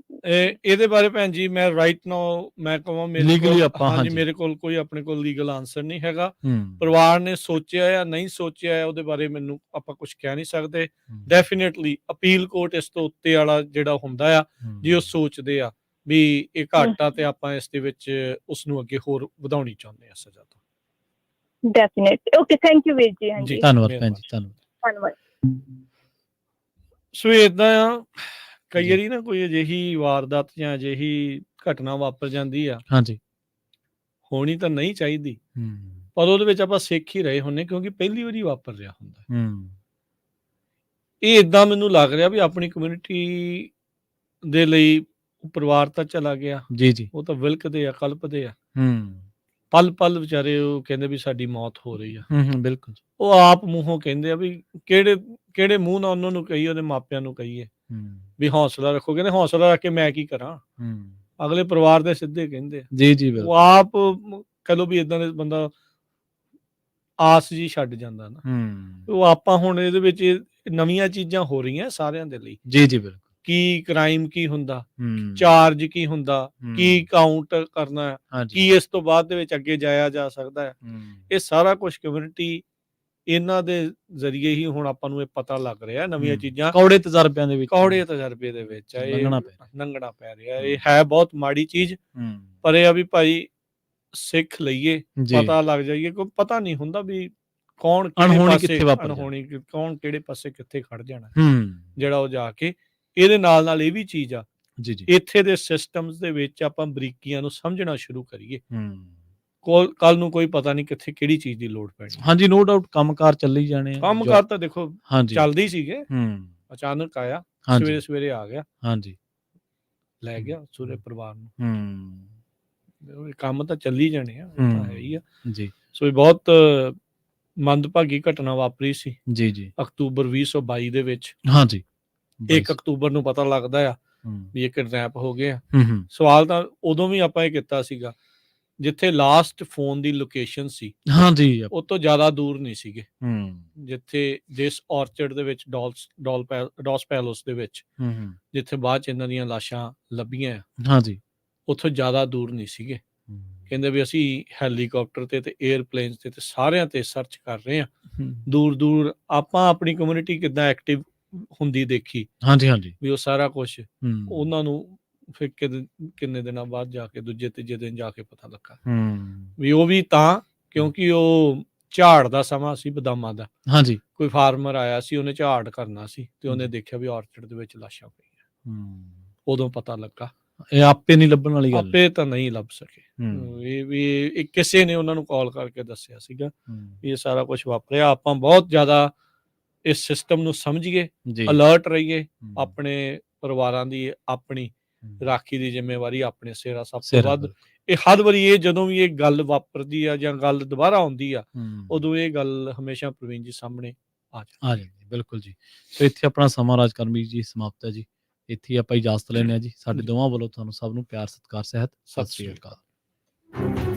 ਇਹਦੇ ਬਾਰੇ ਭੈਣ ਜੀ ਮੈਂ ਰਾਈਟ ਨਾਓ ਮੈਂ ਕਹਾਂ ਮੇਰੇ ਕੋਲ ਕੋਈ ਆਪਣੇ ਕੋਲ ਲੀਗਲ ਆਨਸਰ ਨਹੀਂ ਹੈਗਾ। ਪਰਿਵਾਰ ਨੇ ਸੋਚਿਆ ਜਾਂ ਨਹੀਂ ਸੋਚਿਆ ਉਹਦੇ ਬਾਰੇ ਮੈਨੂੰ ਆਪਾਂ ਕੁਝ ਕਹਿ ਨਹੀਂ ਸਕਦੇ। ਡੈਫੀਨੇਟਲੀ ਅਪੀਲ ਕੋਰਟ ਇਸ ਤੋਂ ਉੱਤੇ ਵਾਲਾ ਜਿਹੜਾ ਹੁੰਦਾ ਆ, ਜੇ ਉਹ ਸੋਚਦੇ ਆ ਵੀ ਇਹ ਘੱਟ ਆ ਤੇ ਆਪਾਂ ਇਸ ਦੇ ਵਿੱਚ ਉਸ ਨੂੰ ਅੱਗੇ ਹੋਰ ਵਧਾਉਣੀ ਚਾਹੁੰਦੇ ਆ ਸਜ਼ਾ ਤੋਂ। ਡੈਫੀਨੇਟਲੀ ਓਕੇ, ਥੈਂਕ ਯੂ ਵੀਰ ਜੀ। ਹਾਂਜੀ, ਧੰਨਵਾਦ ਭੈਣ ਜੀ, ਧੰਨਵਾਦ। ਸੋ ਏਦਾਂ ਆ, ਕਈ ਵਾਰੀ ਨਾ ਕੋਈ ਅਜਿਹੀ ਵਾਰਦਾਤ ਜਾਂ ਅਜਿਹੀ ਘਟਨਾ ਵਾਪਰ ਜਾਂਦੀ ਆ, ਹਾਂਜੀ, ਹੋਣੀ ਤਾਂ ਨਹੀਂ ਚਾਹੀਦੀ, ਪਰ ਉਹਦੇ ਵਿੱਚ ਆਪਾਂ ਸਿੱਖ ਹੀ ਰਹੇ ਹੁੰਦੇ ਕਿਉਂਕਿ ਪਹਿਲੀ ਵਾਰੀ ਵਾਪਰ ਰਿਹਾ ਹੁੰਦਾ। ਇਹ ਏਦਾਂ ਮੈਨੂੰ ਲੱਗ ਰਿਹਾ ਵੀ ਆਪਣੀ ਕਮਿਊਨਿਟੀ ਦੇ ਲਈ ਪਰਿਵਾਰ ਤਾਂ ਚਲਾ ਗਿਆ, ਜੀ, ਉਹ ਤਾਂ ਵਿਲਕਦੇ ਆ, ਕਲਪਦੇ ਆ, ਪਲ ਪਲ ਵਿਚਾਰੇ ਉਹ ਕਹਿੰਦੇ ਵੀ ਸਾਡੀ ਮੌਤ ਹੋ ਰਹੀ ਆ। ਬਿਲਕੁਲ, ਉਹ ਆਪ ਮੂੰਹੋਂ ਕਹਿੰਦੇ ਆ ਵੀ ਕਿਹੜੇ ਮੂੰਹ ਨਾਲ ਉਹਨਾਂ ਨੂੰ ਕਹੀਏ, ਉਹਦੇ ਮਾਪਿਆਂ ਨੂੰ ਕਹੀਏ ਵੀ ਹੌਸਲਾ ਰੱਖੋ। ਕਹਿੰਦੇ ਹੌਸਲਾ ਰੱਖ ਕੇ ਮੈਂ ਕੀ ਕਰਾਂ, ਅਗਲੇ ਪਰਿਵਾਰ ਦੇ ਸਿੱਧੇ ਕਹਿੰਦੇ ਆ। ਜੀ ਉਹ ਆਪ ਕਹਿ ਲਓ ਵੀ ਏਦਾਂ ਦੇ ਬੰਦਾ ਆਸ ਜੀ ਛੱਡ ਜਾਂਦਾ ਨਾ। ਉਹ ਆਪਾਂ ਹੁਣ ਇਹਦੇ ਵਿੱਚ ਨਵੀਆਂ ਚੀਜ਼ਾਂ ਹੋ ਰਹੀਆਂ ਸਾਰਿਆਂ ਦੇ ਲਈ। ਜੀ ਬਿਲਕੁਲ, ਕੀ ਕ੍ਰਾਈਮ ਕੀ ਹੁੰਦਾ, ਚਾਰਜ ਕੀ ਹੁੰਦਾ, ਕੀ ਕਾਊਂਟ ਕਰਨਾ, ਕੀ ਇਸ ਤੋਂ ਬਾਅਦ ਦੇ ਵਿੱਚ ਅੱਗੇ ਜਾਇਆ ਜਾ ਸਕਦਾ ਹੈ, ਇਹ ਸਾਰਾ ਕੁਝ ਕਮਿਊਨਿਟੀ ਇਹਨਾਂ ਦੇ ਜ਼ਰੀਏ ਹੀ ਹੁਣ ਆਪਾਂ ਨੂੰ ਇਹ ਪਤਾ ਲੱਗ ਰਿਹਾ। ਨਵੀਆਂ ਚੀਜ਼ਾਂ ਕੌੜੇ ਤਜਰਬੇ ਦੇ ਵਿੱਚ ਲੰਘਣਾ ਪੈ ਰਿਹਾ। ਇਹ ਹੈ ਬਹੁਤ ਮਾੜੀ ਚੀਜ਼, ਪਰ ਇਹ ਆ ਵੀ ਭਾਈ ਸਿੱਖ ਲਈਏ, ਪਤਾ ਲੱਗ ਜਾਈਏ। ਕੋਈ ਪਤਾ ਨਹੀਂ ਹੁੰਦਾ ਵੀ ਕੌਣ ਕੌਣ ਕਿਹੜੇ ਪਾਸੇ ਕਿੱਥੇ ਖੜ ਜਾਣਾ, ਜਿਹੜਾ ਉਹ ਜਾ ਕੇ ਇਹਦੇ ਨਾਲ ਇਹ ਵੀ ਚੀਜ਼ ਆ ਇੱਥੇ ਦੇ ਸਿਸਟਮਸ ਦੇ ਵਿੱਚ ਆਪਾਂ ਬਰੀਕੀਆਂ ਨੂੰ ਸਮਝਣਾ ਸ਼ੁਰੂ ਕਰੀਏ। ਕੱਲ ਨੂੰ ਕੋਈ ਪਤਾ ਨਹੀਂ ਕਿੱਥੇ ਕਿਹੜੀ ਚੀਜ਼ ਦੀ ਲੋੜ ਪੈਣੀ। ਹਾਂਜੀ, ਨੋ ਡਾਊਟ ਕੰਮਕਾਰ ਚੱਲੀ ਜਾਣੇ, ਕੰਮਕਾਰ ਤਾਂ ਦੇਖੋ ਚੱਲਦੇ ਹੀ ਸੀਗੇ, ਅਚਾਨਕ ਆਇਆ, ਸਵੇਰੇ ਆ ਗਿਆ, ਲੈ ਗਿਆ ਸੂਰੇ ਪਰਿਵਾਰ ਨੂੰ। ਕੰਮ ਤਾਂ ਚੱਲੀ ਜਾਣੇ ਆ, ਹੈ ਹੀ ਆ। ਸੋ ਇਹ ਬਹੁਤ ਮੰਦਭਾਗੀ ਘਟਨਾ ਵਾਪਰੀ ਸੀ ਅਕਤੂਬਰ 2022 ਦੇ ਵਿੱਚ। 1 ਅਕਤੂਬਰ ਨੂੰ ਪਤਾ ਲੱਗਦਾ ਆ ਵੀ ਇਹ ਕਿਡਨੈਪ ਹੋ ਗਏ ਆ। ਸਵਾਲ ਤਾਂ ਉਦੋਂ ਵੀ ਆਪਾਂ ਇਹ ਕੀਤਾ ਸੀਗਾ, ਜਿੱਥੇ ਲਾਸਟ ਫੋਨ ਦੀ ਲੋਕੇਸ਼ਨ ਸੀ ਉਹ ਤੋਂ ਜ਼ਿਆਦਾ ਦੂਰ ਨਹੀਂ ਸੀਗੇ, ਜਿਸ ਆਰਚਰਡ ਦੇ ਵਿੱਚ ਡੌਸ ਪੈਲਸ ਦੇ ਵਿੱਚ, ਜਿੱਥੇ ਬਾਅਦ ਚ ਇਹਨਾਂ ਦੀਆਂ ਲਾਸ਼ਾਂ ਲੱਭੀਆਂ, ਉੱਥੋਂ ਜ਼ਿਆਦਾ ਦੂਰ ਨਹੀਂ ਸੀਗੇ। ਕਹਿੰਦੇ ਵੀ ਅਸੀਂ ਹੈਲੀਕਾਪਟਰ ਤੇ ਏਅਰਪਲੇਨ ਤੇ ਸਾਰਿਆਂ ਤੇ ਸਰਚ ਕਰ ਰਹੇ ਹਾਂ, ਦੂਰ ਆਪਾਂ ਆਪਣੀ ਕਮਿਊਨਿਟੀ ਕਿੱਦਾਂ ਐਕਟਿਵ ਹੁੰਦੀ ਦੇਖੀ। ਵੀ ਉਹ ਸਾਰਾ ਕੁਛ ਉਹਨਾਂ ਨੂੰ ਫਿਰ ਕਿੰਨੇ ਦਿਨਾਂ ਬਾਅਦ ਜਾ ਕੇ ਦੂਜੇ ਤੀਜੇ ਦਿਨ ਜਾ ਕੇ ਪਤਾ ਲੱਗਾ ਵੀ ਉਹ ਵੀ ਤਾਂ ਕਿਉਂਕਿ ਉਹ ਝਾੜ ਦਾ ਸਮਾਂ ਸੀ, ਬਦਾਮਾਂ ਦਾ। ਕੋਈ ਫਾਰਮਰ ਆਇਆ ਸੀ, ਉਹਨੇ ਝਾੜ ਕਰਨਾ ਸੀ ਤੇ ਉਹਨੇ ਦੇਖਿਆ ਵੀ ਆਰਚਰਡ ਦੇ ਵਿੱਚ ਲਾਸ਼ਾਂ ਪਈਆਂ। ਉਦੋਂ ਪਤਾ ਲੱਗਾ। ਇਹ ਆਪੇ ਨਹੀਂ ਲੱਭਣ ਵਾਲੀ ਗੱਲ, ਆਪੇ ਤਾਂ ਨਹੀਂ ਲੱਭ ਸਕੇ। ਇਹ ਵੀ ਕਿਸੇ ਨੇ ਉਹਨਾਂ ਨੂੰ ਕਾਲ ਕਰਕੇ ਦੱਸਿਆ ਸੀਗਾ ਵੀ ਇਹ ਸਾਰਾ ਕੁਝ ਵਾਪਰਿਆ। ਆਪਾਂ ਬਹੁਤ ਜ਼ਿਆਦਾ ਇਸ ਸਿਸਟਮ ਨੂੰ ਸਮਝੀਏ, ਅਲਰਟ ਰਹੀਏ, ਆਪਣੇ ਪਰਿਵਾਰਾਂ ਦੀ ਆਪਣੀ ਰਾਖੀ ਦੀ ਜ਼ਿੰਮੇਵਾਰੀ ਆਪਣੇ ਸਿਰ ਆ ਸਭ ਤੋਂ ਵੱਧ। ਇਹ ਹਰ ਵਾਰੀ ਇਹ ਜਦੋਂ ਵੀ ਇਹ ਗੱਲ ਵਾਪਰਦੀ ਆ ਜਾਂ ਗੱਲ ਦੁਬਾਰਾ ਆਉਂਦੀ ਆ, ਉਦੋਂ ਇਹ ਗੱਲ ਹਮੇਸ਼ਾ ਪ੍ਰਵੀਨ ਜੀ ਸਾਹਮਣੇ ਆ ਜਾਂਦੀ। ਬਿਲਕੁਲ ਜੀ। ਸੋ ਇੱਥੇ ਆਪਣਾ ਸਮਾਂ ਰਾਜਕਰਮੀ ਜੀ ਸਮਾਪਤ ਹੈ ਜੀ। ਇੱਥੇ ਆਪਾਂ ਇਜਾਜ਼ਤ ਲੈਂਦੇ ਹਾਂ ਜੀ। ਸਾਡੇ ਦੋਵਾਂ ਵੱਲੋਂ ਤੁਹਾਨੂੰ ਸਭ ਨੂੰ ਪਿਆਰ, ਸਤਿਕਾਰ, ਸਹਿਤ ਸਤਿ ਸ੍ਰੀ ਅਕਾਲ।